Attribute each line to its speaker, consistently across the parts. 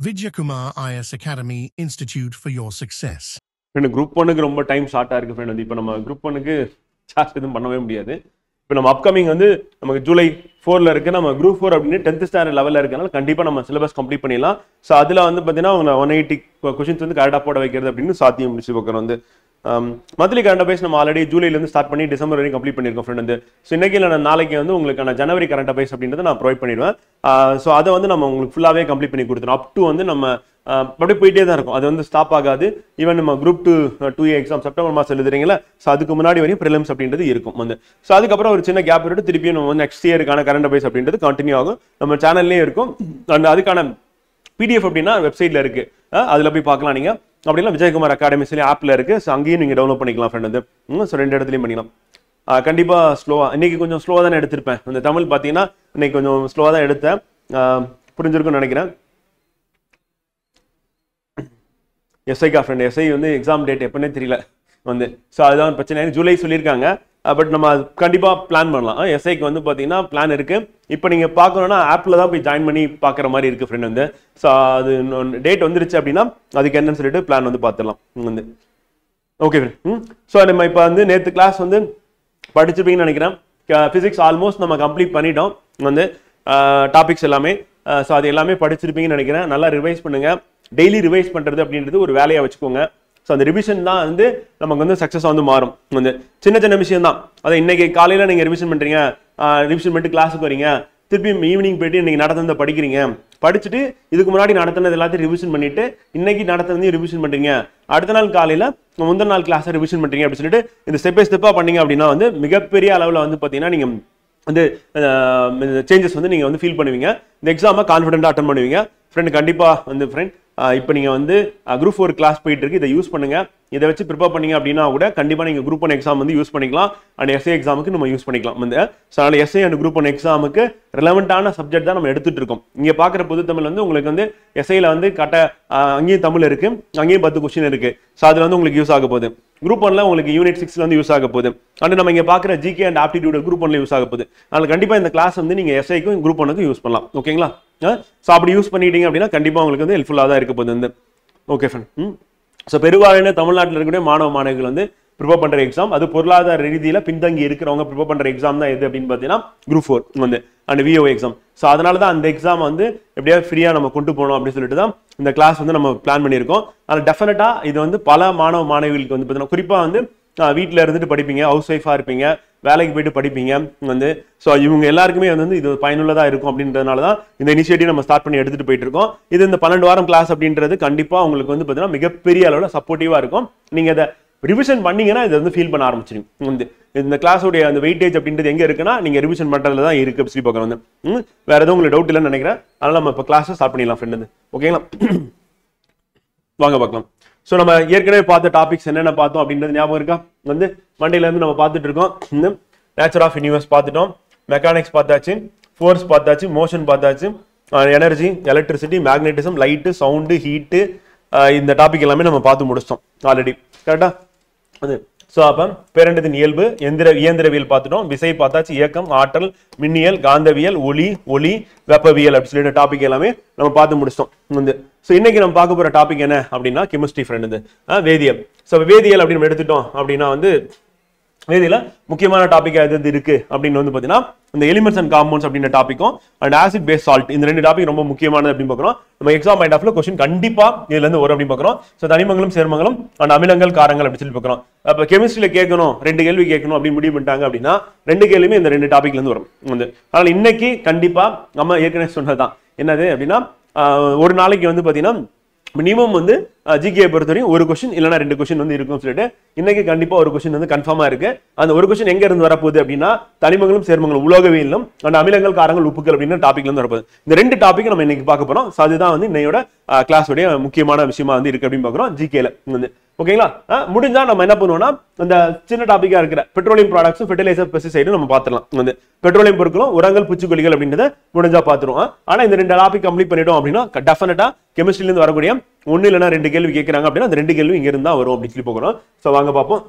Speaker 1: Vidyakumar IS Academy Institute for your success.
Speaker 2: Group ஒன்னுக்கு ரொம்ப time ஷார்ட்டாக இருக்குது ஃப்ரெண்ட். வந்து இப்போ நம்ம குரூப் ஒன்னுக்கு சார்ஜ் எதுவும் பண்ணவே முடியாது. இப்போ நம்ம அப்கமிங் வந்து நமக்கு ஜூலை 4ல் இருக்குது. நம்ம குரூப் 4 அப்படின்னு 10th ஸ்டாண்டர்ட் லெவலில் இருக்கனால கண்டிப்பாக நம்ம சிலபஸ் கம்ப்ளீட் பண்ணிடலாம். ஸோ அதில் வந்து பார்த்தீங்கன்னா அவங்க 180 கொஷின்ஸ் வந்து கரெக்டாக போட வைக்கிறது அப்படின்னு சாத்தியம் முடிச்சு பார்க்குறோம். வந்து மந்த்லி கரண்ட் அஃபேர்ஸ் நம்ம ஆல்ரெடி ஜூலைலேருந்து ஸ்டார்ட் பண்ணி டிசம்பர் வரைக்கும் கம்ப்ளீட் பண்ணியிருக்கோம் ஃப்ரெண்ட். வந்து ஸோ இன்னைக்கு இல்லை நாளைக்கு வந்து உங்களுக்கான ஜனவரி கரண்ட் அஃபேர்ஸ் அப்படின்றத நான் ப்ரொவைட் பண்ணிடுவேன். ஸோ அதை வந்து நம்ம உங்களுக்கு ஃபுல்லாகவே கம்ப்ளீட் பண்ணி கொடுத்துரும். அப் டு வந்து நம்ம அப்படியே போயிட்டே தான் இருக்கும். அது வந்து ஸ்டாப் ஆகாது. ஈவன் நம்ம குரூப் 2A எக்ஸாம் செப்டம்பர் மாதம் எழுதுறீங்களா, ஸோ அதுக்கு முன்னாடி வரையும் ப்ரிலிம்ஸ் அப்படின்றது இருக்கும். வந்து ஸோ அதுக்கப்புறம் ஒரு சின்ன கேப் விட்டு திருப்பியும் நம்ம வந்து நெக்ஸ்ட் இயருக்கான கரண்ட் அஃபேர்ஸ் அப்படின்றது கண்டினியூ ஆகும். நம்ம சேனல்லேயே இருக்கும். அண்ட் அதுக்கான PDF அப்படின்னா வெப்சைட்ல இருக்கு, அதில் போய் பார்க்கலாம். நீங்கள் அப்படின்னா விஜயகுமார் அகாடமிஸ்லேயும் ஆப்பில் இருக்கு. ஸோ அங்கேயும் நீங்கள் டவுன்லோட் பண்ணிக்கலாம் ஃப்ரெண்ட். வந்து ஸோ 2 இடத்துலையும் பண்ணிக்கலாம். கண்டிப்பாக ஸ்லோவாக இன்னைக்கு கொஞ்சம் ஸ்லோவாக தானே எடுத்திருப்பேன். இந்த தமிழ் பார்த்தீங்கன்னா இன்னைக்கு கொஞ்சம் ஸ்லோவாக தான் எடுத்தேன். புரிஞ்சிருக்குன்னு நினைக்கிறேன். எஸ்ஐக்கா ஃப்ரெண்ட், எஸ்ஐ வந்து எக்ஸாம் டேட் எப்போன்னே தெரியல வந்து. ஸோ அதுதான் பிரச்சனை. ஜூலை சொல்லியிருக்காங்க, பட் நம்ம கண்டிப்பாக பிளான் பண்ணலாம். எஸ்ஐக்கு வந்து பார்த்தீங்கன்னா பிளான் இருக்குது. இப்போ நீங்கள் பார்க்கணுன்னா ஆப்பில் தான் போய் ஜாயின் பண்ணி பார்க்குற மாதிரி இருக்குது ஃப்ரெண்ட். வந்து ஸோ அது டேட் வந்துருச்சு அப்படின்னா அதுக்கு என்னன்னு சொல்லிட்டு பிளான் வந்து பார்த்துடலாம் வந்து. Okay friend. ஸோ நம்ம இப்போ வந்து நேற்று கிளாஸ் வந்து படிச்சுப்பீங்கன்னு நினைக்கிறேன். ஃபிசிக்ஸ் ஆல்மோஸ்ட் நம்ம கம்ப்ளீட் பண்ணிட்டோம் வந்து டாபிக்ஸ் எல்லாமே. ஸோ அது எல்லாமே படிச்சிருப்பீங்கன்னு நினைக்கிறேன். நல்லா ரிவைஸ் பண்ணுங்கள். டெய்லி ரிவைஸ் பண்ணுறது அப்படின்றது ஒரு வேலையாக வச்சுக்கோங்க. ஸோ அந்த ரிவிஷன் தான் வந்து நமக்கு வந்து சக்ஸஸ் வந்து மாறும். வந்து சின்ன சின்ன விஷயம் தான். அதை இன்னைக்கு காலையில் நீங்கள் ரிவிஷன் பண்ணுறீங்க, ரிவிஷன் பண்ணிட்டு கிளாஸுக்கு வரீங்க, திருப்பி ஈவினிங் போயிட்டு இன்னைக்கு நடத்துனதை படிக்கிறீங்க, படிச்சுட்டு இதுக்கு முன்னாடி நடத்தினது எல்லாத்தையும் ரிவிஷன் பண்ணிட்டு இன்னைக்கு நடத்துனதையும் ரிவிஷன் பண்ணுறீங்க, அடுத்த நாள் காலையில் முந்தின நாள் கிளாஸை ரிவிஷன் பண்ணுறீங்க அப்படின்னு சொல்லிட்டு இந்த ஸ்டெப் பை ஸ்டெப்பாக பண்ணீங்க அப்படின்னா வந்து மிகப்பெரிய அளவில் வந்து பார்த்தீங்கன்னா நீங்கள் வந்து சேஞ்சஸ் வந்து நீங்கள் வந்து ஃபீல் பண்ணுவீங்க. இந்த எக்ஸாமை கான்ஃபிடென்ட்டாக அட்டன் பண்ணுவீங்க ஃப்ரெண்ட். கண்டிப்பாக வந்து ஃப்ரெண்ட் இப்போ நீங்கள் வந்து குரூப் 4 கிளாஸ் போயிட்டு இருக்கு, இதை யூஸ் பண்ணுங்க. இதை வச்சு ப்ரிப்பேர் பண்ணீங்க அப்படின்னா கூட கண்டிப்பாக நீங்கள் குரூப் 1 எக்ஸாம் வந்து யூஸ் பண்ணிக்கலாம். அண்ட் எஸ்ஏ எக்ஸாமுக்கு நம்ம யூஸ் பண்ணிக்கலாம் வந்து. ஸோ அதனால் எஸ்ஏ அண்ட் குரூப் 1 எக்ஸாமுக்கு ரெலவெண்ட்டான சப்ஜெக்ட் தான் நம்ம எடுத்துட்டு இருக்கோம். இங்கே பார்க்குற பொது தமிழ் வந்து உங்களுக்கு வந்து எஸ்ஐயில் வந்து அங்கேயும் தமிழ் இருக்கு, அங்கேயும் 10 கொஸ்டின் இருக்கு. ஸோ அதில் வந்து உங்களுக்கு யூஸ் ஆக போகுது. குரூப் 1ல உங்களுக்கு யூனிட் 6ல வந்து யூஸ் ஆக போகுது. அண்ட் நம்ம இங்கே பார்க்குற ஜிகே அண்ட் ஆப்டிடியூட் குரூப் 1ல யூஸ் ஆக போகுது. அதனால் கண்டிப்பாக இந்த கிளாஸ் வந்து நீங்கள் எஸ்ஐக்கும் குரூப் 1க்கும் யூஸ் பண்ணலாம். ஓகேங்களா? ஸோ அப்படி யூஸ் பண்ணிட்டீங்க அப்படின்னா கண்டிப்பாக உங்களுக்கு வந்து ஹெல்ப்ஃபுல்லாக தான் இருக்க போகுது வந்து. Okay friend. ஸோ பெருவாரியான தமிழ்நாட்டில் இருக்கக்கூடிய மாணவர்கள் வந்து ப்ரிப்பேர் பண்ணுற எக்ஸாம், அது பொருளாதார ரீதியில் பின்தங்கி இருக்கிறவங்க ப்ரிப்பேர் பண்ணுற எக்ஸாம் தான் எது அப்படின்னு பார்த்தீங்கன்னா குரூப் 4 வந்து அண்ட் VO எக்ஸாம். ஸோ அதனால தான் அந்த எக்ஸாம் வந்து எப்படியாவது ஃப்ரீயாக நம்ம கொண்டு போகணும் அப்படின்னு சொல்லிட்டு தான் இந்த கிளாஸ் வந்து நம்ம பிளான் பண்ணியிருக்கோம். அதில் டெஃபினட்டாக இது வந்து பல மாணவிகளுக்கு வந்து பார்த்தீங்கன்னா குறிப்பாக வந்து வீட்டில் இருந்துட்டு படிப்பீங்க, ஹவுஸ் ஒய்ஃபாக இருப்பீங்க, வேலைக்கு போயிட்டு படிப்பீங்க வந்து. ஸோ இவங்க எல்லாருக்குமே வந்து இது பயனுள்ளதாக இருக்கும் அப்படின்றதுனால தான் இந்த இனிஷியேட்டிவ் நம்ம ஸ்டார்ட் பண்ணி எடுத்துகிட்டு போயிட்டு இருக்கோம். இது இந்த 12 வாரம் கிளாஸ் அப்படின்றது கண்டிப்பாக உங்களுக்கு வந்து பார்த்தீங்கன்னா மிகப்பெரிய அளவில் சப்போர்ட்டிவாக இருக்கும். நீங்கள் அதை ரிவிஷன் பண்ணீங்கன்னா இதை வந்து ஃபீல் பண்ண ஆரம்பிச்சிடும். வந்து இந்த கிளாஸோடைய அந்த வெயிட்டேஜ் அப்படின்றது எங்கே இருக்குன்னா நீங்கள் ரிவிஷன் பண்ணுறதுல தான் இருக்குது அப்படி சொல்லி பார்க்குறோம் வந்து. வேற எதுவும் உங்களுக்கு டவுட் இல்லைன்னு நினைக்கிறேன். அதனால் நம்ம இப்போ கிளாஸை ஸ்டார்ட் பண்ணிடலாம் ஃப்ரெண்ட் வந்து. ஓகேங்களா? வாங்க பார்க்கலாம். ஸோ நம்ம ஏற்கனவே பார்த்த டாபிக்ஸ் என்னென்ன பார்த்தோம் அப்படின்றது ஞாபகம் இருக்கா? வந்து மண்டேலேருந்து நம்ம பார்த்துட்டு இருக்கோம். நேச்சர் ஆஃப் யூனிவர்ஸ் பார்த்துட்டோம், மெக்கானிக்ஸ் பார்த்தாச்சு, ஃபோர்ஸ் பார்த்தாச்சு, மோஷன் பார்த்தாச்சு, energy, electricity, magnetism, light, sound, heat, இந்த டாபிக் எல்லாமே நம்ம பார்த்து முடிச்சிட்டோம் ஆல்ரெடி. கரெக்டா? அது ஸோ அப்போ பேரண்டத்தின் இயல்பு, இயந்திரவியல் பார்த்துட்டோம், விசை பார்த்தாச்சு, இயக்கம், ஆற்றல், மின்னியல், காந்தவியல், ஒளி, வெப்பவியல் அப்படி சொல்லிட்டு டாபிக் எல்லாமே நம்ம பார்த்து முடிச்சிட்டோம் வந்து. ஸோ இன்னைக்கு நம்ம பார்க்க போகிற டாபிக் என்ன அப்படின்னா கெமிஸ்ட்ரி ஃப்ரெண்ட். வந்து வேதியியல். ஸோ வேதியியல் அப்படின்னு நம்ம எடுத்துட்டோம் அப்படின்னா வந்து வேதியில முக்கியமான டாபிக் எது இருக்கு அப்படின்னு வந்து பார்த்தீங்கன்னா இந்த எலிமெண்ட்ஸ் அண்ட் காம்பவுண்ட்ஸ் அப்படின்ற டாபிக்கும் அண்ட் ஆசிட் பேஸ் சால்ட், இந்த 2 டாபிக் ரொம்ப முக்கியமானது அப்படின்னு பார்க்குறோம். நம்ம எக்ஸாம் பாயிண்ட் ஆஃப்ல கொஸ்டின் கண்டிப்பா இதுல இருந்து வரும் அப்படின்னு பார்க்குறோம். ஸோ தனிமங்களும் சேர்மங்களும் அண்ட் அமிலங்கள் காரங்கள் அப்படின்னு சொல்லி பார்க்குறோம். அப்போ கெமிஸ்ட்ரியில கேட்கணும் 2 கேள்வி கேட்கணும் அப்படின்னு முடிவு பண்ணிட்டாங்க அப்படின்னா 2 கேள்வியுமே இந்த 2 டாபிக்ல இருந்து வரும் வந்து. அதனால இன்னைக்கு கண்டிப்பா நம்ம ஏற்கனவே சொன்னதுதான் என்னது அப்படின்னா ஒரு நாளைக்கு வந்து பார்த்தீங்கன்னா மினிமம் வந்து ஜிகே பொறுத்தவரையும் ஒரு கொஸ்டின் இல்லைனா 2 கொஸ்டின் வந்து இருக்கும்னு சொல்லிட்டு இன்னைக்கு கண்டிப்பா ஒரு கொஸ்டின் வந்து கன்ஃபார்மா இருக்கு. அந்த ஒரு கொஸ்டின் எங்க இருந்து வரப்போகுது அப்படின்னா தனிமங்களும் சேர்மங்களும், உலோகவியலும் அந்த அமிலங்கள் காரங்கள் உப்புக்கள் அப்படின்னு டாபிக்ல இருந்து வரப்போகுது. இந்த 2 டாபிக் நம்ம இன்னைக்கு பார்க்க போறோம். ஸோ அதுதான் வந்து இன்னையோட கிளாஸோடைய முக்கியமான விஷயமா வந்து இருக்கு அப்படின்னு பார்க்குறோம் ஜிகேல வந்து. ஓகேங்களா? முடிஞ்சா நம்ம என்ன பண்ணுவோம்னா இந்த சின்ன டாபிக்கா இருக்கிற பெட்ரோலியம் ப்ராடக்ட்ஸும் ஃபெர்டிலைசர் பெஸ்டிசைடும் நம்ம பார்த்துலாம் வந்து. பெட்ரோலியம் பொருட்களும் உரங்கள் பூச்சிக்கொல்லிகள் அப்படின்றத முடிஞ்சா பார்த்துருவோம். ஆனா இந்த 2 டாபிக் கம்ப்ளீட் பண்ணிட்டோம் அப்படின்னா டெஃபினட்டா கெமிஸ்ட்ரில இருந்து வரக்கூடிய 1 இல்லைனா 2 கேள்வி கேட்கறாங்க அப்படின்னா அந்த 2 கேள்வி இங்க இருந்தா வரும் அப்படின்னு சொல்லி போகிறோம். ஸோ வாங்க பார்ப்போம்.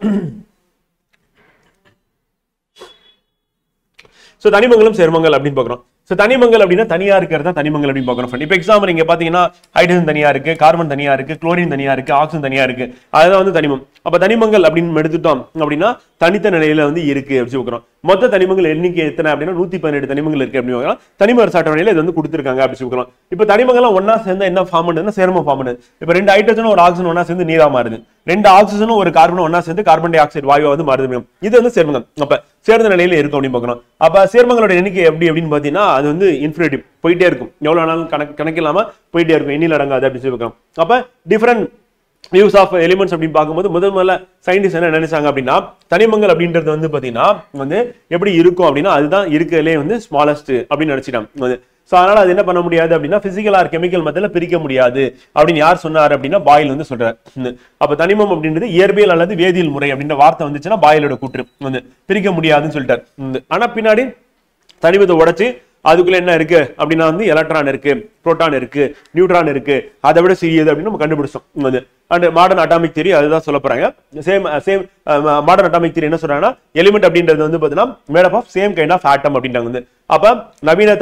Speaker 2: ஸோ தனிமங்களும் சேர்மங்கள் அப்படின்னு பார்க்குறோம். ஸோ தனிமங்கள் அப்படின்னா தனியா இருக்கிறது தான் தனிமங்கள் அப்படின்னு பார்க்கணும் ஃப்ரெண்ட். இப்போ எக்ஸாம்பிள் நீங்க பாத்தீங்கன்னா ஹைட்ரஜன் தனியா இருக்கு, கார்பன் தனியா இருக்கு, குளோரின் தனியா இருக்கு, ஆக்சிஜன் தனியா இருக்கு, அதுதான் வந்து தனிமம். அப்ப தனிமங்கள் அப்படின்னு எடுத்துட்டோம் அப்படின்னா தனித்த நிலையில வந்து இருக்கு அப்படின்னு சொல்றோம். மொத்த தனிமங்கள் எண்ணிக்கை எத்தனை அப்படின்னா 118 தனிமங்கள் இருக்கு அப்படின்னு பார்க்கலாம். தனிம அட்டவணையில இது வந்து கொடுத்துருக்காங்க அப்படின்னு சொல்றோம். இப்போ தனிமங்கள்லாம் ஒன்னா சேர்ந்தா என்ன ஃபார்ம் பண்ணுதுன்னா சேர்ம ஃபார்ம் பண்ணுது. இப்போ 2 ஹைட்ரஜனும் ஒரு ஆக்சிஜன் ஒன்னா சேர்ந்து நீரா மாறுது, 2 ஆக்சிஜனும் ஒரு கார்பனும் ஒன்னா சேர்ந்து கார்பன் டை ஆக்சைடு வாயுவா வந்து மாறுது. இது வந்து சேர்மங்கள். அப்ப சேர்ந்த நிலையில இருக்கும் அப்படின்னு பார்க்கணும். அப்ப சேர்மங்களோட எண்ணிக்கை எப்படி அப்படின்னு பாத்தீங்கன்னா அது வந்து இன்ஃபினிட்டிவ், போயிட்டே இருக்கும், எவ்வளவு வேணாலும் கணக்கு இல்லாம போயிட்டே இருக்கும், எண்ணில் அடங்காது அப்படின்னு சொல்லி பார்க்கலாம். அப்ப டிஃபரெண்ட் யூஸ் ஆஃப் எலிமெண்ட்ஸ் அப்படின்னு பார்க்கும்போது முதல்ல சயின்டிஸ்ட் என்ன நினைச்சாங்க அப்படின்னா தனிமங்கள் அப்படின்றது வந்து பாத்தீங்கன்னா வந்து எப்படி இருக்கும் அப்படின்னா அதுதான் இருக்கிறதுலே வந்து ஸ்மாலஸ்ட் அப்படின்னு நினைச்சிட்டாங்க. சோ அதனால அது என்ன பண்ண முடியாது அப்படின்னா பிசிக்கல் ஆர் கெமிக்கல் மெத்தட்ல பிரிக்க முடியாது அப்படின்னு யார் சொன்னார் அப்படின்னா பாயில் வந்து சொல்றாரு. அப்ப தனிமம் அப்படின்றது இயற்பியல் அல்லது வேதியியல் முறை அப்படின்ற வார்த்தை வந்துச்சுன்னா பாயிலோட கூற்று வந்து பிரிக்க முடியாதுன்னு சொல்லிட்டாரு. ஆனா பின்னாடி தனிமத்தை உடைச்சு அதுக்குள்ள என்ன இருக்கு அப்படின்னா வந்து எலக்ட்ரான் இருக்கு, புரோட்டான் இருக்கு, நியூட்ரான் இருக்கு, அதை விட சிறியது அப்படின்னு நம்ம கண்டுபிடிச்சோம். அண்ட் மாடர்ன் அட்டாமிக் தியரி அதுதான் சொல்ல போறாங்க. சேம் மாடர்ன் அட்டாமிக் தியரி என்ன சொல்றாங்கன்னா எலிமெண்ட் அப்படின்றது வந்து பாத்தீங்கன்னா made up of same kind of atom அப்படின்றாங்க. அப்ப நவீன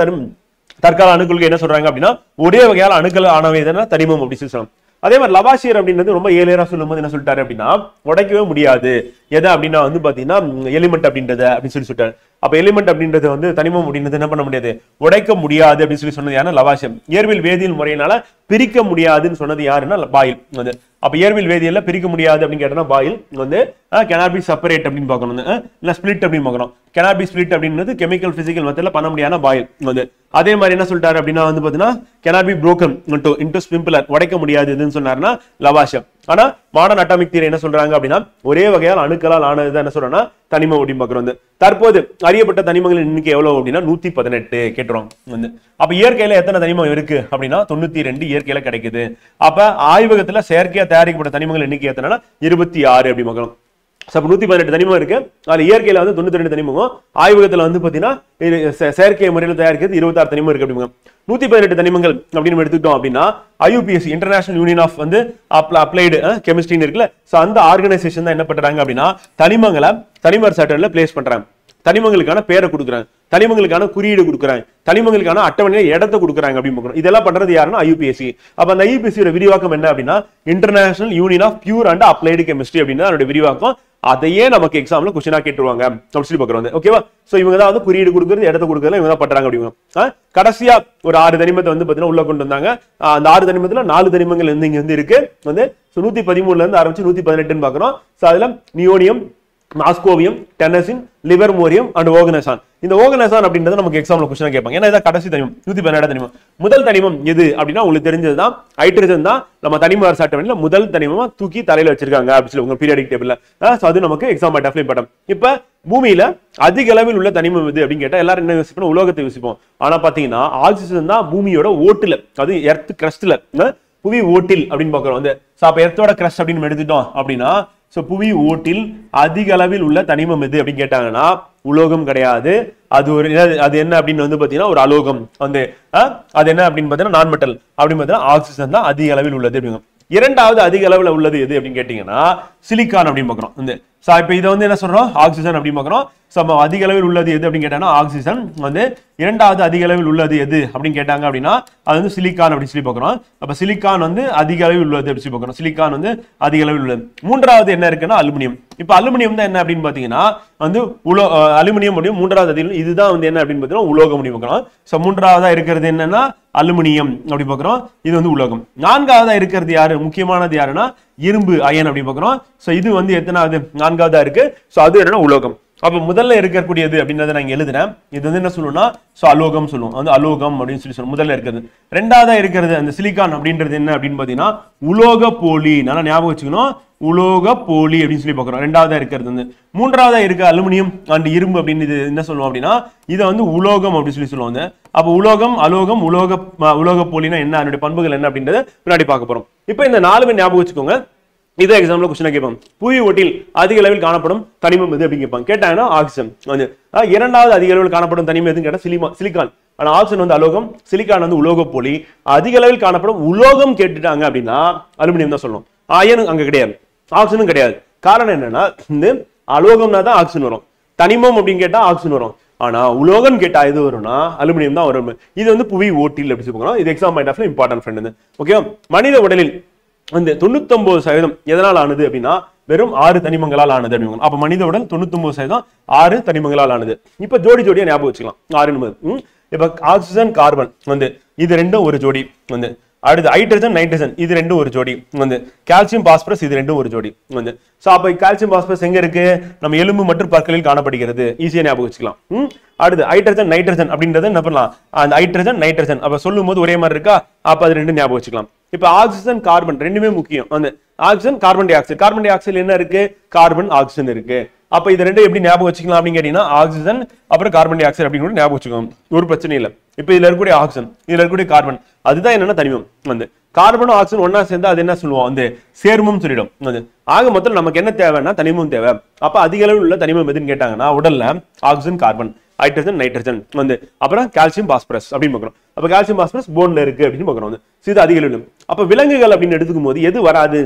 Speaker 2: தற்கால அணுக்களுக்கு என்ன சொல்றாங்க அப்படின்னா ஒரே வகையான அணுக்கள் ஆனவை தனிமம் அப்படின்னு சொல்லலாம். அதே மாதிரி லவாசியர் அப்படின்றது ரொம்ப ஏழையா சொல்லும் போது என்ன சொல்லிட்டாரு அப்படின்னா உடைக்கவே முடியாது எதை அப்படின்னா வந்து பாத்தீங்கன்னா எலிமெண்ட் அப்படின்றத அப்படின்னு சொல்லிட்டாரு. அப்ப எலிமெண்ட் அப்படின்றது வந்து தனிமம் அப்படின்றது என்ன பண்ண முடியாது, உடைக்க முடியாது அப்படின்னு சொன்னது யாருன்னா லவாசியம். இயற்பியல் வேதியியல் முறையினால பிரிக்க முடியாதுன்னு சொன்னது யாருன்னா பாயில் வந்து. அப்ப இயற்பியல் வேதியியல்ல பிரிக்க முடியாது அப்படின்னு கேட்டா பாயில் வந்து cannot be separate அப்படின்னு பார்க்கணும், இல்ல ஸ்பிளிட் அப்படின்னு பார்க்கணும். cannot be split அப்படின்றது கெமிக்கல் பிசிக்கல் மெத்தட்ல பண்ண முடியாத பாயில் வந்து. அதே மாதிரி என்ன சொல்லிட்டாரு அப்படின்னா வந்து பாத்தீங்கன்னா cannot be broken into simpler, உடைக்க முடியாதுன்னு சொன்னாருன்னா லவாசியம். ஆனா மாடர்ன் அட்டாமிக் தியரி என்ன சொல்றாங்க அப்படின்னா ஒரே வகையால் அணுக்களால் ஆனதுதான் என்ன சொல்றோம்னா தனிமம் அப்படின்னு பார்க்கிறோம். தற்போது அறியப்பட்ட தனிமங்களின் எண்ணிக்கை எவ்வளவு அப்படின்னா 118 கேட்டுறோம் வந்து. அப்ப இயற்கையில எத்தனை தனிமம் இருக்கு அப்படின்னா 92 இயற்கையில கிடைக்குது. அப்ப ஆய்வகத்துல செயற்கையா தயாரிக்கப்பட்ட தனிமங்கள் எண்ணிக்கை எத்தனைன்னா 26 அப்படி பார்க்கிறோம். 118 தனிமம் இருக்கு, அதுல இயற்கையில வந்து 92 தனிமம், ஆய்வகத்துல வந்து பாத்தீங்கன்னா செயற்கை முறையில் தயாரிக்கிறது 26 தனிமம் இருக்கு அப்படிங்க. 118 தனிமங்கள் அப்படின்னு எடுத்துக்கிட்டோம் அப்படின்னா IUPAC இன்டர்நேஷனல் யூனியன் ஆஃப் வந்து அப்ளைடு கெமிஸ்ட்ரின்னு இருக்குல்ல, சோ அந்த ஆர்கனைசேஷன் தான் என்ன பண்றாங்க அப்படின்னா தனிமங்களை தனிமர் சார்ட்டர்ல பிளேஸ் பண்றாங்க, தனிமங்களுக்கான பேரை கொடுக்குறாங்க, தனிமங்களுக்கான குறியீடு கொடுக்குறாங்க, தனிமங்களுக்கான அட்டவணையை இடத்தை கொடுக்குறாங்க அப்படின்னு இதெல்லாம் பண்றது யாருன்னா IUPAC. அப்ப அந்த IUPAC விரிவாக்கம் என்ன அப்படின்னா international union of pure and applied chemistry அப்படின்னு அதோட விரிவாக்கம். அதையே நமக்கு எக்ஸாம்ல கொஸ்டினா கேட்டுருவாங்க அப்படின்னு சொல்லி பாக்குறோம். ஓகேவா? சோ இவங்க தான் வந்து குறியீடு கொடுக்குறது, இடத்தை கொடுக்குறது இவங்க தான் பண்றாங்க அப்படிங்க. கடைசியா ஒரு 6 தனிமத்தை வந்து பாத்தீங்கன்னா உள்ள கொண்டு வந்தாங்க. அந்த 6 தனிமத்துல 4 தனிமங்கள் வந்து இங்க வந்து இருக்கு வந்து 113ல இருந்து ஆரம்பிச்சு 118 பாக்குறோம். சோ அதுல நியோனியம், மாஸ்கோவியம், டென்னசின், லிவர்மோரியம் அண்ட் ஓகனசான். இந்த ஓகனசான் அப்படின்றது நமக்கு எக்ஸாம்ல கொஸ்டினா கேட்பாங்க. ஏன்னா இதான் கடைசி தனிமம், 117 தனிமம். முதல் தனிமம் எது அப்படின்னா உங்களுக்கு தெரிஞ்சதுதான் ஹைட்ரஜன் தான். நம்ம தனிம அட்டவணையில முதல் தனிமமா தூக்கி தலையில வச்சிருக்காங்க அப்படின்னு சொல்லி உங்க பீரியாடிக் டேபிள்ல. அது நமக்கு எக்ஸாம் டெஃபினட் பட்டம். இப்ப பூமியில அதிக அளவில் உள்ள தனிமம் எது அப்படின்னு கேட்டா எல்லாரும் என்ன யோசிப்போம், உலோகத்தை யோசிப்போம். ஆனா பாத்தீங்கன்னா ஆக்சிஜன் தான் பூமியோட ஓட்டுல, அது எர்த் கிரஸ்ட்ல, புவி ஓட்டில் அப்படின்னு பாக்குறோம் வந்து. அப்ப எர்த்தோட கிரஸ்ட் அப்படின்னு எடுத்துட்டோம் அப்படின்னா புவி ஓட்டில் அதிக அளவில் உள்ள தனிமம் எது அப்படின்னு கேட்டாங்கன்னா உலோகம் கிடையாது. அது என்ன அப்படின்னு வந்து பாத்தீங்கன்னா ஒரு அலோகம் வந்து. அது என்ன அப்படின்னு பாத்தீங்கன்னா நான் மெட்டல் அப்படின்னு பாத்தீங்கன்னா ஆக்சிஜன் தான் அதிக அளவில் உள்ளது அப்படிங்க. இரண்டாவது அதிக அளவில் உள்ளது எது அப்படின்னு கேட்டீங்கன்னா சிலிக்கான் அப்படின்னு பாக்குறோம் வந்து. இப்ப இதை வந்து என்ன சொல்றோம், ஆக்சிஜன் அப்படின்னு பாக்குறோம். அதிக அளவில் உள்ளது எது அப்படின்னு கேட்டாங்கன்னா ஆக்சிஜன் வந்து. இரண்டாவது அதிக அளவில் உள்ளது எது அப்படின்னு கேட்டாங்க அப்படின்னா அது வந்து சிலிக்கான் அப்படின்னு சொல்லி பாக்குறோம். அப்ப சிலிக்கான் வந்து அதிக அளவில் உள்ளது அப்படின்னு சொல்லி பாக்குறோம். சிலிக்கான் வந்து அதிக அளவில் உள்ளது. மூன்றாவது என்ன இருக்குன்னா அலுமினியம். இப்ப அலுமினியம் தான் என்ன அப்படின்னு பாத்தீங்கன்னா வந்து அலுமினியம் முடியும் மூன்றாவது அதிகம். இதுதான் வந்து என்ன அப்படின்னு பாத்தீங்கன்னா உலோகம் அப்படின்னு பாக்குறோம். மூன்றாவதா இருக்கிறது என்னன்னா அலுமினியம் அப்படி பாக்குறோம். இது வந்து உலோகம். நான்காவதா இருக்கிறது யாரு, முக்கியமானது யாருன்னா இரும்பு, அயன் அப்படி பாக்குறோம். இது வந்து எத்தனாவது, நான்காவதா இருக்கு. அது என்னன்னா உலோகம். அப்ப முதல்ல இருக்கக்கூடியது அப்படின்றத நான் எழுதுறேன். இது வந்து என்ன சொல்லுவோம்னா அலோகம் சொல்லுவோம், வந்து அலோகம் அப்படின்னு சொல்லி சொல்லுவோம். முதல்ல இருக்கிறது. ரெண்டாவதா இருக்கிறது அந்த சிலிக்கான் அப்படின்றது என்ன அப்படின்னு பாத்தீங்கன்னா உலோக போலி. நல்லா ஞாபகம் வச்சுக்கணும், உலோக போலி அப்படின்னு சொல்லி பாக்குறோம். ரெண்டாவதா இருக்கிறது வந்து. மூன்றாவதா இருக்க அலுமினியம் அண்ட் இரும்பு அப்படின்னு இது என்ன சொல்லுவோம் அப்படின்னா இதை வந்து உலோகம் அப்படின்னு சொல்லி சொல்லுவாங்க. அப்ப உலோகம், அலோகம், உலோக போலினா என்ன, அதனுடைய பண்புகள் என்ன அப்படின்றத பின்னாடி பார்க்க போறோம். இப்ப இந்த 4 ஞாபகம் வச்சுக்கோங்க. இதே எக்ஸாம்பிள் கொஸ்டினா கேட்பாங்க, புவி ஓட்டில் அதிக அளவில் காணப்படும் தனிமம் எது அப்படின்னு கேட்பாங்க. கேட்டாங்கன்னா ஆக்சிஜன் வந்து. இரண்டாவது அதிக அளவில் காணப்படும் தனிமம் எதுன்னு கேட்டா சிலிக்கான். ஆனா ஆக்சிஜன் வந்து அலோகம், சிலிக்கான் வந்து உலோக போலி. அதிக அளவில் காணப்படும் உலோகம் கேட்டுட்டாங்க அப்படின்னா அலுமினியம் தான் சொல்லணும். அயன் அங்க கிடையாது, ஆக்சிஜனும் கிடையாது. காரணம் என்னன்னா இந்த அலோகம்னா தான் ஆக்சிஜன் வரும், தனிமம் அப்படின்னு கேட்டா ஆக்சிஜன் வரும். ஆனா உலோகம் கேட்டா எது வரும்னா அலுமினியம் தான் வரும். இது வந்து புவி ஓட்டில் அப்படி சொல்லுவோம். இது exam point of important friend. ஓகேவா? மனித உடலில் வந்து 99% எதனால் ஆனது அப்படின்னா வெறும் 6 தனிமங்களால் ஆனது அப்படின்னு. அப்ப மனித உடல் 99% 6 தனிமங்களால் ஆனது. இப்ப ஜோடி ஜோடியா ஞாபகம் வச்சுக்கலாம். 6 இப்ப ஆக்சிஜன் கார்பன் வந்து இது ரெண்டும் ஒரு ஜோடி வந்து, அடுத்து ஹைட்ரஜன் நைட்ரஜன் இது ரெண்டும் ஒரு ஜோடி வந்து, கால்சியம் பாஸ்பரஸ் இது ரெண்டும் ஒரு ஜோடி வந்து. சோ அப்ப கால்சியம் பாஸ்பரஸ் எங்க இருக்கு? நம்ம எலும்பு மற்றும் பற்களில் காணப்படுகிறது. ஈஸியா ஞாபகம் வச்சுக்கலாம். அடுத்து ஹைட்ரஜன் நைட்ரஜன் அப்படின்றது என்ன பண்ணலாம்? அந்த ஹைட்ரஜன் நைட்ரஜன் அப்ப சொல்லும் போது ஒரே மாதிரி இருக்கா? அப்ப அது ரெண்டும் ஞாபகம் வச்சுக்கலாம். இப்ப ஆக்சிஜன் கார்பன் ரெண்டுமே முக்கியம். வந்து oxygen carbon di oxide, carbon di oxide என்ன இருக்கு? கார்பன் ஆக்சிஜன் இருக்கு. அப்ப இது ரெண்டும் எப்படி ஞாபகம் வச்சுக்கலாம் அப்படின்னு கேட்டீங்கன்னா ஆக்சிஜன் அப்புறம் கார்பன் டை ஆக்சைடு அப்படின்னு ஞாபகம் வச்சுக்கோங்க. ஒரு பிரச்சனை இல்லை. இப்ப இதுல இருக்கக்கூடிய ஆக்சிஜன் இதுல இருக்கக்கூடிய கார்பன் அதுதான் என்னன்னா தனிமம். வந்து கார்பனும் ஆக்சிஜன் ஒன்னா சேர்ந்தா அது என்ன சொல்லுவோம்? வந்து சேர்மம் சொல்லிடும். வந்து ஆக மொத்தம் நமக்கு என்ன தேவைன்னா தனிமம் தேவை. அப்ப அதிக அளவில் உள்ள தனிமம் எதுன்னு கேட்டாங்கன்னா உடல்ல ஆக்சிஜன் கார்பன் ஹைட்ரஜன் நைட்ரஜன் வந்து, அப்புறம் கால்சியம் பாஸ்பரஸ் அப்படின்னு பார்க்கணும். அப்ப கால்சியம் பாஸ்பரஸ் போன்ல இருக்கு அப்படின்னு பார்க்கணும். இது அதிக அளவில். அப்ப விலங்குகள் அப்படின்னு எடுத்துக்கும் போது எது வராது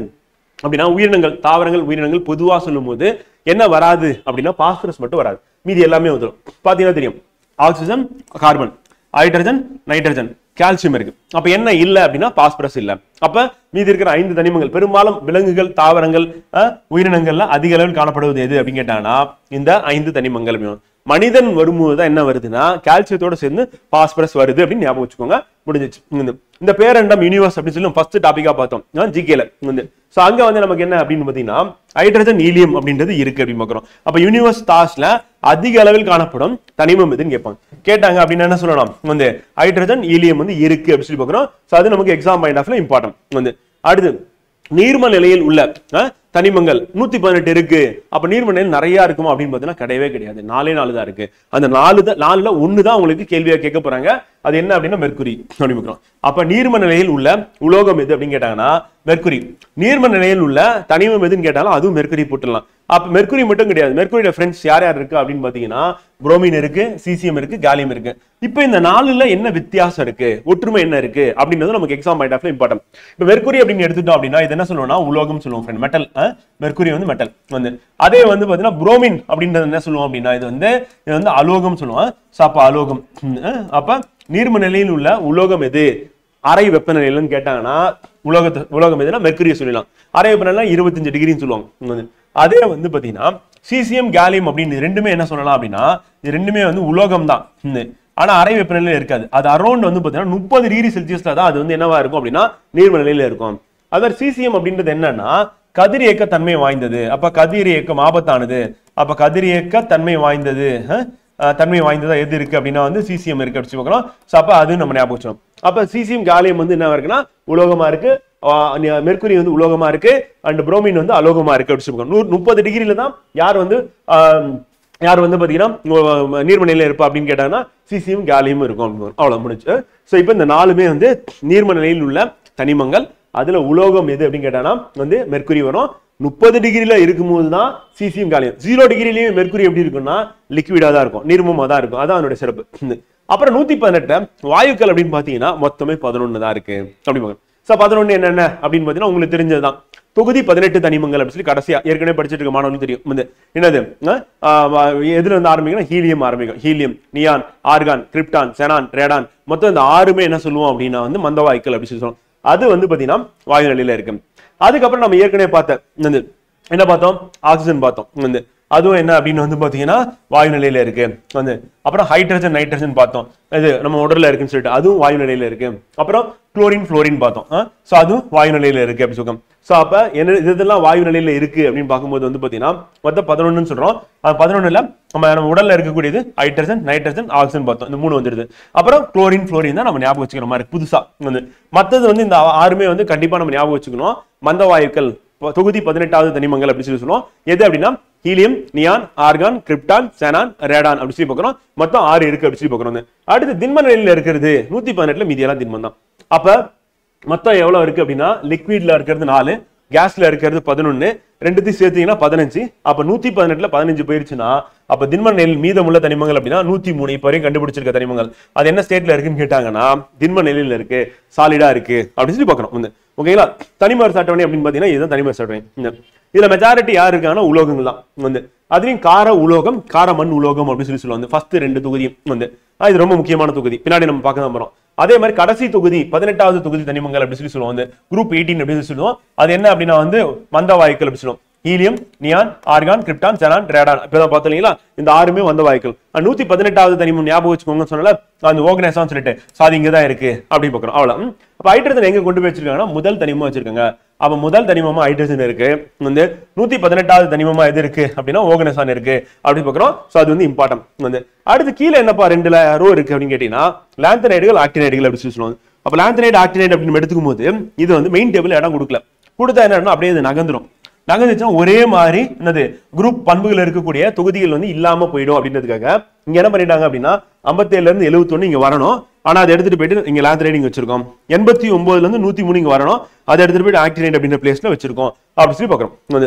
Speaker 2: அப்படின்னா உயிரினங்கள், தாவரங்கள், உயிரினங்கள் பொதுவா சொல்லும் போது என்ன வராது அப்படின்னா பாஸ்பரஸ் மட்டும் வராது. மீதி எல்லாமே வந்துடும். பாத்தீங்கன்னா தெரியும் oxygen carbon hydrogen nitrogen calcium இருக்கு. அப்ப என்ன இல்ல அப்படின்னா பாஸ்பரஸ் இல்ல. அப்ப மீதி இருக்கிற 5 தனிமங்கள் பெரும்பாலும் விலங்குகள், தாவரங்கள், உயிரினங்கள்ல அதிக அளவில் காணப்படுவது எது அப்படின்னு கேட்டாங்கன்னா இந்த 5 தனிமங்கள். மனிதன் வரும்போது தான் என்ன வருதுன்னா கால்சியத்தோட சேர்ந்து பாஸ்பரஸ் வருது அப்படின்னு ஞாபகம் வச்சுக்கோங்க. முடிஞ்சிச்சு. இந்த பேரண்டம் யூனிவர்ஸ் அப்படின்னு சொல்லி ஃபர்ஸ்ட் டாபிக்கா பார்த்தோம் ஜிகேல வந்து. சோ அங்க வந்து நமக்கு என்ன அப்படின்னு பாத்தீங்கன்னா ஹைட்ரஜன் ஹீலியம் அப்படின்றது இருக்கு அப்படின்னு பாக்குறோம். அப்ப யூனிவர்ஸ் ஸ்டார்ஸ்ல அதிக அளவில் காணப்படும் தனிமம் எதுன்னு கேட்பாங்க. கேட்டாங்க அப்படின்னா என்ன சொல்லலாம்? வந்து ஹைட்ரஜன் ஹீலியம் வந்து இருக்கு அப்படின்னு சொல்லி பாக்குறோம். சோ அது நமக்கு எக்ஸாம் பாயிண்ட் ஆஃப்ல இம்பார்ட்டன்ட். வந்து அடுத்து நீர்ம நிலையில் உள்ள தனிமங்கள் 118 இருக்கு. அப்ப நீர்ம நிலையில் நிறைய இருக்குமா அப்படின்னு பாத்தீங்கன்னா கிடையவே கிடையாது. 4 தான் இருக்கு. அந்த 4ல 1 தான் உங்களுக்கு கேள்வியா கேட்க போறாங்க. அது என்ன அப்படின்னா மெர்க்குரி அப்படின்னு. அப்ப நீர்ம நிலையில் உள்ள உலோகம் எது அப்படின்னு கேட்டாங்கன்னா மெர்க்குரி. நீர்ம நிலையில் உள்ள தனிமம் எதுன்னு கேட்டாலும் அதுவும் மெர்க்குரி போட்டுடலாம். அப்ப மெர்க்குரி மட்டும் கிடையாது. மெர்க்குரியோட ஃப்ரெண்ட்ஸ் யார் யார் இருக்கு அப்படின்னு பாத்தீங்கன்னா புரோமின் இருக்கு, சீசியம் இருக்கு, காலியம் இருக்கு. இப்ப இந்த 4ல என்ன வித்தியாசம் இருக்கு, ஒற்றுமை என்ன இருக்கு அப்படின்றது நமக்கு எக்ஸாம் பாயிண்ட் ஆஃப்ல இம்பார்ட்டன்ட். இப்ப மெர்க்குரி அப்படின்னு எடுத்துட்டோம் அப்படின்னா இது என்ன சொல்லுவோம்னா உலோகம் சொல்லுவோம் ஃப்ரெண்ட், மெட்டல். மெர்க்குரி வந்து மெட்டல் வந்து. அதே வந்து பாத்தீங்கன்னா புரோமின் அப்படின்றது என்ன சொல்லுவோம் அப்படின்னா இது வந்து அலோகம் சொல்லுவோம். அப்ப அலோகம். அப்ப நீர்ம நிலையில் உள்ள உலோகம் எது அறை வெப்பநிலையிலன்னு கேட்டாங்கன்னா உலோகம் எதுனா மெர்க்குரியை சொல்லலாம். அறை வெப்பநிலை 25 டிகிரின்னு சொல்லுவாங்க. அதே வந்து பாத்தீங்கன்னா சீசியம் காலியம் அப்படின்னு ரெண்டுமே என்ன சொல்லலாம் அப்படின்னா இது ரெண்டுமே வந்து உலோகம் தான். ஆனா அறை வெப்பநிலையில இருக்காது. அது அரௌண்ட் வந்து பாத்தீங்கன்னா 30 டிகிரி செல்சியஸ்ல தான் அது வந்து என்னவா இருக்கும் அப்படின்னா நீர்ம நிலையில இருக்கும். அதர் சீசியம் அப்படின்றது என்னன்னா கதிரியக்க தன்மை வாய்ந்தது. அப்ப கதிரியக்கம் ஆபத்தானது. அப்ப கதிரியக்க தன்மை வாய்ந்தது வாய்ந்ததா எது இருக்கு அப்படின்னா வந்து சீசியம் இருக்கு அப்படின்னு பார்க்கலாம். சோ அப்ப அது நம்ம ஞாபகம் வச்சோம். அப்ப சீசியம் காலியம் வந்து என்ன இருக்குன்னா உலோகமா இருக்கு, மெர்க்குரி வந்து உலோகமா இருக்கு, அண்ட் புரோமின் வந்து அலோகமா இருக்கு அப்படின்னு சொல்லுவாங்க. 30 டிகிரில தான் யார் வந்து பாத்தீங்கன்னா நீர்மநிலையில இருப்பா அப்படின்னு கேட்டாங்கன்னா சீசியம் காலியம் இருக்கும் அப்படின்னு. அவ்வளவு முடிஞ்சு. சோ இப்ப இந்த 4மே வந்து நீர்ம நிலையில் உள்ள தனிமங்கள். அதுல உலோகம் எது அப்படின்னு கேட்டாங்கன்னா வந்து மெர்க்குரி வரும். 30 டிகிரில இருக்கும்போது தான் சீசியம் காலியம். 0 டிகிரிலயும் மெர்க்குரி எப்படி இருக்கும்னா லிக்விடா தான் இருக்கும், நீர்மமா தான் இருக்கும். அதான் அதனுடைய சிறப்பு. அப்புறம் 118 வாயுக்கள் அப்படின்னு பாத்தீங்கன்னா மொத்தமே 11 தான் இருக்கு அப்படின்னு. சோ 11 என்னென்ன அப்படின்னு பாத்தீங்கன்னா உங்களுக்கு தெரிஞ்சதுதான். தொகுதி 18 தனிமங்கள் அப்படின்னு சொல்லி கடைசியா ஏற்கனவே படிச்சுட்டு இருக்க மாணவர்களுக்கு தெரியும். என்னது எதுல இருந்து ஆரம்பிக்கணும்? ஹீலியம் ஆரம்பிக்கும். Helium, neon, argon, krypton, xenon, Radon மொத்தம் இந்த 6மே என்ன சொல்லுவோம் அப்படின்னா வந்து மந்த வாயுக்கள் அப்படின்னு சொல்லி சொல்லுவோம். அது வந்து பாத்தீங்கன்னா வாயு நிலையில இருக்கு. அதுக்கப்புறம் நம்ம ஏற்கனவே பார்த்த என்ன பார்த்தோம்? ஆக்சிஜன் பார்த்தோம். அதுவும் என்ன அப்படின்னு வந்து பாத்தீங்கன்னா வாயு நிலையில இருக்கு. அப்புறம் ஹைட்ரஜன் நைட்ரஜன் பார்த்தோம். இது நம்ம உடல்ல இருக்குன்னு சொல்லிட்டு அதுவும் வாயு நிலையில இருக்கு. அப்புறம் குளோரின் புளோரின் பார்த்தோம். சோ அதுவும் வாயு நிலையில இருக்கு அப்படி சொல்லுவோம். சோ அப்ப என்ன இதெல்லாம் வாயு நிலையில இருக்கு அப்படின்னு பார்க்கும்போது வந்து பாத்தீங்கன்னா மொத்தம் 11 சொல்றோம். 11ல நம்ம உடல்ல இருக்கக்கூடியது ஹைட்ரஜன் நைட்ரஜன் ஆக்சிஜன் பார்த்தோம். இந்த 3 வந்துருது. அப்புறம் குளோரின் புளோரின் தான் நம்ம ஞாபகம் வச்சுக்கிற மாதிரி புதுசா மற்றது வந்து இந்த 6மே வந்து கண்டிப்பா நம்ம ஞாபகம் வச்சுக்கணும். மந்த வாயுக்கள் தொகுதி 18வது தனிமங்கள் அப்படின்னு சொல்லி சொல்லுவோம். எது அப்படின்னா helium, neon, argon, krypton, xenon, Radon அப்படி சொல்லி பார்க்கறோம். மொத்தம் 6 இருக்கு அப்படி சொல்லி பார்க்கறோம். அடுத்து திண்ம நிலையில இருக்கிறது 118ல மீதியெல்லாம் திண்மம் தான். அப்ப மொத்தம் எவ்வளவு இருக்கு அப்படின்னா லிக்விட்ல இருக்கிறது 4, கேஸ்ல இருக்கிறது 11, ரெண்டுத்தையும் சேர்த்தீங்கன்னா 15. அப்ப 118ல 15 போயிருச்சுன்னா அப்ப திண்ம நிலையில் மீதமுள்ள தனிமங்கள் அப்படின்னா 103 இப்ப வரையும் கண்டுபிடிச்சிருக்க தனிமங்கள் அது என்ன ஸ்டேட்ல இருக்குன்னு கேட்டாங்கன்னா திண்ம நிலையில இருக்கு, சாலிடா இருக்கு அப்படின்னு சொல்லி பார்க்கணும். ஓகேங்களா? தனிமர் அட்டவணை அப்படின்னு பாத்தீங்கன்னா இதுதான் தனிமர் அட்டவணை. இதுல மெஜாரிட்டி யார் இருக்காங்கன்னா உலோகங்கள் தான். அதுலயும் கார உலோகம் கார மண் உலோகம் அப்படின்னு சொல்லுவாங்க ஃபர்ஸ்ட் 2 தொகுதியும் வந்து இது ரொம்ப முக்கியமான தொகுதி, பின்னாடி நம்ம பார்க்க தான் போறோம். அதே மாதிரி கடைசி தொகுதி 18வது தொகுதி தனிமங்கள் அப்படின்னு சொல்லுவோம், வந்து குரூப் 18 அப்படின்னு சொல்லுவோம். அது என்ன அப்படின்னா வந்து மந்த வாயுக்கள் அப்படின்னு சொல்லுவோம். Helium, neon, argon, krypton, xenon, Radon. இப்பதான் பார்த்தீங்களா இந்த 6மே வந்த வாயுக்கள். 118வது தனிமம் ஞாபகம் வச்சுக்கோங்க சொன்னால அந்த ஓகனேசான்னு சொல்லிட்டு அது இங்கதான் இருக்கு அப்படி பார்க்கறோம். அவ்வளவு. அப்ப ஹைட்ரஜன் எங்க கொண்டு போய் வச்சிருக்காங்கன்னா முதல் தனிமமா வச்சிருக்காங்க. அப்ப முதல் தனிமமா ஹைட்ரஜன் இருக்கு, வந்து 118வது தனிமமா எது இருக்கு அப்படின்னா ஓகனேசான் இருக்கு அப்படி பார்க்கறோம். சோ அது வந்து இம்பார்ட்டன்ட். வந்து அடுத்து கீழே என்னப்பா 2 ரோ இருக்கு அப்படின்னு கேட்டீங்கன்னா லாந்தனைடுகள், ஆக்டினைடுகள் அப்படி சொல்லுவாங்க. அப்ப லாந்தனைடு ஆக்டினைடு அப்படின்னு எடுத்துக்கும் போது இது வந்து மெயின் டேபிள் இடம் கொடுக்கல, கொடுத்தா என்ன அப்படியே இது நகர்ந்துரும். நகர்ந்துச்சுன்னா ஒரே மாதிரி என்னது குரூப் பண்புகள் இருக்கக்கூடிய தொகுதிகள் வந்து இல்லாம போயிடும் அப்படின்றதுக்காக இங்க என்ன பண்ணிட்டாங்க அப்படின்னா 57ல இருந்து 71 இங்க வரணும். ஆனா அதை எடுத்துட்டு போயிட்டு இங்க லாந்தனைடு வச்சிருக்கோம். 89ல இருந்து 103 இங்க வரணும். அதை எடுத்துட்டு போயிட்டு ஆக்டினைடு அப்படின்ற பிளேஸ்ல வச்சிருக்கோம் அப்படி சொல்லி பாக்குறோம்.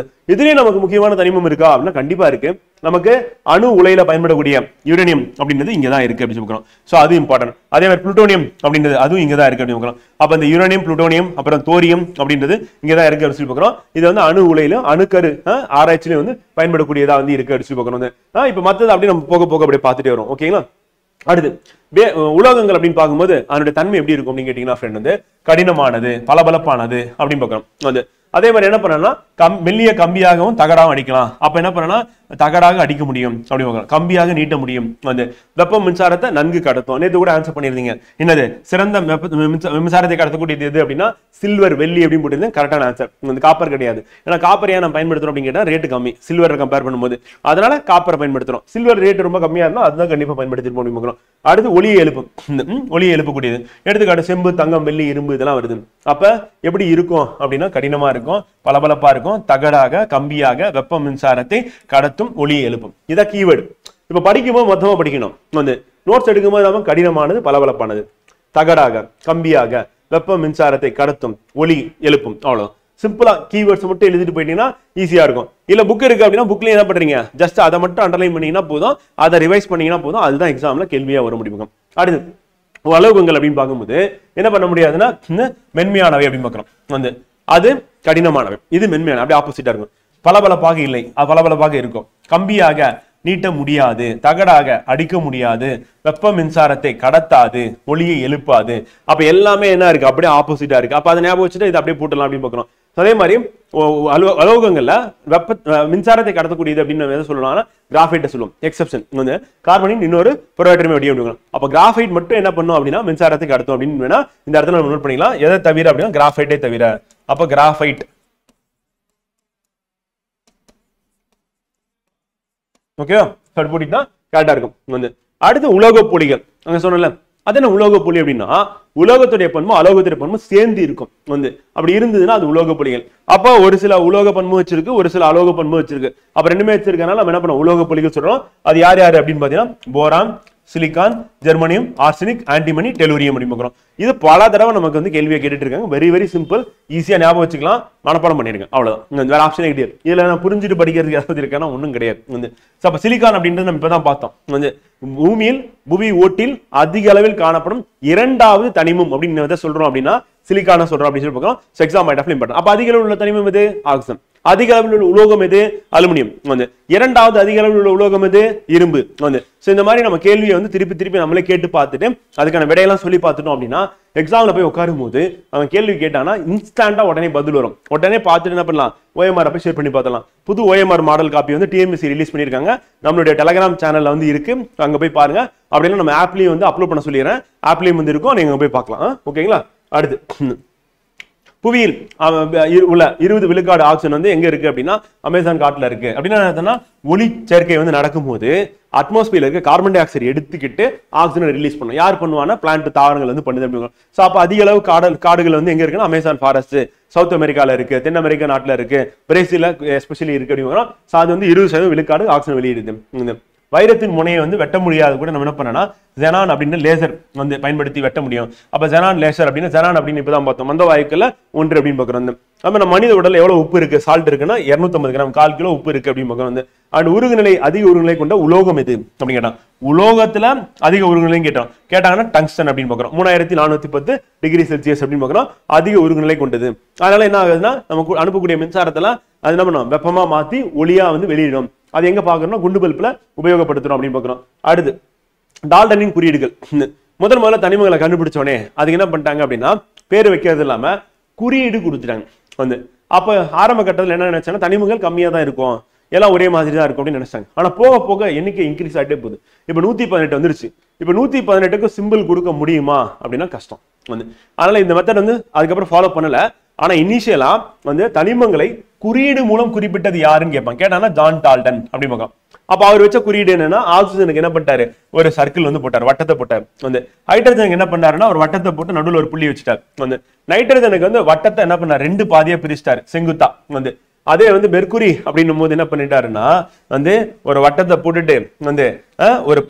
Speaker 2: இதுலயே நமக்கு முக்கியமான தனிமம் இருக்கா அப்படின்னா கண்டிப்பா இருக்கு. நமக்கு அணு உலையில பயன்படக்கூடிய யுரேனியம் அப்படின்றது இங்கதான் இருக்கு அப்படின்னு சொல்றோம். சோ அது இம்பார்ட்டன்ட். அதே மாதிரி புளுட்டோனியம் அப்படின்றது அதுவும் இங்கதான் இருக்கு அப்படின்னு பார்க்கிறோம். அப்ப இந்த யுரேனியம், புளுட்டோனியம், அப்புறம் தோரியம் அப்படின்றது இங்கதான் இருக்கு அப்படின்னு சொல்லி பார்க்கிறோம். இது வந்து அணு உலையில அணுக்கரு ஆராய்ச்சியில வந்து பயன்படக்கூடியதா வந்து இருக்கு அப்படின்னு சொல்லி பார்க்கிறோம். இப்ப மத்தது அப்படியே நம்ம போக போக அப்படியே பார்த்துட்டே வரும். ஓகேங்களா? அடுத்து உலோகங்கள் அப்படின்னு பார்க்கும்போது அதனுடைய தன்மை எப்படி இருக்கும் அப்படின்னு கேட்டீங்கன்னா ஃப்ரெண்ட் வந்து கடினமானது, பளபளப்பானது அப்படின்னு பார்க்கிறோம். வந்து அதே மாதிரி என்ன பண்ணா மெல்லிய கம்பியாகவும் தகடாகவும் அடிக்கலாம். அப்ப என்ன பண்ணா தகடாக அடிக்க முடியும் அப்படி பார்க்கலாம், கம்பியாக நீட்ட முடியும். வந்து வெப்ப மின்சாரத்தை நன்கு கடத்தும். நேற்று கூட ஆன்சர் பண்ணிருந்தீங்க, என்னது சிறந்த மின்சாரத்தை கடத்தக்கூடியது எது அப்படின்னா சில்வர், வெள்ளி அப்படின்னு போட்டிருந்தேன். கரெக்டான ஆன்சர். வந்து காப்பர் கிடையாது. ஏன்னா காப்பர் ஏன் நம்ம பயன்படுத்துறோம் அப்படின்னு கேட்டா ரேட்டு கம்மி சில்வர் கம்பேர் பண்ணும்போது, அதனால காப்பரை பயன்படுத்துறோம். சில்வர் ரேட் ரொம்ப கம்மியா இருந்தா அதுதான் கண்டிப்பா பயன்படுத்திட்டு போகணும். அடுத்து ஒளியை எழுப்பும், ஒளியை எழுப்பக்கூடியது. எடுத்துக்காட்டு செம்பு, தங்கம், வெள்ளி, இரும்பு இதெல்லாம் வருது. அப்ப எப்படி இருக்கும் அப்படின்னா கடினமா இருக்கும், பளபளப்பா இருக்கும், தகடாக கம்பியாக வெப்ப மின்சாரத்தை கடத்தும், ஒளியை எழுப்பும். இதான் கீவேர்டு. இப்ப படிக்கும்போது மொத்தமா படிக்கணும். வந்து நோட்ஸ் எடுக்கும்போது நம்ம கடினமானது, பளபளப்பானது, தகடாக கம்பியாக வெப்ப மின்சாரத்தை கடத்தும், ஒளி எழுப்பும். அவ்வளவு சிம்பிளா கீவேர்ட்ஸ் மட்டும் எழுதிட்டு போயிட்டீங்கன்னா ஈஸியா இருக்கும். இல்ல புக் இருக்கு அப்படின்னா புக்ல என்ன பண்றீங்க, ஜஸ்ட் அதை மட்டும் அண்டர்லைன் பண்ணீங்கன்னா போதும், அதை ரிவைஸ் பண்ணீங்கன்னா போதும். அதுதான் எக்ஸாம்ல கேள்வியா வர முடியும். அடுத்து உலோகங்கள் அப்படின்னு பார்க்கும்போது என்ன பண்ண முடியாதுன்னா மென்மையானவை அப்படின்னு பார்க்கிறோம். வந்து அது கடினமானவை, இது மென்மையான, அப்படியே ஆப்போசிட்டா இருக்கும். பளபளப்பாக இல்லை, அது பளபளப்பாக இருக்கும். கம்பியாக நீட்ட முடியாது, தகடாக அடிக்க முடியாது, வெப்ப மின்சாரத்தை கடத்தாது, ஒளியை எழுப்பாது. அப்ப எல்லாமே என்ன இருக்கு, அப்படியே ஆப்போசிட்டா இருக்கு. அப்ப அதை ஞாபகம் வச்சுட்டு இதை அப்படியே போட்டலாம் அப்படின்னு பார்க்கிறோம். அதே மாதிரி அலோகங்கள்ல வெப்ப மின்சாரத்தை கடத்தக்கூடியது அப்படின்னு எதை சொல்லலாம்னா கிராஃபைட்டை சொல்லுவோம். எக்ஸெப்ஷன் வந்து கார்பனின் இன்னொரு புரோட்டோனியம் வெடி அப்படின்னு. அப்ப கிராஃபைட் மட்டும் என்ன பண்ணும் அப்படின்னா மின்சாரத்தை கடத்தும் அப்படின்னு வேணா இந்த இடத்துல நம்ம நோட் பண்ணிக்கலாம். எதை தவிர அப்படின்னா கிராஃபைட்டை தவிர. அப்ப கிராஃபைட் ஓகேவா, போட்டிட்டா கரெக்டா இருக்கும். வந்து அடுத்து உலோக பொடிகள் அங்க சொன்னல, அது என்ன உலோக பொலி அப்படின்னா உலோகத்துடைய பண்பும் அலோகத்துடைய பண்பும் சேர்ந்து இருக்கும். வந்து அப்படி இருந்ததுன்னா அது உலோக பொலிகள். அப்போ ஒரு சில உலோக பண்பு வச்சிருக்கு, ஒரு சில அலோக பண்பு வச்சிருக்கு. அப்ப ரெண்டுமே வச்சிருக்கனால நம்ம என்ன பண்ணோம், உலோக பொலிகள் சொல்றோம். அது யார் யாரு அப்படின்னு பாத்தீங்கன்னா boron, silicon, germanium, arsenic, antimony, tellurium அப்படின்னு பார்க்கிறோம். இது பல தடவை நமக்கு வந்து கேள்வியை கேட்டுட்டு இருக்காங்க. வெரி வெரி சிம்பிள், ஈஸியா ஞாபகம் வச்சுக்கலாம், மனப்பாடம் பண்ணிருங்க. அவ்வளவுதான், வேற ஆப்ஷனே கிடையாது. இதுல நான் புரிஞ்சுட்டு படிக்கிறதுக்கு ஏதாவது இருக்கேன்னா ஒன்றும் கிடையாது. வந்து அப்ப சிலிக்கான் அப்படின்றது நம்ம இப்பதான் பார்த்தோம். வந்து பூமியில் புவி ஓட்டில் அதிக அளவில் காணப்படும் 2வது தனிமம் அப்படின்னு எதை சொல்றோம் அப்படின்னா சிலிக்கான சொல்றோம் அப்படின்னு சொல்லி பார்க்கிறோம். Exam point of important. அப்ப அதிக அளவில் உள்ள தனிமம் எது, ஆக்சிஜன். அதிக அளவில் உள்ள உலோகம் எது, அலுமினியம். வந்து 2வது அதிக அளவில் உள்ள உலோகம் எது, இரும்பு. வந்து இந்த மாதிரி நம்ம கேள்வியை வந்து திருப்பி திருப்பி நம்மளே கேட்டு பார்த்துட்டு அதுக்கான விடையெல்லாம் சொல்லி பார்த்துட்டோம் அப்படின்னா எக்ஸாம்ல போய் உட்காரும் போது அவன் கேள்வி கேட்டானா இன்ஸ்டன்டா உடனே பதில் வரும். உடனே பார்த்துட்டு என்ன பண்ணலாம், ஓஎம்ஆர் போய் ஷேர் பண்ணி பார்த்தலாம். புது ஓஎம்ஆர் மாடல் காப்பி வந்து டிஎன்பிஎஸ்சி ரிலீஸ் பண்ணிருக்காங்க. நம்மளுடைய டெலகிராம் சேனல்ல வந்து இருக்கு, அங்க போய் பாருங்க. அப்படின்னா நம்ம ஆப்லயும் வந்து அப்லோட் பண்ண சொல்லிடுறேன். ஆப்லயும் வந்து இருக்கும், நீங்க போய் பார்க்கலாம். ஓகேங்களா? அடுத்து புவியில் உள்ள 20 விழுக்காடு ஆக்சிஜன் வந்து எங்க இருக்கு அப்படின்னா அமேசான் காட்டுல இருக்கு. அப்படின்னா ஒளி சேர்க்கை வந்து நடக்கும்போது அட்மாஸ்பியர்ல இருக்க கார்பன் டை ஆக்சைடு எடுத்துக்கிட்டு ஆக்சிஜன் ரிலீஸ் பண்ணும். யார் பண்ணுவானா பிளான்ட், தாவரங்கள் வந்து பண்ணுது அப்படின்னு. சோ அப்ப அதிக அளவு காடுகள் வந்து எங்க இருக்குன்னா அமேசான் ஃபாரஸ்ட் சவுத் அமெரிக்கால இருக்கு, தென் அமெரிக்கா நாட்டுல இருக்கு, பிரேசில்ல எஸ்பெஷலி இருக்கு அப்படின்னு. சோ அது வந்து 20% விழுக்காடு ஆக்சிஜன் வெளியிடுது. வைரத்தின் முனையை வந்து வெட்ட முடியாது கூட நம்ம என்ன பண்ணனா ஜெனான் அப்படின்னு லேசர் வந்து பயன்படுத்தி வெட்ட முடியும். அப்ப ஜெனான் லேசர் அப்படின்னு ஜெனான் அப்படின்னு இப்பதான் பார்த்தோம். மந்த வாயுக்கள்ல 1 அப்படின்னு பார்க்கிறோம். நம்ம மனித உடல்ல எவ்வளவு உப்பு இருக்கு, சால்ட் இருக்குன்னா 250 கிராம், 1/4 கிலோ உப்பு இருக்கு அப்படின்னு பார்க்கிறோம். அண்ட் உருகுநிலை அதிக உருகுநிலை கொண்ட உலோகம் எது அப்படின்னு கேட்டான். உலோகத்துல அதிக உருகுநிலையும் கேட்டாங்கன்னா டங்ஸ்டன் அப்படின்னு பார்க்கிறோம். 3410 டிகிரி செல்சியஸ் அப்படின்னு பார்க்கிறோம், அதிக உருகுநிலை கொண்டது. அதனால என்ன ஆகுதுன்னா நமக்கு அனுப்பக்கூடிய மின்சாரத்துல அது என்ன பண்ணும், வெப்பமா மாத்தி ஒளியா வந்து வெளியிடும். அது எங்க பார்க்கறோம்னா குண்டு பல்புல உபயோகப்படுத்துறோம் அப்படின்னு பார்க்குறோம். அடுத்து டால்டனின் குறியீடுகள். முதல்ல தனிமங்களை கண்டுபிடிச்சோடனே அதுக்கு என்ன பண்ணிட்டாங்க அப்படின்னா பேர் வைக்கிறது இல்லாம குறியீடு கொடுத்துட்டாங்க வந்து. அப்ப ஆரம்ப கட்டத்தில் என்ன நினைச்சாங்கன்னா தனிமங்கள் கம்மியா தான் இருக்கும், எல்லாம் ஒரே மாதிரி தான் இருக்கும் அப்படின்னு நினைச்சாங்க. ஆனா போக போக எண்ணிக்கை இன்க்ரீஸ் ஆகிட்டே போகுது. இப்ப 118 வந்துருச்சு. இப்ப 118க்கு சிம்பிள் கொடுக்க முடியுமா அப்படின்னா கஷ்டம் வந்து. அதனால இந்த மெத்தட் வந்து அதுக்கப்புறம் ஃபாலோ பண்ணல. ஆனா இனிஷியலா வந்து தனிமங்களை குறியீடு மூலம் குறிப்பிட்டது யாருன்னு கேட்பாங்க. கேட்டாங்கன்னா ஜான் டால்டன் அப்படி பார்க்கலாம். அப்ப அவர் வச்ச குறியீடு என்னன்னா ஆக்சிஜனுக்கு என்ன பண்ணிட்டாரு, ஒரு சர்க்கிள் வந்து போட்டார், வட்டத்தை போட்டார் வந்து. ஹைட்ரஜனுக்கு என்ன பண்ணாருன்னா ஒரு வட்டத்தை போட்டு நடுவில் ஒரு புள்ளி வச்சுட்டார் வந்து. நைட்ரஜனுக்கு வந்து வட்டத்தை என்ன பண்ணார், 2 பாதியா பிரிச்சிட்டாரு செங்குத்தா வந்து. அதே வந்து மெர்குரி அப்படின்னும் போது என்ன பண்ணிட்டாருன்னா வந்து ஒரு வட்டத்தை போட்டுட்டு வந்து ஒரு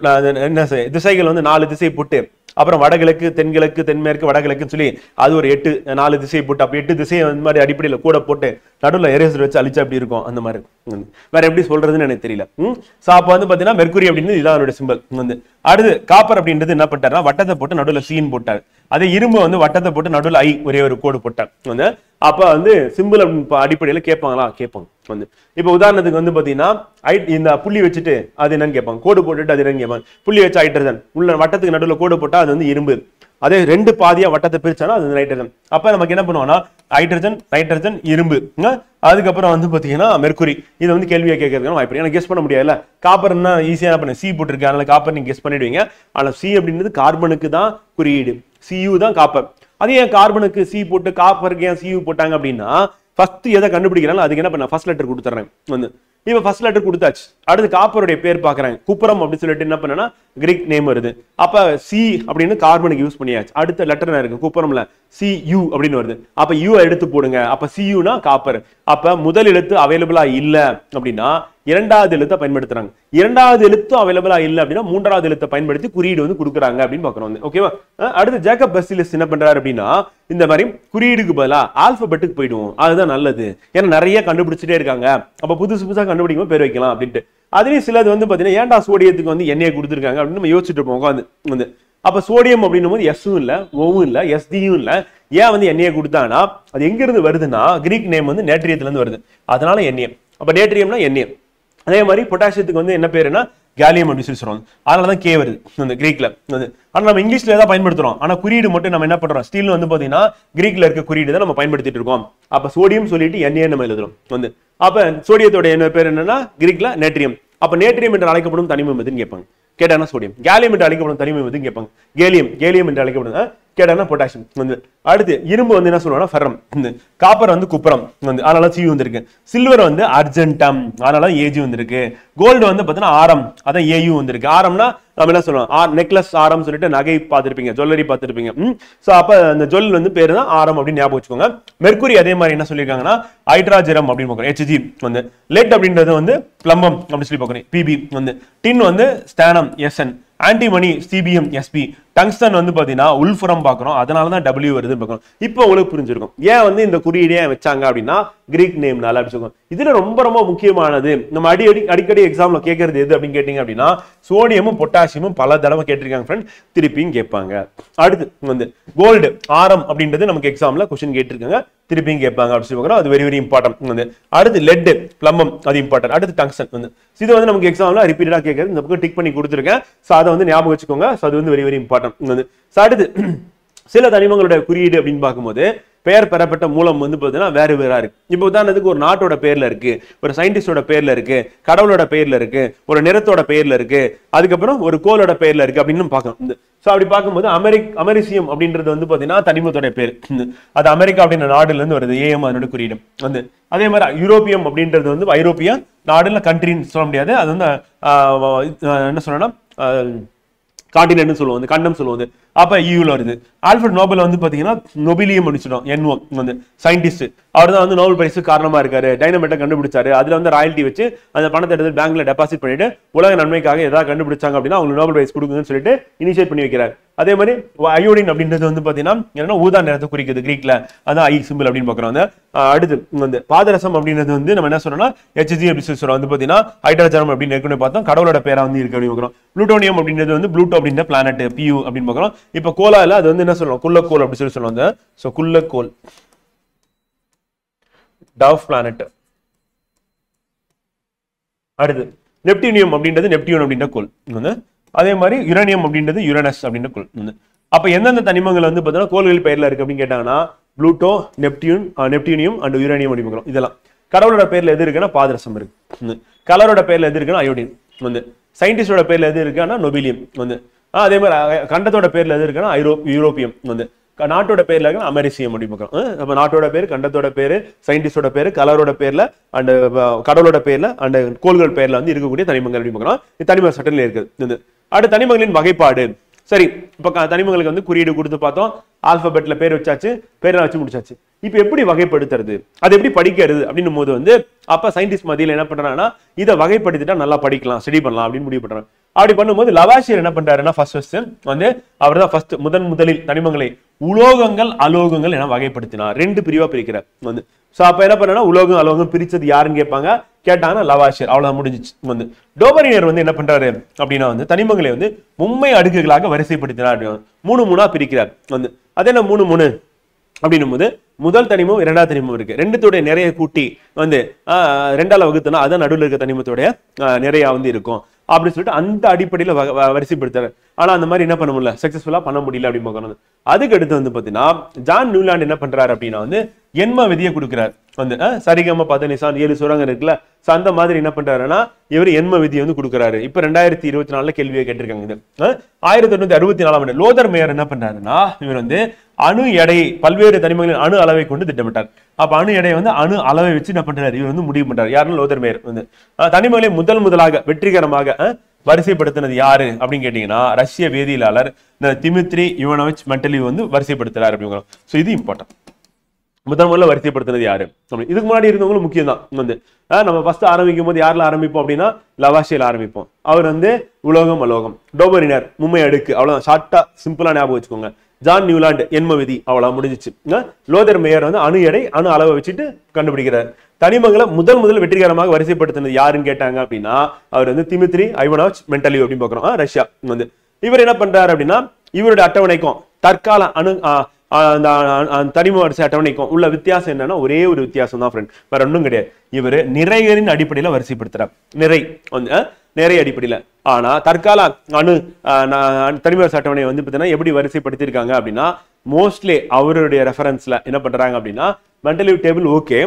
Speaker 2: என்ன திசைகள் வந்து 4 திசை போட்டு, அப்புறம் வடகிழக்கு தென்கிழக்கு தென்மேற்கு வடகிழக்குன்னு சொல்லி அது ஒரு 4 திசையை போட்டு, அப்ப 8 திசையை அந்த மாதிரி அடிப்படையில் கூட போட்டு நடுவில் எரேசர் வச்சு அழிச்சா அப்படி இருக்கும் அந்த மாதிரி. வேற எப்படி சொல்றதுன்னு எனக்கு தெரியல. சோ அப்ப வந்து பாத்தீங்கன்னா மெர்குரி அப்படின்னு இதான் அவருடைய சிம்பிள் வந்து. அடுத்து காப்பர் அப்படின்றது என்ன பண்ணிட்டாருன்னா வட்டத்தை போட்டு நடுவில் சீன் போட்டார். அதே இரும்பு வந்து வட்டத்தை போட்டு நடுவில் ஐ ஒரே ஒரு கோடு போட்டார் வந்து. அப்ப வந்து சிம்பிள் அடிப்படையில் கேட்பாங்களா, கேட்பாங்க வந்து. இப்ப உதாரணத்துக்கு வந்து பாத்தீங்கன்னா இந்த புள்ளி வச்சுட்டு அது என்னன்னு கேட்பாங்க, கோடு போட்டுட்டு அது என்னன்னு கேட்பாங்க. புள்ளி வச்ச ஹைட்ரஜன் உள்ள வட்டத்துக்கு நடுவில் கோடு போட்டா அது வந்து இரும்பு. அதே 2 பாதியா வட்டத்தை பிரிச்சானா அது நைட்ரஜன். அப்ப நமக்கு என்ன பண்ணுவோம்னா ஹைட்ரஜன் நைட்ரஜன் இரும்பு, அதுக்கப்புறம் வந்து பாத்தீங்கன்னா மெர்குரி. இதை வந்து கேள்வியா கேட்கறதுக்கு வாய்ப்பு. எனக்கு கெஸ் பண்ண முடியாதுல்ல. காப்பர்னா ஈஸியா பண்ண சி போட்டிருக்கு, அதனால காப்பர் நீங்க கெஸ் பண்ணிடுவீங்க. ஆனா சி அப்படின்றது கார்பனுக்கு தான் குறியீடு, சியூ தான் காப்பர். அதே ஏன் கார்பனுக்கு சி போட்டு காப்பருக்கு ஏன் சியூ போட்டாங்க அப்படின்னா ஃபர்ஸ்ட் எதை கண்டுபிடிக்கிறாங்க அதுக்கு என்ன பண்ண ஃபர்ஸ்ட் லெட்டர் கொடுத்துறேன் வந்து. இப்ப ஃபர்ஸ்ட் லெட்டர் கொடுத்தாச்சு. அடுத்து காப்பருடைய பேர் பாக்குறாங்க, குப்பரம் அப்படின்னு சொல்லிட்டு என்ன பண்ணனா கிரீக் நேம் வருது. அப்ப சி அப்படின்னு கார்பனுக்கு யூஸ் பண்ணியாச்சு. அடுத்த லெட்டர் என்ன இருக்கு குப்பரம்ல, சி யூ அப்படின்னு வருது. அப்ப யூ எடுத்து போடுங்க. அப்ப சி யூனா காப்பர். அப்ப முதல் எழுத்து அவைலபிளா இல்ல அப்படின்னா இரண்டாவது எழுத்தை பயன்படுத்துறாங்க. இரண்டாவது எழுத்து அவைலபிளா இல்ல அப்படின்னா மூன்றாவது எழுத்தை பயன்படுத்தி குறியீடு வந்து கொடுக்குறாங்க அப்படின்னு பாக்குறோம். ஓகேவா? அடுத்து ஜேக்கப் பெஸ்டிலிஸ் என்ன பண்றாரு அப்படின்னா இந்த மாதிரி குறியீடுக்கு பதிலா ஆல்பபெட்டுக்கு போயிடுவோம், அதுதான் நல்லது. ஏன்னா நிறைய கண்டுபிடிச்சிட்டே இருக்காங்க, அப்ப புதுசு புதுசா கண்டுபிடிக்கும் பேர் வைக்கலாம் அப்படின்ட்டு. அதுலயும் சிலது வந்து பாத்தீங்கன்னா ஏன்டா சோடியத்துக்கு வந்து எண்ணெயை கொடுத்துருக்காங்க அப்படின்னு நம்ம யோசிச்சுட்டு இருப்போம் உட்காந்து வந்து. அப்ப சோடியம் அப்படின்னும் போது எஸ்ஸும் இல்ல ஓவும் இல்ல எஸ்டியும் இல்ல. ஏன் வந்து எண்ணெயை கொடுத்தாங்கன்னா அது எங்க இருந்து வருதுன்னா கிரீக் நேம் வந்து நேட்ரியத்துல இருந்து வருது, அதனால எண்ணெயம். அப்ப நேட்ரியம்னா எண்ணெயம். அதே மாதிரி பொட்டாசியத்துக்கு வந்து என்ன பேருன்னா கேலியம் அப்படின்னு சொல்லி சொல்லுவாங்க, அதனாலதான் கே வருது அந்த கிரீக்ல வந்து. ஆனா நம்ம இங்கிலீஷ்ல தான் பயன்படுத்துறோம், ஆனா குறியீடு மட்டும் நம்ம என்ன பண்றோம் ஸ்டீல் வந்து பாத்தீங்கன்னா கிரீக்ல இருக்க குறியீடு தான் நம்ம பயன்படுத்திட்டு இருக்கோம். அப்ப சோடியம் சொல்லிட்டு எண்ணெய் நம்ம எழுதுறோம் வந்து. அப்ப சோடியத்தோட என்ன பேர் என்னன்னா கிரீக்ல நேட்ரியம். அப்ப நேட்ரியம் என்று அழைக்கப்படும் தனிமம் எதுன்னு கேட்பாங்க, கேட்டானா சோடியம். கேலியம் என்று அழைக்கப்படும் தனிமம் எதுன்னு கேட்பாங்க, கேலியம். கேலியம் என்று அழைக்கப்படும் கேட்டானா பொட்டாசியம் வந்து. அடுத்து இரும்பு வந்து என்ன சொல்லுவாங்கன்னா ஃபெரம். காப்பர் வந்து குப்பரம் வந்து, அதனால சி வந்திருக்கு. சில்வர் வந்து அர்ஜென்டம், அதனால ஏஜி வந்திருக்கு. கோல்டு வந்து பாத்தீங்கன்னா ஆரம், அதான் ஏயு வந்திருக்கு. ஆரம்னா நம்ம என்ன சொல்லுவோம் நெக்லஸ் ஆரம் சொல்லிட்டு நகை பார்த்திருப்பீங்க, ஜுவல்லரி பார்த்திருப்பீங்க. சோ அப்ப அந்த ஜுவல் வந்து பேரு தான் ஆரம் அப்படின்னு ஞாபகம் வச்சுக்கோங்க. மெர்குரி அதே மாதிரி என்ன சொல்லியிருக்காங்கன்னா ஹைட்ராஜெரம் அப்படின்னு பார்க்கணும், HG வந்து. லெட் அப்படின்றது வந்து பிளம்பம் அப்படின்னு சொல்லி பார்க்கணும், PB வந்து. டின் வந்து stannum, SN. Antimony CBM, SP. Tungsten வந்து பாத்தீங்கன்னா உல்ஃபரம் பார்க்கறோம், அதனாலதான் W வருதுன்னு பார்க்கணும். இப்போ உங்களுக்கு புரிஞ்சிருக்கும் ஏன் வந்து இந்த குறியீடே வச்சாங்க அப்படின்னா கிரீக் நேம்னால அப்படி சொல்லுவாங்க. இதுல ரொம்ப ரொம்ப முக்கியமானது நம்ம அடிக்கடி எக்ஸாம்ல கேட்கறது எது அப்படின்னு கேட்டீங்க அப்படின்னா சோடியமும் பொட்டாசியமும் பல தடவை கேட்டிருக்காங்க ஃப்ரெண்ட், திருப்பியும் கேட்பாங்க. அடுத்து வந்து கோல்டு ஆரம் அப்படின்றது நமக்கு எக்ஸாம்ல கொஸ்டின் கேட்டிருக்காங்க, திருப்பியும் கேட்பாங்க அப்படின்னு சொல்லி பார்க்கறோம். அது வெரி வெரி இம்பார்ட்டன்ட் வந்து. அடுத்து லெட் பிளம்பம், அது இம்பார்ட்டன்ட். அடுத்து டங்ஸ்டன் வந்து இது வந்து நமக்கு எக்ஸாம்ல ரிப்பீட்டடா கேட்கறது, இந்த பக்கம் டிக் பண்ணி கொடுத்துருக்கேன். சோ அதை வந்து ஞாபகம் வச்சுக்கோங்க. சோ அது வந்து வெரி வெரி இம்பார்ட்டன்ட் வந்து. அடுத்து சில தனிமங்களுடைய குறியீடு அப்படின்னு பார்க்கும்போது பெயர் பெறப்பட்ட மூலம் வந்து பாத்தீங்கன்னா வேற வேற இருக்கு. இப்போ உதாரணத்துக்கு ஒரு நாட்டோட பேர்ல இருக்கு, ஒரு சயின்டிஸ்டோட பேர்ல இருக்கு, கடவுளோட பேர்ல இருக்கு, ஒரு நிறத்தோட பேர்ல இருக்கு, அதுக்கப்புறம் ஒரு கோளோட பேர்ல இருக்கு அப்படின்னு பார்க்கணும். சோ அப்படி பார்க்கும்போது அமெரிசியம் அப்படின்றது வந்து பாத்தீங்கன்னா தனிமத்தோட பேர், அது அமெரிக்கா அப்படின்ற நாடுல இருந்து வருது, AM அதனோட குறியீடு வந்து. அதே மாதிரி யூரோப்பியம் அப்படின்றது வந்து ஐரோப்பிய நாடுல கண்ட்ரின்னு சொல்ல முடியாது, அது வந்து என்ன சொல்லணும்னா காண்டினென்ட் சொல்லுவோம், கண்டம் சொல்லுவோம். அப்ப யூல வருது. ஆல்ஃபிரட் நோபல் வந்து பாத்தீங்கன்னா நொபிலியம் அப்படின்னு சொல்லுவோம், NO வந்து சயின்டிஸ்ட். அவர் தான் வந்து நோபல் பிரைஸ் காரணமா இருக்காரு, டைனமைட்டை கண்டுபிடிச்சாரு. அதுல வந்து ராயல்டி வச்சு அந்த பணத்தை எடுத்து பேங்க்ல டெபாசிட் பண்ணிட்டு உலக நன்மைக்காக ஏதாவது கண்டுபிடிச்சாங்க அப்படின்னா அவங்களுக்கு நோபல் பிரைஸ் கொடுக்குன்னு சொல்லிட்டு இனிஷியேட் பண்ணி வைக்கிறார். அதே மாதிரி அயோடின் அப்படின்றது வந்து பாத்தீங்கன்னா என்னன்னா ஊதா நிறத்தை குறிக்குது கிரீக்ல, அதான் ஐ சிம்பிள் அப்படின்னு பாக்குறோம். அடுத்து வந்து பாதரசம் அப்படின்றது வந்து நம்ம என்ன சொல்றோம்னா HG அப்படின்னு சொல்லி சொல்றோம், வந்து பாத்தீங்கன்னா ஹைட்ரஜன் அப்படின்னு ஏற்கனவே பார்த்தோம், கடவுளோட பேரா வந்து இருக்கு அப்படின்னு பாக்குறோம். புளூட்டோனியம் அப்படின்றது வந்து ப்ளூட்டோ அப்படின்ற பிளானட், PU அப்படின்னு பாக்குறோம். இப்ப கோலால அது வந்து என்ன சொல்றோம் குள்ளக்கோள் அப்படின்னு சொல்லி சொல்லுவாங்க. சோ குள்ளக்கோள் டவ் பிளானட். அடுத்து நெப்டியூனியம் அப்படின்றது நெப்டியூன் அப்படின்ற கோள் வந்து, அதே மாதிரி யுரேனியம் அப்படின்றது யுரேனஸ் அப்படின்ற கோள் வந்து. அப்ப எந்தெந்த தனிமங்கள் வந்து பார்த்தீங்கன்னா கோள்கள் பெயர்ல இருக்கு அப்படின்னு கேட்டாங்கன்னா புளூட்டோ, நெப்டியூனியம் அண்ட் யுரேனியம் அப்படிங்கிறோம். இதெல்லாம் கடவுளோட பேர்ல எது இருக்குன்னா பாதரசம் இருக்கு, கலரோட பேர்ல எது இருக்குன்னா அயோடின் வந்து, சயின்டிஸ்டோட பேர்ல எது இருக்குன்னா நொபீலியம் வந்து, அதே மாதிரி கண்டத்தோட பேர்ல எது இருக்குன்னா யூரோப்பியம் வந்து, நாட்டோட பேர்ல இருக்கு அமெரிசியம் அப்படி பார்க்கிறோம். அப்ப நாட்டோட பேரு, கண்டத்தோட பேரு, சயின்டிஸ்டோட பேரு, கலரோட பேர்ல அண்ட் கடவுளோட பேர்ல அண்ட் கோள்கள் பேர்ல வந்து இருக்கக்கூடிய தனிமங்கள் அப்படி பார்க்கிறோம். இது தனிம சட்டத்தில் இருக்குது. அடுத்த தனிமங்களின் வகைப்பாடு. சரி, இப்ப தனிமங்களுக்கு வந்து குறியீடு கொடுத்து பார்த்தோம், ஆல்பபெட்ல பேர் வச்சாச்சு, பேரை வச்சு முடிச்சாச்சு. இப்ப எப்படி வகைப்படுத்துறது, அது எப்படி படிக்கிறது அப்படின்னும் போது வந்து அப்ப சயின்டிஸ்ட் மத்தியில் என்ன பண்றாங்கன்னா இதை வகைப்படுத்திட்டா நல்லா படிக்கலாம், ஸ்டடி பண்ணலாம் அப்படின்னு முடிவு பண்றாங்க. அப்படி பண்ணும்போது லவாஷியர் என்ன பண்றாருன்னா ஃபர்ஸ்ட் வந்து அவர் தான் ஃபர்ஸ்ட் முதலில் தனிமங்களை உலோகங்கள் அலோகங்கள் என வகைப்படுத்தினார். 2 பிரிவா பிரிக்கிறார் வந்து. சோ அப்ப என்ன பண்ணா உலோகம் அலோகம் பிரிச்சது யாருன்னு கேட்பாங்க, கேட்டாங்கன்னா லவாஷியர். அவ்வளவு முடிஞ்சிச்சு வந்து. டோபரினியர் வந்து என்ன பண்றாரு அப்படின்னா வந்து தனிமங்களை வந்து மும்மை அடுக்குகளாக வரிசைப்படுத்தினார், 3 பிரிக்கிறார் வந்து. அதே என்ன 3 அப்படின்னும் போது முதல் தனிமம் 2வது தனிமம் இருக்கு, 2த்துடைய நிறைய கூட்டி வந்து 2ஆல வகுத்துனா அதான் நடுவில் இருக்க தனிமத்துடைய நிறைய வந்து இருக்கும் அப்படின்னு சொல்லிட்டு அந்த அடிப்படையில் வரிசைப்படுத்துறாரு. ஆனா அந்த மாதிரி என்ன பண்ண முடியல, சக்சஸ்ஃபுல்லா பண்ண முடியல அப்படின்னு பார்க்கணும். அதுக்கு அடுத்து வந்து பாத்தீங்கன்னா ஜான் நியூலாண்ட் என்ன பண்றாரு அப்படின்னா வந்து எண்ம விதியை கொடுக்கிறார் வந்து. சரிகம பதனிசான் 7 சுரங்கம் இருக்குல்ல, அந்த மாதிரி என்ன பண்றாருன்னா இவர் எண்ம விதியை வந்து கொடுக்குறாரு. இப்ப 2024 கேள்வியை கேட்டிருக்காங்க. இது 1864 லோதர் மேயர் என்ன பண்றாருன்னா இவர் வந்து அணு எடை பல்வேறு தனிமங்களின் அணு அளவை கொண்டு திட்டமிட்டார். அப்ப அணு எடை வந்து அணு அளவை வச்சு என்ன பண்றாரு, இவர் வந்து முடிவு பண்றாரு. யாருன்னு லோதர் மேயர் வந்து தனிமங்களை முதலாக வெற்றிகரமாக வரிசைப்படுத்தினது யாரு அப்படின்னு கேட்டீங்கன்னா ரஷ்ய வேதியியலாளர் திமித்ரி இவானோவிச் மெண்டலிவ் வந்து வரிசைப்படுத்துறாரு அப்படிங்கிறோம். சோ இது இம்பார்ட்டன்ட். முதல்ல வரிசைப்படுத்தினது யாரு, இதுக்கு முன்னாடி இருந்தவங்களும் முக்கியம் தான் வந்து. நம்ம ஃபர்ஸ்ட் ஆரம்பிக்கும் போது யாரில் ஆரம்பிப்போம் அப்படின்னா லவாஷியர் ஆரம்பிப்போம். அவர் வந்து உலோகம் அலோகம், டோபரினர் மும்மை அடுக்கு, அவ்வளவுதான், ஷார்ட்டா சிம்பிளா ஞாபகம் வச்சுக்கோங்க. ஜான் நியூலாண்ட் எண்ம விதி, அவ்வளவு முடிஞ்சிச்சு. லோதர் மேயர் வந்து அணு எடை அணு அளவை வச்சுட்டு கண்டுபிடிக்கிறார். தனிமங்களை முதல் வெற்றிகரமாக வரிசைப்படுத்தினது யாருன்னு கேட்டாங்க அப்படின்னா அவர் வந்து திமித்ரி ஐவனோவிச் மெண்டலிவ் அப்படின்னு பாக்குறோம், ரஷ்யா வந்து. இவர் என்ன பண்றாரு அப்படின்னா இவருடைய அட்டவணைக்கும் தற்கால அணு தனிம வரிசை அட்டவணைக்கும் உள்ள வித்தியாசம் என்னன்னா ஒரே ஒரு வித்தியாசம் தான் ஃப்ரெண்ட், வேற ஒன்றும் கிடையாது. இவர் நிறைகளின் அடிப்படையில வரிசைப்படுத்துறார், நிறை வந்து நிறைய அடிப்படையில. ஆனா தற்கால அணு தனிம வரிசை அட்டவணை வந்து பார்த்தீங்கன்னா எப்படி வரிசைப்படுத்திருக்காங்க அப்படின்னா மோஸ்ட்லி அவருடைய ரெஃபரன்ஸ்ல என்ன பண்றாங்க அப்படின்னா மெண்டலிவ் டேபிள் ஓகே,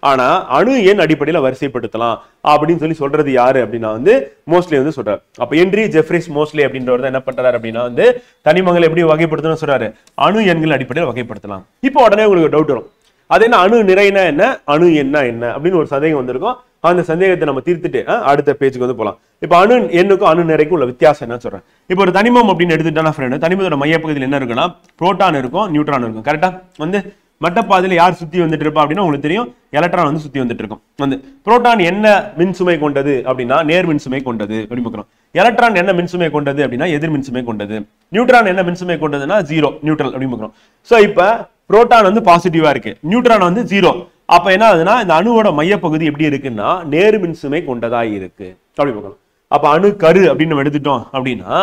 Speaker 2: ஆனா அணு எண் அடிப்படையில வரிசைப்படுத்தலாம் அப்படின்னு சொல்றது யாரு அப்படின்னா வந்து மோஸ்ட்லி வந்து சொல்றாரு. அப்ப ஹென்றி ஜெஃப்ரிஸ் மோஸ்ட்லி அப்படின்றவர் என்ன பண்றாரு அப்படின்னா வந்து தனிமங்களை எப்படி வகைப்படுத்தணும் சொல்றாரு, அணு எண்கள் அடிப்படையில் வகைப்படுத்தலாம். இப்போ உடனே உங்களுக்கு டவுட் வரும், அது என்ன அணு நிறைனா என்ன, அணு என்ன அப்படின்னு ஒரு சந்தேகம் வந்திருக்கும். அந்த சந்தேகத்தை நம்ம தீர்த்துட்டு அடுத்த பேஜுக்கு வந்து போலாம். இப்ப அணு எண்ணுக்கும் அணு நிறைக்கும் உள்ள வித்தியாசம் என்ன சொல்றேன். இப்போ ஒரு தனிமம் அப்படின்னு எடுத்துட்டா ஃப்ரெண்ட், தனிமத்தோட மையப்பகுதியில் என்ன இருக்குன்னா புரோட்டான் இருக்கும், நியூட்ரான் இருக்கும். கரெக்டா வந்து மட்டப்பாதையில யார் சுத்தி வந்துட்டு இருப்பா அப்படின்னா உங்களுக்கு தெரியும், எலக்ட்ரான் வந்து சுத்தி வந்துட்டு இருக்கும் வந்து. புரோட்டான் என்ன மின்சுமை கொண்டது அப்படின்னா நேர் மின்சுமை கொண்டது அப்படின்னு பார்க்கிறோம். எலக்ட்ரான் என்ன மின்சுமை கொண்டது அப்படின்னா எதிர் மின்சுமை கொண்டது. நியூட்ரான் என்ன மின்சுமை கொண்டதுன்னா 0 நியூட்ரல் அப்படின்னு பார்க்கிறோம். சோ இப்ப புரோட்டான் வந்து பாசிட்டிவா இருக்கு, நியூட்ரான் வந்து 0. அப்ப என்ன ஆகுதுன்னா இந்த அணுவோட மையப்பகுதி எப்படி இருக்குன்னா நேர் மின்சுமை கொண்டதா இருக்கு அப்படி பார்க்கணும். அப்ப அணு கரு அப்படின்னு நம்ம எடுத்துட்டோம் அப்படின்னா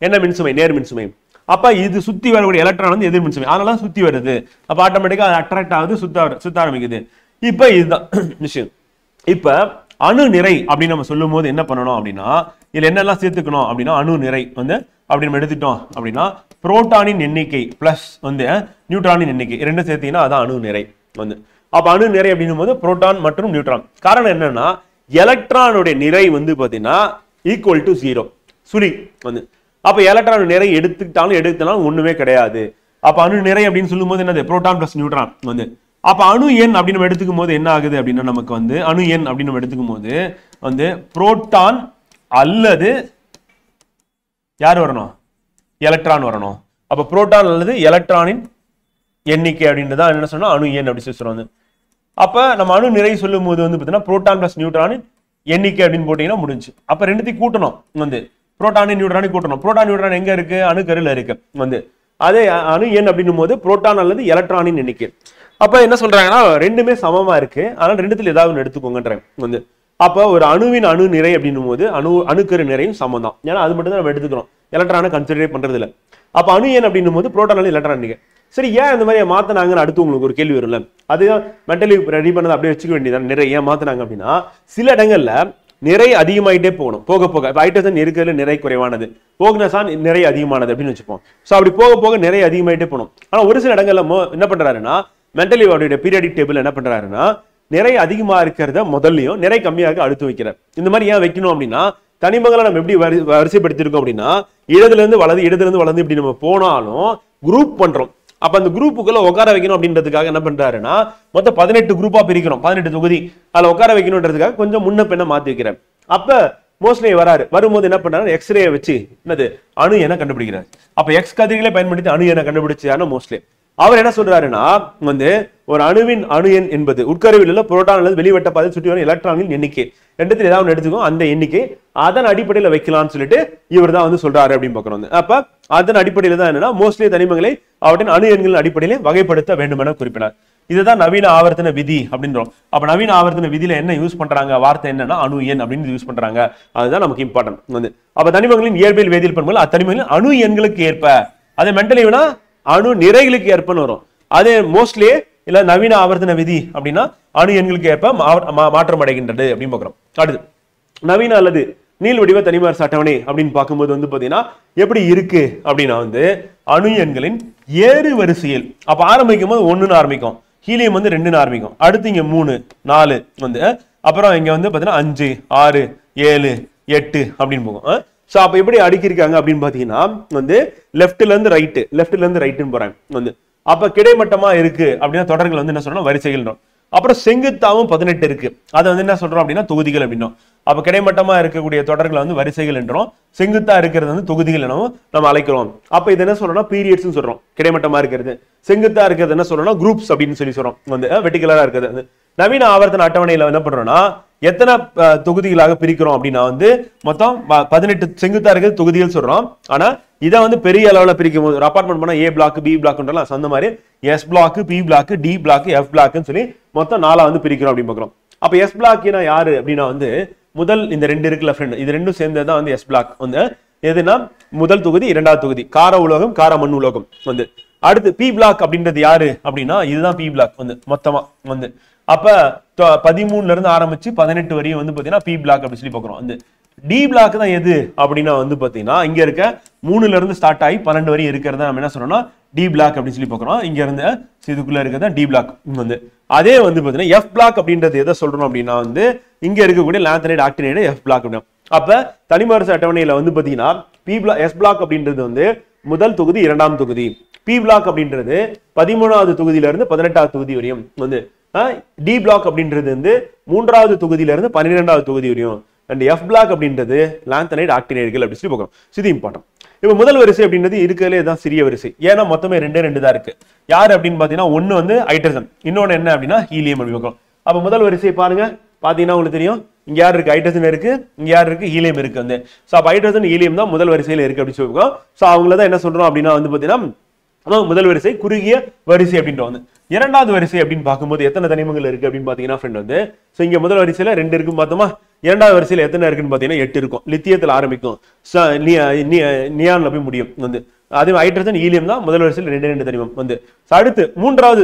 Speaker 2: என்ன மின்சுமை, நேர் மின்சுமை. அப்ப இது சுத்தி வரக்கூடிய எலக்ட்ரான் வந்து எதிர் மின்சுமை, அதனால சுத்தி வருது. அப்ப ஆட்டோமேட்டிக்கா அது அட்ராக்ட் ஆகுது, சுத்த ஆரம்பிக்குது. இப்ப இதுதான் விஷயம். இப்ப அணு நிறை அப்படின்னு நம்ம சொல்லும் போது என்ன பண்ணணும் அப்படின்னா இதுல என்னெல்லாம் சேர்த்துக்கணும் அப்படின்னா அணு நிறை வந்து அப்படி நம்ம எடுத்துட்டோம் அப்படின்னா புரோட்டானின் எண்ணிக்கை பிளஸ் வந்து நியூட்ரானின் எண்ணிக்கை ரெண்டும் சேர்த்தீங்கன்னா அதான் அணு நிறை வந்து. அப்ப அணு நிறை அப்படின்னும் போது புரோட்டான் மற்றும் நியூட்ரான். காரணம் என்னன்னா எலக்ட்ரானுடைய நிறை வந்து பாத்தீங்கன்னா ஈக்குவல் டு 0 சுழி வந்து. அப்ப எலக்ட்ரான் நிறை எடுத்துட்டாலும் ஒண்ணுமே கிடையாது. அப்ப அணு நிறை அப்படின்னு சொல்லும் போது என்னது புரோட்டான் பிளஸ் நியூட்ரான் வந்து. அப்ப அணு எண் அப்படின்னு நம்ம எடுத்துக்கும் போது என்ன ஆகுது அப்படின்னா நமக்கு வந்து அணு எண் அப்படின்னு நம்ம எடுத்துக்கும் போது வந்து புரோட்டான் அல்லது யார் வரணும், எலக்ட்ரான் வரணும். அப்ப புரோட்டான் அல்லது எலக்ட்ரானின் எண்ணிக்கை அப்படின்றதான் என்ன சொன்னா அணு எண் அப்படி சொல்லுவாங்க. அப்ப நம்ம அணு நிறை சொல்லும் போது வந்து பாத்தீங்கன்னா புரோட்டான் பிளஸ் நியூட்ரானின் எண்ணிக்கை அப்படின்னு போட்டீங்கன்னா முடிஞ்சு. அப்ப ரெண்டுத்தையும் கூட்டணும் வந்து, புரோட்டானின் நியூட்ரானின் கூட்டணும். புரோட்டான் நியூட்ரான் எங்க இருக்கு, அணுக்கருல இருக்கு வந்து. அதே அணு எண் அப்படின்னும் போது புரோட்டான் அல்லது எலக்ட்ரானின் எண்ணிக்கை. அப்ப என்ன சொல்றாங்கன்னா ரெண்டுமே சமமா இருக்கு, ஆனால் ரெண்டுத்துல ஏதாவது ஒன்று எடுத்துக்கோங்கன்ற வந்து. அப்ப ஒரு அணுவின் அணு நிறை அப்படின்னும் போது அணுக்கரு நிறையும் சமம் தான். ஏன்னா அது மட்டும் தான் நம்ம எடுத்துக்கிறோம், எலக்ட்ரானை கன்சிடரே பண்றது இல்லை. அப்ப அணு எண் அப்படின்னும் போது புரோட்டான் அல்லது எலக்ட்ரான் எண்ணிக்கை. சரி, ஏன் இந்த மாதிரி மாத்தினாங்கன்னு அடுத்து உங்களுக்கு ஒரு கேள்வி வரும்ல. அதுதான் மென்டலி ரெடி பண்ணதை அப்படியே வச்சுக்க வேண்டியதான். நிறைய ஏன் மாத்தினாங்க அப்படின்னா சில இடங்கள்ல நிறை அதிகமாயிட்டே போகணும். போக போக இப்போ ஹைட்ரஜன் இருக்கிறதுல நிறை குறைவானது, ஓக்னசான் நிறை அதிகமானது அப்படின்னு வச்சுப்போம். ஸோ அப்படி போக போக நிறை அதிகமாயிட்டே போகணும். ஆனால் ஒரு சில இடங்கள்ல என்ன பண்றாருன்னா மெண்டலியோட பீரியாடிக் டேபிள் என்ன பண்றாருன்னா நிறை அதிகமா இருக்கிறத முதல்லையும் நிறை கம்மியாக அடுத்து வைக்கிறார். இந்த மாதிரி ஏன் வைக்கணும் அப்படின்னா தனிமங்களை நம்ம எப்படி வரிசைப்படுத்திருக்கோம் அப்படின்னா இடதுல இருந்து வலது இப்படி நம்ம போனாலும் குரூப் பண்றோம். அப்ப அந்த குரூப்புக்குள்ள உட்கார வைக்கணும் அப்படின்றதுக்காக என்ன பண்றாருன்னா மொத்தம் 18 குரூப்பா பிரிக்கிறோம், 18 தொகுதி அதுல உட்கார வைக்கணும்ன்றதுக்காக கொஞ்சம் முன்ன பின்ன மாத்தி வைக்கிறேன். அப்ப மோஸ்ட்லி வரும்போது என்ன பண்றாரு எக்ஸ்ரே வச்சு என்னது அணு என கண்டுபிடிக்கிறார். அப்ப எக்ஸ் கதிர்களை பயன்படுத்தி அணு என கண்டுபிடிச்சாரு மோஸ்ட்லி. அவர் என்ன சொல்றாருன்னா ஒரு அணுவின் அணு எண் என்பது உட்கருவில் உள்ள புரோட்டான் அல்லது வெளிவட்ட பாதையில் சுற்றி வரும் எலக்ட்ரான்களின் எண்ணிக்கை ரெண்டுத்துல ஏதாவது ஒன்று எடுத்துக்கோ அந்த எண்ணிக்கை அதன் அடிப்படையில் வைக்கலாம்னு சொல்லிட்டு இவர் தான் சொல்றாரு அப்படின்னு பாக்குறோம். அப்ப அதன் அடிப்படையில் தான் என்னன்னா மோஸ்ட்லி தனிமங்களை அவற்றின் அணு எண்களின் அடிப்படையிலே வகைப்படுத்த வேண்டும் என குறிப்பினார். இதுதான் நவீன ஆவர்த்தன விதி அப்படின்றோம். அப்ப நவீன ஆவர்த்தன விதியில என்ன யூஸ் பண்றாங்க வார்த்தை என்னன்னா அணு எண் அப்படின்னு யூஸ் பண்றாங்க. அதுதான் நமக்கு இம்பார்ட்டன்ட். அப்ப தனிமங்களின் இயற்பியல் வேதியியல் பண்புகள் அத்தனிமங்களின் அணு எண்களுக்கு ஏற்ப அதே மென்டலிவ்னா அணு நிறைகளுக்கு ஏற்பன்னு வரும். அதே மோஸ்ட்லி இல்ல நவீன ஆவர்த்தன விதி அப்படின்னா அணு எண்களுக்கு ஏற்ப மாற்றம் அடைகின்றது அப்படின்னு பாக்குறோம். அடுத்து நவீன அல்லது நீள் வடிவ தனிமவரிசை அட்டவணை அப்படின்னு பார்க்கும்போது பாத்தீங்கன்னா எப்படி இருக்கு அப்படின்னா அணு எண்களின் ஏறு வரிசையில் அப்ப ஆரம்பிக்கும் போது 1ன்னு ஆரம்பிக்கும், ஹீலியம் 2ன்னு ஆரம்பிக்கும், அடுத்து இங்க 3 4 அப்புறம் இங்க பாத்தீங்கன்னா 5 6 7 8 அப்படின்னு போகும். சோ அப்ப எப்படி அடுக்கிருக்காங்க அப்படின்னு பாத்தீங்கன்னா லெஃப்ட்ல இருந்து ரைட்டுன்னு போறாங்க. அப்ப கிடைமட்டமா இருக்கு அப்படின்னா தொடர்கள் என்ன சொல்றோம் வரிசைகள். அப்புறம் செங்குத்தாவும் 18 இருக்கு, அதை என்ன சொல்றோம் அப்படின்னா தொகுதிகள் அப்படின்னும். அப்ப கிடைமட்டமா இருக்கக்கூடிய தொடர்கள் வரிசைகள் என்றோம், செங்குத்தா இருக்கிறது தொகுதிகள் எனவும் நம்ம அழைக்கிறோம். அப்ப இது என்ன சொல்றோம்னா பீரியட்ஸ் சொல்றோம். கிடைமட்டமா இருக்கிறது, செங்குத்தா இருக்கிறது என்ன சொல்றோம்னா குரூப்ஸ் அப்படின்னு சொல்றோம். வெர்டிகலா இருக்கிறது. நவீன ஆவர்த்தன அட்டவணையில என்ன பண்றோம்னா எத்தனை தொகுதிகளாக பிரிக்கிறோம் அப்படின்னா மொத்தம் 18 செங்குத்தா இருக்கிறது தொகுதிகள் சொல்றோம். ஆனா இதை பெரிய அளவுல பிரிக்கும் போது ஒரு அபார்ட்மெண்ட் போனா ஏ பிளாக் பி பிளாக்ன்றலாம் அந்த மாதிரி S block P block D block F பிளாக்னு சொல்லி மொத்தம் 4 பிரிக்கிறோம் அப்படின்னு பாக்குறோம். அப்ப எஸ் பிளாக்னா யாரு அப்படின்னா முதல் இந்த 2 இருக்குல்ல ஃப்ரெண்ட், இது ரெண்டும் சேர்ந்ததுதான் எஸ் பிளாக். எதுனா முதல் தொகுதி இரண்டாவது தொகுதி கார உலோகம் கார மண் உலோகம். அடுத்து பி பிளாக் அப்படின்றது யாரு அப்படின்னா இதுதான் பி பிளாக் மொத்தமா அப்ப 13ல இருந்து ஆரம்பிச்சு 18 வரையும் பாத்தீங்கன்னா பி பிளாக் அப்படின்னு சொல்லி பாக்குறோம். டி பிளாக் தான் எது அப்படின்னா பாத்தீங்கன்னா இங்க இருக்க 3ல இருந்து ஸ்டார்ட் ஆகி 12 வரையும் இருக்கிறத நம்ம என்ன சொல்றோம்னா டி பிளாக் அப்படின்னு சொல்லி பாக்குறோம். இங்க இருந்து இதுக்குள்ள இருக்கிறதா டி பிளாக். அதே பாத்தீங்கன்னா எஃப் பிளாக் அப்படின்றது எதை சொல்றோம் அப்படின்னா இங்க இருக்கக்கூடிய லாந்தனைடு ஆக்டினைடு எஃப் பிளாக். அப்ப தனிமவரிசை அட்டவணையில பாத்தீங்கன்னா பி பிளாக் எஸ் பிளாக் அப்படின்றது முதல் தொகுதி இரண்டாம் தொகுதி, பி பிளாக் அப்படின்றது 13வது தொகுதியில இருந்து 18வது தொகுதி வரையும், டி பிளாக் அப்படின்றது 3வது தொகுதியில இருந்து 12வது தொகுதி வரையும், அண்ட் எஃப் பிளாக் அப்படின்றது லாந்தனைடு ஆக்டினைடுகள் அப்படின்னு சொல்லி பார்க்கணும். இது இம்பார்ட்டன்ட். இப்ப முதல் வரிசை அப்படின்றது இருக்கிறதுலே தான் சிறிய வரிசை. ஏன்னா மொத்தமே 2 தான் இருக்கு. யாரு அப்படின்னு பாத்தீங்கன்னா ஒன்னு ஹைட்ரஜன், இன்னொன்னு என்ன அப்படின்னா ஹீலியம் அப்படி பார்க்கணும். அப்ப முதல் வரிசை பாருங்க, பாத்தீங்கன்னா உங்களுக்கு தெரியும் இங்க யார் இருக்கு ஹைட்ரஜன் இருக்கு, இங்க யார் இருக்கு ஹீலியம் இருக்கு. சோ அப்ப ஹைட்ரஜன் ஹீலியம் தான் முதல் வரிசையில இருக்கு அப்படின்னு சொல்லிருக்கோம். சோ அவங்களதான் என்ன சொல்றோம் அப்படின்னா பாத்தீங்கன்னா முதல் வரிசை குறுகிய வரிசை அப்படின்ற இரண்டாவது வரிசை அப்படின்னு பார்க்கும்போது எத்தனை தனிமங்கள் இருக்கு அப்படின்னு பாத்தீங்கன்னா ஃப்ரெண்ட் சோ இங்க முதல் வரிசையில 2 இருக்கும் பார்த்தோமா, இரண்டாவது வரிசையில எத்தனை இருக்குன்னு பாத்தீங்கன்னா 8 இருக்கும். லித்தியத்தில் ஆரம்பிக்கும், நியான்ல போய் முடியும். அதே ஹைட்ரஜன் ஹீலியம் தான் முதல் வரிசையில் 2 தனிமம். அடுத்து மூன்றாவது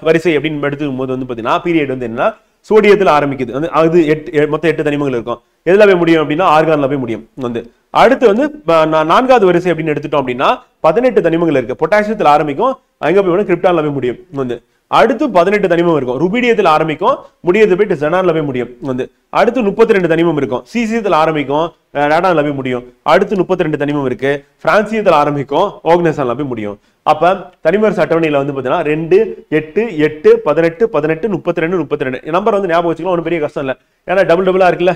Speaker 2: வரிசை அப்படின்னு எடுத்துக்கும் போது பாத்தீங்கன்னா பீரியட் என்னன்னா சோடியத்தில் ஆரம்பிக்குது. அது மொத்தம் 8 தனிமங்கள் இருக்கும். எதுல போய் முடியும் அப்படின்னா ஆர்கான்ல போய் முடியும். அடுத்து நான்காவது வரிசை அப்படின்னு எடுத்துட்டோம் அப்படின்னா 18 தனிமங்கள் இருக்கு. பொட்டாசியத்தில் ஆரம்பிக்கும், அங்க போய் கிரிப்டான்ல போய் முடியும். அடுத்து 18 தனிமம் இருக்கும். ருபீடியத்தில் ஆரம்பிக்கும், முடியது போயிட்டு ஜெனான்ல போய் முடியும். அடுத்து 32 தனிமம் இருக்கும். சீசியத்தில் ஆரம்பிக்கும், ரேடான்ல போய் முடியும். அடுத்து 32 தனிமம் இருக்கு. பிரான்சியத்தில் ஆரம்பிக்கும், ஓக்னேசான்ல போய் முடியும். அப்ப தனிமவரிசை அட்டவணையில பாத்தீங்கன்னா 2 8 8 18 18 32 32 நம்பர் ஞாபகம் வச்சுக்கலாம், ஒன்றும் பெரிய கஷ்டம் இல்லை. ஏன்னா டபுளா இருக்குல்ல.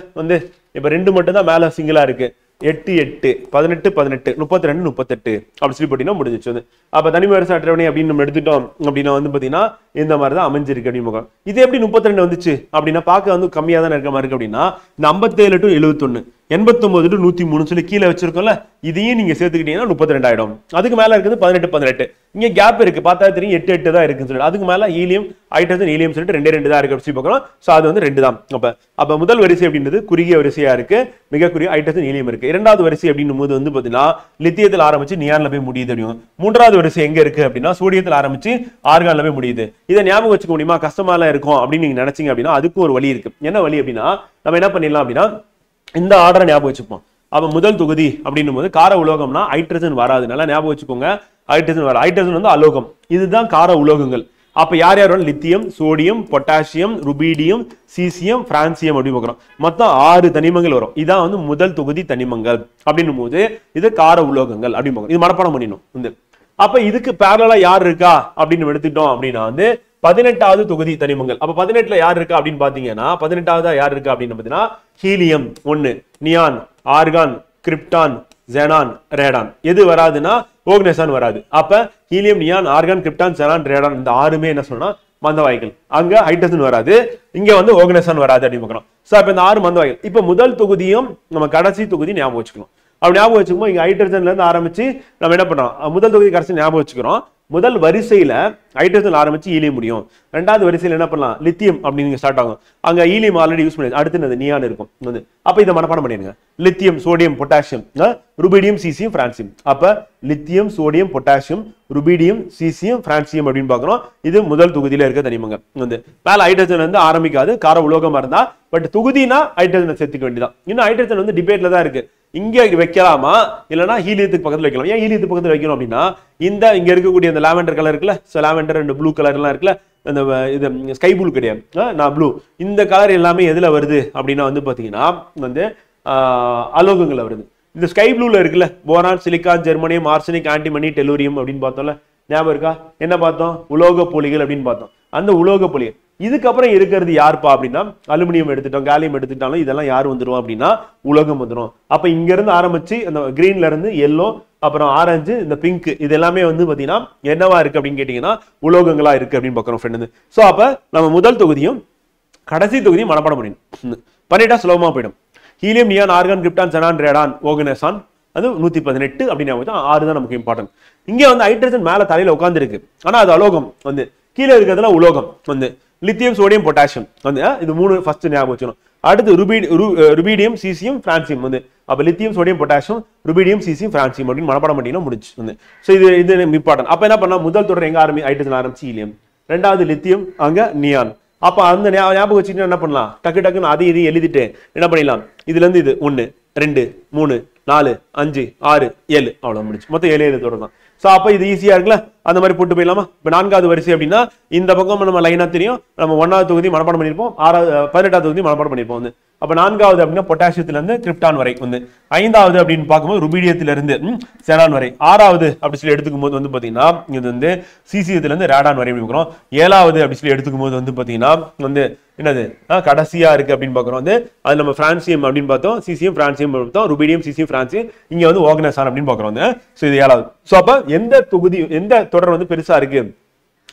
Speaker 2: இப்ப 2 மட்டும் தான் மேல சிங்கிளா இருக்கு. 8 8 18 18 32 38 அப்படி சொல்லி போட்டீங்கன்னா முடிஞ்சிச்சு. அப்ப தனிமவரிசை அட்டவணை அப்படின்னு நம்ம எடுத்துட்டோம் அப்படின்னா பாத்தீங்கன்னா இந்த மாதிரி தான் அமைஞ்சிருக்கு அப்படின்னு. இது எப்படி 32 வந்துச்சு அப்படின்னா பார்க்க கம்மியா தான் இருக்க மாதிரி இருக்கு அப்படின்னா இந்த 57 to 71 89 to 103 சொல்லி கீழே வச்சிருக்கோம்ல, இதையும் நீங்க சேர்த்துக்கிட்டீங்கன்னா 32 ஆயிடும். அதுக்கு மேல இருக்குது 18 18. இங்க கேப் இருக்கு, பார்த்தா தெரியும் 8 8 தான் இருக்குன்னு சொல்லிட்டு. அதுக்கு மேல ஹீலியம் ஹைட்ரஜன் ஹீலியம் சொல்லிட்டு 2 தான் இருக்கு அப்படி பார்க்கலாம். சோ அது 2 தான். அப்ப முதல் வரிசை அப்படின்றது குறுகிய வரிசையா இருக்கு, மிக குறுகிய ஹைட்ரஜன் ஹீலியம் இருக்கு. இரண்டாவது வரிசை அப்படின்னும் போது பாத்தீங்கன்னா லித்தியத்தில் ஆரம்பிச்சு நியான்ல போய் முடியுது அப்படிங்க. மூன்றாவது வரிசை எங்க இருக்கு அப்படின்னா சோடியத்தில் ஆரம்பிச்சு ஆர்கான்ல போய் முடியுது. இதை ஞாபகம் வச்சுக்க முடியுமா? கஷ்டமா எல்லாம் இருக்கும் அப்படின்னு நீங்க நினைச்சீங்க அப்படின்னா அதுக்கும் ஒரு வழி இருக்கு. என்ன வழி அப்படின்னா நம்ம என்ன பண்ணிடலாம் அப்படின்னா இந்த ஆர்டரை ஞாபகம் வச்சுப்போம். அப்ப முதல் தொகுதி அப்படின்னும் போது கார உலோகம்னா ஹைட்ரஜன் வராது. நல்லா ஞாபகம் வச்சுக்கோங்க, ஹைட்ரஜன் வராது. ஹைட்ரஜன் வந்து அலோகம். இதுதான் கார உலோகங்கள். அப்ப யார் யார் lithium, sodium, potassium, rubidium, caesium, francium அப்படி பார்க்கிறோம். மொத்தம் 6 தனிமங்கள் வரும். இதான் வந்து முதல் தொகுதி தனிமங்கள் அப்படின்னும் போது இது கார உலோகங்கள் அப்படின்னு பார்க்கணும். இது மனப்பாடம் பண்ணிடணும் வந்து. அப்ப இதுக்கு பேரலா யார் இருக்கா அப்படின்னு எடுத்துட்டோம் அப்படின்னா வந்து 18வது தொகுதி தனிமங்கள். அப்ப 18ல யார் இருக்கா அப்படின்னு பாத்தீங்கன்னா 18வது யார் இருக்கா அப்படின்னு பாத்தீங்கன்னா helium 1, neon, argon, krypton, xenon, Radon. எது வராதுன்னா ஓக்னேசான் வராது. அப்ப helium, neon, argon, krypton, xenon, Radon இந்த 6மே என்ன சொன்னா மந்தவாய்கள். அங்க ஹைட்ரஜன் வராது, இங்க வந்து ஓக்னேசான் வராது அப்படின்னு பார்க்கணும். சோ அப்ப இந்த 6 மந்தவாய்கள். இப்ப முதல் தொகுதியும் நம்ம கடைசி தொகுதி ஞாபகம் வச்சுக்கணும். அப்படி ஞாபகம் வச்சுக்கோம். இங்க ஹைட்ரஜன்ல இருந்து ஆரம்பிச்சு நம்ம என்ன பண்றோம், முதல் தொகுதி கடைசி ஞாபகம் வச்சுக்கிறோம். முதல் வரிசையில ஹைட்ரஜன் ஆரம்பிச்சு ஈலியம் முடியும். ரெண்டாவது வரிசையில என்ன பண்ணலாம், லித்தியம் அப்படின்னு ஸ்டார்ட் ஆகும். அங்க ஈலியம் ஆல்ரெடி யூஸ் பண்ணி அடுத்து நியான் இருக்கும் வந்து. அப்ப இதை மனப்பாடம் பண்ணிடுங்க. Lithium, sodium, potassium, rubidium, caesium, francium. அப்ப lithium, sodium, potassium, rubidium, caesium, francium அப்படின்னு பாக்குறோம். இது முதல் தொகுதியில இருக்க தனிமங்கள் வந்து. மேல ஹைட்ரஜன் வந்து ஆரம்பிக்காது, கார உலோகமா இருந்தா. பட் தொகுதினா ஹைட்ரஜனை சேர்த்துக்க வேண்டியதான். இன்னும் ஹைட்ரஜன் வந்து டிபேட்ல தான் இருக்கு. இங்க வைக்கலாமா இல்லைன்னா ஹீலியத்துக்கு பக்கத்துல வைக்கலாம். ஏன் ஹீலியத்துக்கு பக்கத்துல வைக்கணும் அப்படின்னா இந்த இங்க இருக்கக்கூடிய இந்த லாவெண்டர் கலர் இருக்குல்ல, லாவெண்டர் அண்ட் ப்ளூ கலர் எல்லாம் இருக்குல்ல, இந்த இது ஸ்கை ப்ளூ கிடையாது, நான் ப்ளூ. இந்த கலர் எல்லாமே எதுல வருது அப்படின்னா வந்து பாத்தீங்கன்னா வந்து அலோகங்கள்ல வருது. இந்த ஸ்கை ப்ளூல இருக்குல்ல, boron, silicon, germanium, arsenic, antimony, tellurium அப்படின்னு பார்த்தோம்ல, ஞாபகம் இருக்கா? என்ன பார்த்தோம், உலோக போலிகள் அப்படின்னு பார்த்தோம். அந்த உலோக போலிகள் இதுக்கப்புறம் இருக்கிறது யாருப்பா அப்படின்னா அலுமினியம் எடுத்துட்டோம், காலியம் எடுத்துட்டாலும் இதெல்லாம் யார் வந்துரும் அப்படின்னா உலோகம் வந்துடும். அப்ப இங்க இருந்து ஆரம்பிச்சு அந்த கிரீன்ல இருந்து எல்லோ, அப்புறம் ஆரஞ்சு, இந்த பிங்க், இது எல்லாமே வந்து பாத்தீங்கன்னா என்னவா இருக்கு அப்படின்னு கேட்டீங்கன்னா உலோகங்களா இருக்கு அப்படின்னு பாக்குறோம் ஃப்ரெண்ட். சோ அப்ப நம்ம முதல் தொகுதியும் கடைசி தொகுதியும் மனப்பாடம் பண்ணிடணும். பண்ணிட்டா சுலபமா போயிடும். Helium, neon, argon, krypton, xenon, radon, oganesson அது 118 அப்படின்னு 6 தான் நமக்கு இம்பார்ட்டன்ட். இங்க வந்து ஹைட்ரஜன் மேல தலையில உட்கார்ந்து இருக்கு, ஆனா அது அலோகம் வந்து. கீழே இருக்கிறதுல உலோகம் வந்து லித்தியம், சோடியம், பொட்டாசியம் வந்து. இது 3 ஃபர்ஸ்ட் ஞாபகம் வச்சுக்கணும். அடுத்து ருபீடியம், சீசியம், பிரான்சியம் வந்து. அப்ப lithium, sodium, potassium, rubidium, caesium, francium அப்படின்னு மனப்பாடம் பண்ணிட்டீங்கன்னா முடிச்சு வந்து. சோ இது இம்பார்ட்டன்ட். அப்ப என்ன பண்ணா முதல் தொடர் எங்க ஹைட்ரஜன் ஆரம்பிச்சு ஹீலியம், ரெண்டாவது லித்தியம், அங்க நியான். அப்ப அந்த ஞாபகம் வச்சுட்டு என்ன பண்ணலாம், டக்கு டக்குன்னு அதை இதையும் எழுதிட்டு என்ன பண்ணிடலாம், இதுல இருந்து இது 1 2 3 4 5 6 7 அவ்வளவு முடிச்சு. மொத்தம் 7 தொடர் தான். சோ அப்ப இது ஈஸியா இருக்குல்ல, அந்த மாதிரி போட்டு போயிடலாமா? இப்ப 4வது வரிசை அப்படின்னா இந்த பக்கம் நம்ம லைனா தெரியும், நம்ம 1வது தொகுதி மனப்பாடம் பண்ணிருப்போம், 18வது தொகுதி மனப்பாடம் பண்ணிருப்போம் வந்து. அப்ப 4வது அப்படின்னா பொட்டாசியத்துல இருந்து கிரிப்டான் வரை வந்து. 5வது அப்படின்னு பார்க்கும்போது ருபீடியத்துல இருந்து செனான் வரை. 6வது அப்படி சொல்லி எடுத்துக்கும் போது வந்து பாத்தீங்கன்னா இது வந்து சீசியத்துல இருந்து ரேடான் வரை பார்க்கிறோம். 7வது அப்படி சொல்லி எடுத்துக்கும் போது வந்து பாத்தீங்கன்னா வந்து என்னது கடைசியா இருக்கு அப்படின்னு பாக்குறோம் வந்து. அது நம்ம பிரான்சியம் அப்படின்னு பார்த்தோம், சீசியம், பிரான்சியம் பார்த்தோம், ருபீடியம், சீசியம், பிரான்சியம். இங்க வந்து ஓக்னேசான் அப்படின்னு பாக்குறோம் வந்து. சோ இது 7வது. சோ அப்ப எந்த தொகுதி எந்த தொடர் வந்து பெருசா இருக்கு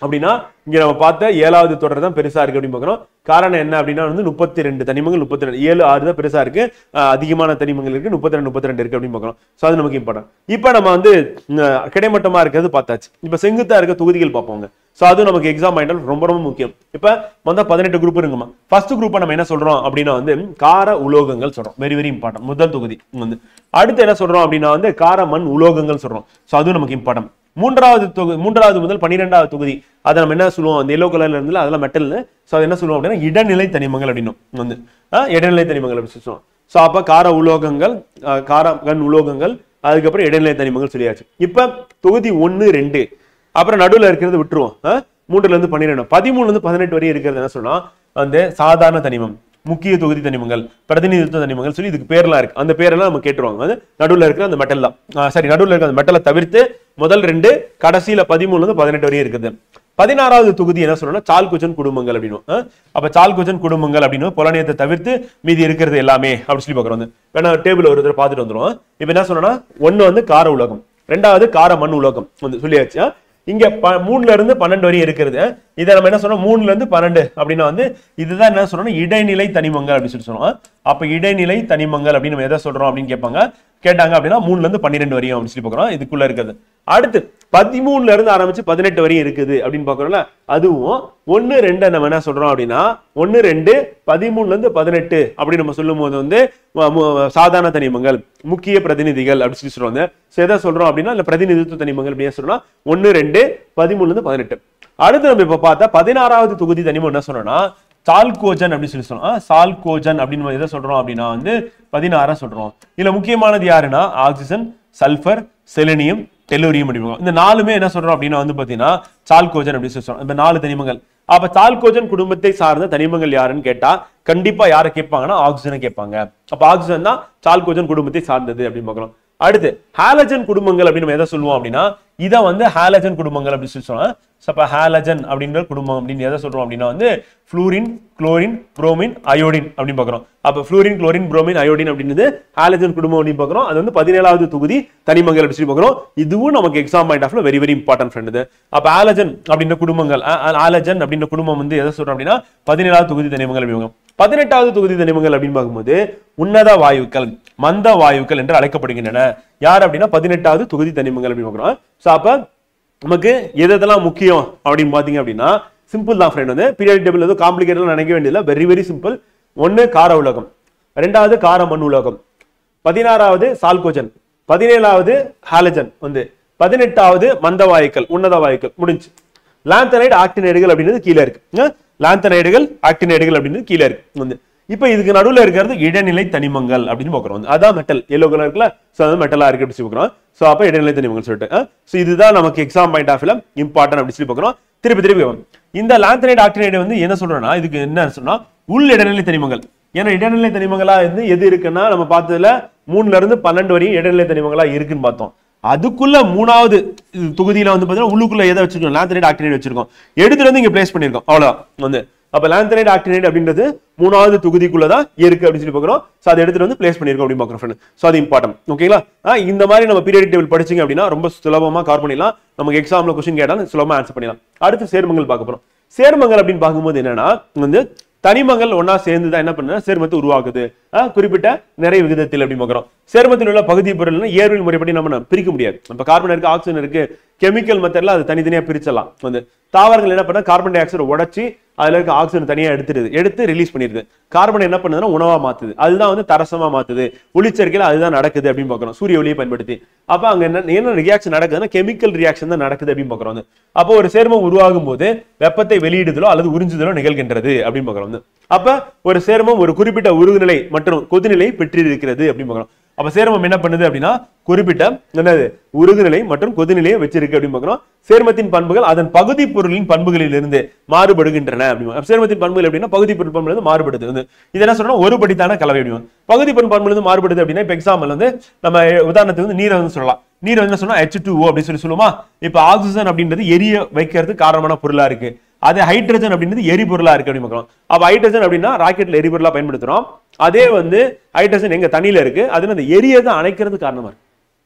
Speaker 2: அப்படின்னா இங்க நம்ம பார்த்த 7வது தொடர் தான் பெருசா இருக்கு அப்படின்னு பாக்குறோம். காரணம் என்ன அப்படின்னா வந்து 32 தனிமங்கள், 32 7 6 தான் பெருசா இருக்கு, அதிகமான தனிமங்கள் இருக்கு, 32 இருக்கு அப்படின்னு பாக்குறோம். சோ அது நமக்கு இம்பார்ட்டன்ட். இப்ப நம்ம வந்து கிடைமட்டமா இருக்கிறது பார்த்தாச்சு. இப்ப செங்குத்தா இருக்க தொகுதிகள் பார்ப்போங்க. சோ அது நமக்கு எக்ஸாம் மைண்டல் ரொம்ப ரொம்ப முக்கியம். இப்ப மொத்தம் 18 குரூப் இருக்குமா. ஃபர்ஸ்ட் குரூப்பை நம்ம என்ன சொல்றோம் அப்படின்னா வந்து கார உலோகங்கள் சொல்றோம். வெரி வெரி இம்பார்ட்டன்ட் முதல் தொகுதி வந்து. அடுத்து என்ன சொல்றோம் அப்படின்னா வந்து கார மண் உலோகங்கள் சொல்றோம். சோ அதுவும் நமக்கு இம்பார்ட்டன்ட். 3வது முதல் 12வது தொகுதி அதை நம்ம என்ன சொல்லுவோம், அந்த எல்லோ கலர்ல இருந்து அதெல்லாம் மெட்டல்னு. சோ அது என்ன சொல்லுவோம் அப்படின்னா இடைநிலை தனிமங்கள் அப்படின்னும் வந்து. இடைநிலை தனிமங்கள் அப்படின்னு சொல்லுவோம். சோ அப்ப கார உலோகங்கள், கார கண் உலோகங்கள், அதுக்கப்புறம் இடைநிலை தனிமங்கள் சொல்லியாச்சு. இப்ப தொகுதி 1 2 அப்புறம் நடுவில் இருக்கிறது விட்டுருவோம். 3ல இருந்து 12 13ல இருந்து 18 வரை இருக்கிறது என்ன சொன்னா அந்த சாதாரண தனிமம், முக்கிய தொகுதி தனிமங்கள், பிரதிநிதித்துவ தனிமங்கள் சொல்லி இதுக்கு பேர்லாம் இருக்கு. அந்த பேரெல்லாம் நம்ம கேட்டுருவாங்க. அது நடுவில் இருக்கிற அந்த மெட்டல் தான். சரி, நடுவில் இருக்கிற அந்த மெட்டலை தவிர்த்து முதல் 2 கடைசியில 13ல இருந்து 18 வரையும் இருக்குது. 16வது தொகுதி என்ன சொல்லணும்னா சால்குஜன் குடும்பங்கள் அப்படின்னு. அப்ப சால்குஜன் குடும்பங்கள் அப்படின்னு பொலனியத்தை தவிர்த்து மீதி இருக்கிறது எல்லாமே அப்படி சொல்லி பாக்குறோம். வேணா டேபிள் ஒரு தடவை பார்த்துட்டு வந்துடும். இப்ப என்ன சொல்லணும்னா 1 வந்து கார உலோகம், 2வது கார மண் உலோகம் வந்து சொல்லியாச்சு. இங்க 3ல இருந்து 12 வரையும் இருக்கிறது. இதை நம்ம என்ன சொன்னோம் 3ல இருந்து 12 அப்படின்னா வந்து இதுதான் என்ன சொல்றோம் இடைநிலை தனிமங்கள் அப்படின்னு சொல்லி சொல்றோம். அப்ப இடைநிலை தனிமங்கள் அப்படின்னு நம்ம எதை சொல்றோம் அப்படின்னு கேட்டாங்க அப்படின்னா 3ல இருந்து 12 வரையும் அப்படின்னு சொல்லி பாக்குறோம். இதுக்குள்ள இருக்கிறது. அடுத்து 13ல இருந்து ஆரம்பிச்சு 18 வரையும் இருக்குது அப்படின்னு பாக்குறோம்ல. அதுவும் 1 2 நம்ம என்ன சொல்றோம் அப்படின்னா 1 2 13ல இருந்து 18 அப்படி நம்ம சொல்லும் போது வந்து சாதாரண தனிமங்கள், முக்கிய பிரதிநிதிகள் அப்படி சொல்லி சொல்றோம். எதை சொல்றோம் அப்படின்னா இல்ல பிரதிநிதித்துவ தனிமங்கள் அப்படின்னு சொல்றோம். 1 2 13ல இருந்து 18. அடுத்து நம்ம இப்ப பார்த்தா 16வது தொகுதி தனிமம் என்ன சொன்னோம்னா சால்கோஜன் அப்படின்னு சொல்லி சொல்றோம். சால்கோஜன் அப்படின்னு எதை சொல்றோம் அப்படின்னா வந்து 16 சொல்றோம். இதுல முக்கியமானது யாருன்னா ஆக்சிஜன், சல்பர், செலினியம், டெல்லூரியம் அப்படிங்க. இந்த நாலுமே என்ன சொல்றோம் அப்படின்னா வந்து பாத்தீங்கன்னா சால்கோஜன் அப்படின்னு சொல்லி சொல்றோம். இந்த 4 தனிமங்கள். அப்ப சால்கோஜன் குடும்பத்தை சார்ந்த தனிமங்கள் யாருன்னு கேட்டா கண்டிப்பா யாரை கேட்பாங்கன்னா ஆக்சிஜனை கேட்பாங்க. அப்ப ஆக்சிஜன் தான் சால்கோஜன் குடும்பத்தை சார்ந்தது அப்படின்னு பார்க்கலாம். அடுத்து ஹாலஜன் குடும்பங்கள் அப்படின்னு நம்ம எதை சொல்லுவோம் அப்படின்னா இதை வந்து ஹாலஜன் குடும்பங்கள் அப்படின்னு சொல்லி சொல்றோம். அப்ப ஹாலஜன் அப்படின்ற குடும்பம் அப்படின்னு எதை சொல்றோம் அப்படின்னா வந்து ஃப்ளூரின், குளோரின், புரோமின், அயோடின் அப்படின்னு பார்க்கிறோம். அப்ப ஃப்ளூரின், குளோரின், புரோமின், அயோடின் அப்படின்றது ஹாலஜன் குடும்பம் அப்படின்னு பார்க்கிறோம். அது வந்து 17வது தொகுதி தனிமங்கள் அப்படின்னு சொல்லி பார்க்கிறோம். இதுவும் நமக்கு எக்ஸாம் பாயிண்ட் ஆஃப்ல வெரி வெரி இம்பார்ட்டன்ட் ஃப்ரெண்ட் இது. அப்ப ஹாலஜன் அப்படின்ற குடும்பங்கள், ஹாலஜன் அப்படின்ற குடும்பம் வந்து எதை சொல்றோம் அப்படின்னா 17வது தொகுதி தனிமங்கள் அப்படின்னு 18வது தொகுதி தனிமங்கள் அப்படின்னு பார்க்கும்போது உன்னத வாயுக்கள், மந்த வாயுக்கள் என்று அழைக்கப்படுகின்றன. யார் அப்படின்னா 18வது தொகுதி தனிமங்கள் அப்படின்னு பார்க்கிறோம். சோ அப்ப நமக்கு எதெல்லாம் முக்கியம் அப்படின்னு பாத்தீங்க அப்படின்னா சிம்பிள் தான் ஃப்ரெண்ட். வந்து பீரியாடிக் டேபிள் எதுவும் காம்ப்ளிகேட்டட் நினைக்க வேண்டியதில்லை. Very very simple. 1 கார உலோகம், 2வது கார மண் உலோகம், 16வது சால்கோஜன், 17வது ஹாலஜன், வந்து 18வது மந்த வாயுக்கள், உன்னத வாயுக்கள் முடிஞ்சு. லாந்தனைடு, ஆக்டினைடுகள் அப்படின்றது கீழே இருக்கு. லாந்தனைடுகள், ஆக்டினைடுகள் அப்படின்றது கீழே இருக்கு. வந்து இப்ப இதுக்கு நடுவில் இருக்கிறது இடைநிலை தனிமங்கள் அப்படின்னு பார்க்கிறோம். அதான் மெட்டல், எல்லோ கலர் இருக்குல்ல, சோ அது மெட்டலா இருக்கு அப்படின்னு பார்க்கிறோம். சோ அப்ப இடைநிலை தனிமங்கள் சொல்லிட்டு சோ இதுதான் நமக்கு எக்ஸாம் பாயிண்ட் ஆஃப் வியூல இம்பார்ட்டன்ட் அப்படின்னு சொல்லி பார்க்கிறோம். திருப்பி இந்த லாந்தனைடு, ஆக்டினைடு வந்து என்ன சொல்றோம்னா இதுக்கு என்ன சொன்னா உள் இடைநிலை தனிமங்கள். ஏன்னா இடைநிலை தனிமங்களா இருந்து எது இருக்குன்னா நம்ம பார்த்ததுல 3ல இருந்து 12 வரையும் இடைநிலை தனிமங்களா இருக்குன்னு பார்த்தோம். அதுக்குள்ள 3வது தொகுதியில வந்து பாத்தீங்கன்னா உள்ளுக்குள்ள எதை வச்சிருக்கோம், லாந்தனைடு, ஆக்டினைடு வச்சிருக்கோம். எடுத்துட்டு வந்து இங்க பிளேஸ் பண்ணிருக்கோம். அவ்வளவுதான். வந்து அப்ப லாந்தனைடு, ஆக்டினைடு அப்படின்றது 3வது தொகுதிக்குள்ளதான் இருக்கு அப்படின்னு சொல்லி பார்க்கிறோம். சோ அதை எடுத்துட்டு வந்து பிளேஸ் பண்ணிருக்கோம் அப்படின்னு பார்க்கிறோம் ஃப்ரெண்ட். சோ அது இம்பார்ட்டன்ட். ஓகேங்களா? இந்த மாதிரி நம்ம பீரியாடிக் டேபிள் படிச்சீங்க அப்படின்னா ரொம்ப சுலபமா கவர் பண்ணிடலாம். நமக்கு எக்ஸாம்ல கொஸ்டின் கேட்டாலும் சுலபமா ஆன்சர் பண்ணிடலாம். அடுத்து சேர்மங்கள் பார்க்க போறோம். சேர்மங்கள் அப்படின்னு பார்க்கும்போது என்னன்னா வந்து தனிமங்கள் ஒன்னா சேர்ந்து தான் என்ன பண்ணா சேர்மத்தை உருவாக்குது. குறிப்பிட்ட நிறைய விகிதத்தில் அப்படின்னு பார்க்கிறோம். சேர்மத்தில் உள்ள பகுதி பொருள் இயற்பியல் முறைப்படி நம்ம பிரிக்க முடியாது. இப்ப கார்பன் இருக்கு, ஆக்சிஜன் இருக்கு, கெமிக்கல் மெத்தட்ல அது தனித்தனியா பிரிச்சலாம். வந்து தாவரங்கள் என்ன பண்ணா கார்பன் டை ஆக்சைடு உடைச்சி அதுல இருக்க ஆக்சிஜன் தனியா எடுத்து ரிலீஸ் பண்ணிருது. கார்பன் என்ன பண்ணுதுன்னா உணவா மாத்துது. அதுதான் வந்து தரசமா மாத்துது. ஒளிச்சேர்க்கையில அதுதான் நடக்குது அப்படின்னு பார்க்கிறோம், சூரிய ஒளியை பயன்படுத்தி. அப்ப அங்க என்ன ரியாக்ஷன் நடக்குதுன்னா கெமிக்கல் ரியாக்ஷன் தான் நடக்குது அப்படின்னு பார்க்கிறோம். அப்போ ஒரு சேர்மம் உருவாகும் போது வெப்பத்தை வெளியிடுதலோ அல்லது உறிஞ்சுதலோ நிகழ்கின்றது அப்படின்னு பார்க்கிறோம். அப்ப ஒரு சேர்மம் ஒரு குறிப்பிட்ட உருகுநிலை மற்றும் கொதிநிலை பெற்றிருக்கிறது அப்படின்னு பார்க்கிறோம். அப்ப சேர்மம் என்ன பண்ணுது அப்படின்னா குறிப்பிட்ட என்னது உருகுநிலை மற்றும் கொதிநிலையை வச்சிருக்கு அப்படின்னு பார்க்கிறோம். சேர்மத்தின் பண்புகள் அதன் பகுதி பொருளின் பண்புகளில் இருந்து மாறுபடுகின்றன அப்படின்னு. சேர்மத்தின் பண்புகள் எப்படின்னா பகுதி பொருள் பண்புல மாறுபடுது. இது என்ன சொல்றோம், ஒரு படித்தான கலவை அப்படின்னு. பகுதி பொருள் பண்புல மாறுபடுது அப்படின்னா இப்ப எக்ஸாம்பிள் வந்து நம்ம உதாரணத்துக்கு வந்து நீரை வந்து சொல்லலாம். நீர் வந்து சொன்னா H2O அப்படின்னு சொல்லுவோமா. இப்ப ஆக்சிஜன் அப்படின்றது எரிய வைக்கிறதுக்கு காரணமான பொருளா இருக்கு. அது ஹைட்ரஜன் அப்படின்றது எரிபொருளா இருக்கு அப்படின்னு பார்க்கிறோம். அப்ப ஹைட்ரஜன் அப்படின்னா ராக்கெட்ல எரிபொருளா பயன்படுத்துறோம். அதே வந்து ஹைட்ரஜன் எங்க தண்ணியில இருக்கு, அது அந்த எரியதை அணைக்கிறது காரணமா இருக்கு.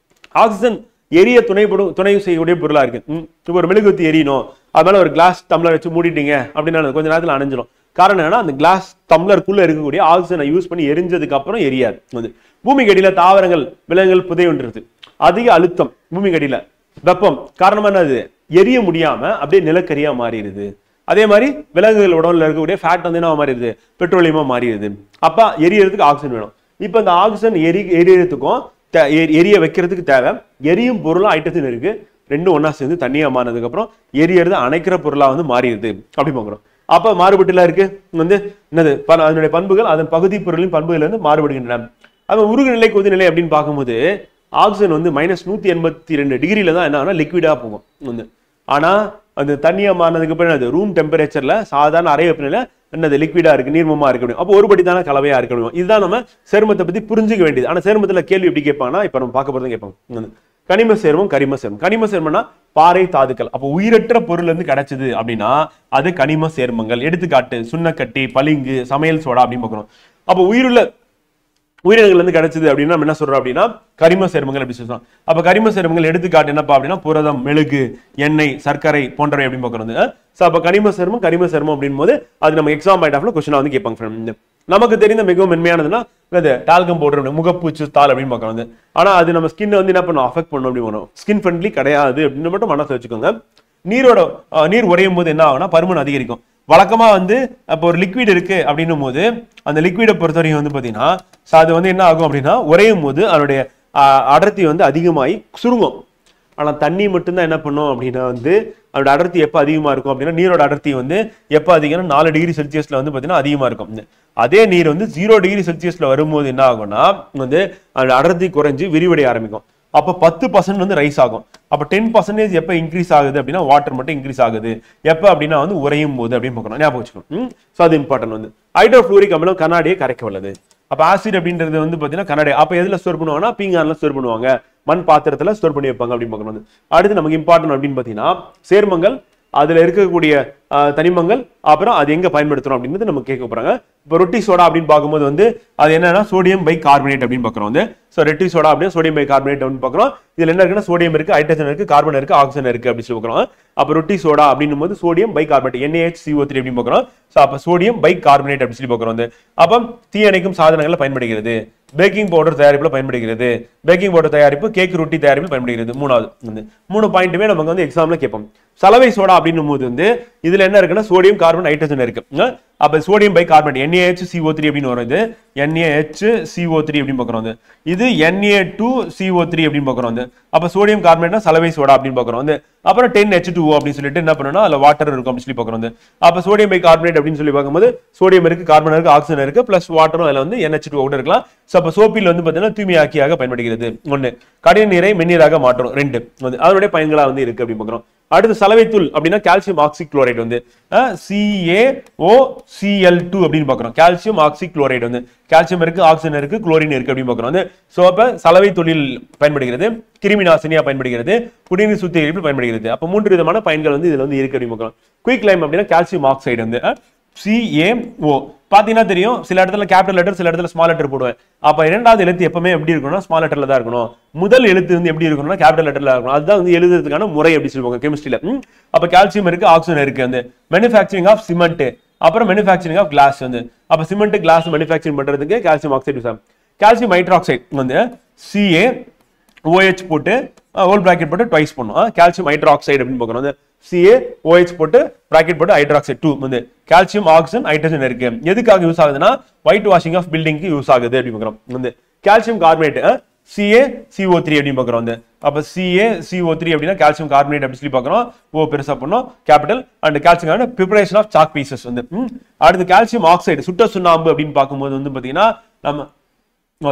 Speaker 2: ஆக்சிஜன் எரிய துணை செய்யக்கூடிய பொருளா இருக்கு. இப்போ ஒரு மெழுகுவர்த்தி எரியணும், அதனால ஒரு கிளாஸ் டம்ளர் வச்சு மூடிட்டீங்க அப்படின்னா கொஞ்ச நேரத்தில் அணைஞ்சிடும். காரணம் என்னன்னா அந்த கிளாஸ் டம்ளருக்குள்ள இருக்கக்கூடிய ஆக்சிஜனை யூஸ் பண்ணி எரிஞ்சதுக்கு அப்புறம் எரியாது. வந்து பூமிக்கு அடியில தாவரங்கள், விலங்குகள் புதையுன்றது அதிக அழுத்தம், பூமிக்கு அடியில வெப்பம் காரணமா என்னது எரிய முடியாம அப்படியே நிலக்கரியா மாறிடுது. அதே மாதிரி விலங்குகள் உடம்புல இருக்கக்கூடிய ஃபேட் வந்து என்ன மாறிடுது, பெட்ரோலியமா மாறிடுது. அப்ப எரியறதுக்கு ஆக்சிஜன் வேணும். இப்ப இந்த ஆக்சிஜன் எரியறதுக்கும் எரிய வைக்கிறதுக்கு தேவை எரியும் பொருளா ஹைட்ரஜன் இருக்கு. ரெண்டும் ஒன்னா சேர்ந்து தண்ணியா மாறினதுக்கு அப்புறம் எரியறது அணைக்கிற பொருளா வந்து மாறிடுது அப்படி பார்க்கிறோம். அப்ப மாறுபட்டுல இருக்கு வந்து என்னது அதனுடைய பண்புகள் அதன் பகுதி பொருளின் பண்புகள் வந்து மாறுபடுகின்றன. அப்ப உருகுநிலை கொதிநிலை அப்படின்னு பார்க்கும்போது ஆக்சிஜன் வந்து -182 டிகிரில தான் என்ன லிக்விடா போகும் வந்து. ஆனா அந்த தண்ணியா மாறினதுக்கு அப்புறம் அது ரூம் டெம்பரேச்சர்ல சாதாரண அறை வெப்பநிலையில என்னது லிக்விடா இருக்கு, நீர்மமா இருக்கு. அப்போ ஒருபடி தானே கலவையா இருக்கணும். இதுதான் நம்ம சேர்மத்தை பத்தி புரிஞ்சுக்க வேண்டியது. ஆனா சேர்மத்துல கேள்வி எப்படி கேட்பாங்கன்னா இப்ப நம்ம பார்க்க போறதும் கேட்பாங்க. கனிம சேர்மம், கரிம சேர்மம். கனிம சேர்மம்னா பாறை தாதுக்கள். அப்போ உயிரற்ற பொருள் இருந்து கிடைச்சது அப்படின்னா அது கனிம சேர்மங்கள். எடுத்துக்காட்டு சுண்ணக்கட்டி, பளிங்கு, சமையல் சோடா அப்படின்னு பார்க்கணும். அப்போ உயிரினங்கள் இருந்து கிடைச்சது அப்படின்னா நம்ம என்ன சொல்றோம் அப்படின்னா கரிம சேர்மங்கள் அப்படி சொல்றோம். அப்ப கரிம சேர்மங்கள் எடுத்துக்காட்டு என்னப்பா அப்படின்னா புரதம், மெழுகு, எண்ணெய், சர்க்கரை போன்றவை அப்படின்னு பார்க்கறது. அப்ப கரிம சேர்மம் அப்படின் போது அது நம்ம எக்ஸாம் பாயிண்ட் ஆஃப்ல கொஸ்டினா வந்து கேட்பாங்க. நமக்கு தெரிந்த மிகவும் மென்மையானதுன்னா டால்கம் பவுடர், முகப்பூச்சு தாள் அப்படின்னு பார்க்கறது. ஆனா அது நம்ம ஸ்கின் வந்து என்ன பண்ணும், அஃபெக்ட் பண்ணும் அப்படி வரும். ஸ்கின் ஃப்ரெண்ட்லி கிடையாது அப்படின்னு மட்டும் மனசுல வச்சுக்கோங்க. நீர் உறையும் போது என்ன ஆகும்னா பருமன் அதிகரிக்கும். வழக்கமா வந்து அப்போ ஒரு லிக்விட் இருக்கு அப்படின்னும் போது அந்த லிக்விடை பொறுத்தவரைக்கும் வந்து பாத்தீங்கன்னா அது வந்து என்ன ஆகும் அப்படின்னா உறையும் போது அதனுடைய அடர்த்தி வந்து அதிகமாகி சுருங்கும். ஆனா தண்ணி மட்டும்தான் என்ன பண்ணும் அப்படின்னா வந்து அதோட அடர்த்தி எப்போ அதிகமாக இருக்கும் அப்படின்னா நீரோட அடர்த்தி வந்து எப்போ அதிகம்னா 4 டிகிரி செல்சியஸ்ல வந்து பார்த்தீங்கன்னா அதிகமாக இருக்கும். அதே நீர் வந்து 0 டிகிரி செல்சியஸ்ல வரும்போது என்ன ஆகும்னா வந்து அதோட அடர்த்தி குறைஞ்சு விரிவடைய ஆரம்பிக்கும். அப்போ 10% வந்து ரைஸ் ஆகும். அப்போ 10% எப்போ இன்க்ரீஸ் ஆகுது அப்படின்னா வாட்டர் மட்டும் இன்க்ரீஸ் ஆகுது. எப்போ அப்படின்னா வந்து உறையும் போது அப்படின்னு பார்க்கணும், ஞாபகம் வச்சுக்கணும். ஸோ அது இம்பார்ட்டன்ட். வந்து ஹைட்ரோஃப்ளூரிக் அமிலம் கண்ணாடியை கரைக்க வல்லது. அப்போ ஆசிட் அப்படின்றது வந்து பார்த்தீங்கன்னா கண்ணாடி அப்போ எதில் ஸ்டோர் பண்ணுவாங்கன்னா பீங்கான்ல ஸ்டோர் பண்ணுவாங்க, மண் பாத்திரத்தில் ஸ்டோர் பண்ணி வைப்பாங்க அப்படின்னு பார்க்கணும். வந்து அடுத்து நமக்கு இம்பார்ட்டன்ட் அப்படின்னு பார்த்தீங்கன்னா சேர்மங்கள், அதுல இருக்கக்கூடிய தனிமங்கள், அப்புறம் அது எங்க பயன்படுத்துறோம் அப்படின்றது நம்ம கேட்க போறாங்க. இப்போ ரொட்டி சோடா அப்படின்னு பார்க்கும்போது வந்து அது என்னன்னா சோடியம் பை கார்பனேட் அப்படின்னு பார்க்குறோம். வந்து ஸோ ரொட்டி சோடா அப்படின்னு சோடியம் பை கார்பனேட் அப்படின்னு பார்க்குறோம். இதுல என்ன இருக்குன்னா சோடியம் இருக்கு, ஹைட்ரஜன் இருக்கு, கார்பன் இருக்கு, ஆக்சிஜன் இருக்கு அப்படின்னு சொல்லி பார்க்குறோம். அப்போ ரொட்டி சோடா அப்படின்னும் போது சோடியம் பை கார்பனேட் NaHCO3 அப்படின்னு பார்க்குறோம். ஸோ அப்போ சோடியம் பை கார்பனேட் அப்படின்னு சொல்லி பார்க்குறோம். வந்து அப்போ தீயணைக்கும் சாதனங்கள்ல பயன்படுகிறது, பேக்கிங் பவுடர் தயாரிப்புல பயன்படுகிறது, பேக்கிங் பவுடர் தயாரிப்பு கேக் ரொட்டி தயாரிப்பில் பயன்படுகிறது. மூணாவது வந்து 3 பாயிண்ட்டுமே நமக்கு வந்து எக்ஸாம்ல கேட்போம். சலவை சோடா அப்படின்னும் போது வந்து இதுல என்ன இருக்குன்னா சோடியம் கார்பன் ஹைட்ரஜன் இருக்கு. அப்ப சோடியம் பை கார்பனேட் NaHCO3 அப்படின்னு வரும். இது NaHCO3 அப்படின்னு பார்க்குறோம். இது Na2CO3 அப்படின்னு பார்க்குறோம். அப்ப சோடியம் கார்பனேட்னா சலவை சோடா அப்படின்னு பார்க்குறோம். அப்புறம் 10H2O அப்படின்னு சொல்லிட்டு என்ன பண்ணணும்னா அதுல வாட்டர் இருக்கும் அப்படின்னு சொல்லி பார்க்குறோம். அப்ப சோடியம் பை கார்பனேட் அப்படின்னு சொல்லி பார்க்கும்போது சோடியம் இருக்கு, கார்பன் இருக்கு, ஆக்சிஜன் இருக்கு, பிளஸ் வாட்டரும் அதுல வந்து NH2O கூட இருக்கலாம். ஸோ அப்ப சோப்பில் வந்து பார்த்தீங்கன்னா தூய்மையாக்கியாக பயன்படுகிறது. 1 கடின நீரை மென்னீராக மாற்றும். 2 வந்து அதனுடைய பயன்களா வந்து இருக்கு அப்படின்னு பார்க்குறோம். அடுத்து சலவைத்தூள் அப்படின்னா கால்சியம் ஆக்சிக்ளோரைடு வந்து CaOCl2 அப்படின்னு பார்க்குறோம். கால்சியம் ஆக்சிக்ளோரைடு வந்து கால்சியம் இருக்கு, ஆக்சிஜன் இருக்கு, குளோரின் இருக்கு அப்படின்னு பார்க்குறோம். ஸோ அப்ப சலவை தொழில் பயன்படுகிறது, கிருமி நாசினியா பயன்படுகிறது, குடிநீர் சுத்திகரிப்பில் பயன்படுகிறது. அப்ப 3 விதமான பயன்கள் வந்து இதுல வந்து இருக்கு அப்படின்னு பார்க்குறோம். குயிக் லைம் அப்படின்னா கால்சியம் ஆக்சைடு வந்து CaO பாத்தீங்கன்னா தெரியும், சில இடத்துல கேபிட்டல் லெட்டர், சில இடத்துல ஸ்மால் லெட்டர் போடுவேன். அப்ப இரண்டாவது எழுத்து எப்பவுமே எப்படி இருக்கணும்னா ஸ்மால் லெட்டர்ல தான் இருக்கணும். முதல் எழுத்து வந்து எப்படி இருக்கணும்னா கேபிட்டல் லெட்டர்ல இருக்கணும். அதுதான் வந்து எழுதுறதுக்கான முறை அப்படி சொல்லுவாங்க கெமிஸ்ட்ரியில. அப்ப கால்சியம் இருக்கு, ஆக்சிஜன் இருக்கு. வந்து மேனுஃபேக்சரிங் ஆஃப் சிமெண்ட், அப்புறம் மேனுஃபேக்சரிங் ஆஃப் கிளாஸ் வந்து அப்ப சிமெண்ட் கிளாஸ் மேனுஃபேக்சரிங் பண்றதுக்கு கால்சியம் ஆக்சைடு. கால்சியம் ஹைட்ராக்சைடு வந்து CaOH போட்டு ஹோல் பிராக்கெட் போட்டு ட்வைஸ் பண்ணும். கால்சியம் ஹைட்ராக்சைடு அப்படின்னு பார்க்கணும். CaOH போட்டு பிராக்கெட் போட்டு ஹைட்ராக்சைடு 2 வந்து கால்சியம் ஆக்சிஜன் ஹைட்ரஜன் இருக்கு. எதுக்காக யூஸ் ஆகுதுன்னா ஒயிட் வாஷிங் ஆஃப் பில்டிங்க்கு யூஸ் ஆகுது அப்படின்னு பார்க்குறோம். வந்து கால்சியம் கார்பனேட் CaCO3 அப்படின்னு பார்க்குறோம். வந்து அப்ப CaCO3 அப்படின்னா கால்சியம் கார்பனேட் அப்படின்னு சொல்லி பார்க்குறோம். ஓ பெருசா பண்ணோம் capital and calcium preparation of chalk pieces வந்து. அடுத்து கால்சியம் ஆக்சைடு சுட்ட சுண்ணாம்பு அப்படின்னு பார்க்கும்போது வந்து பாத்தீங்கன்னா நம்ம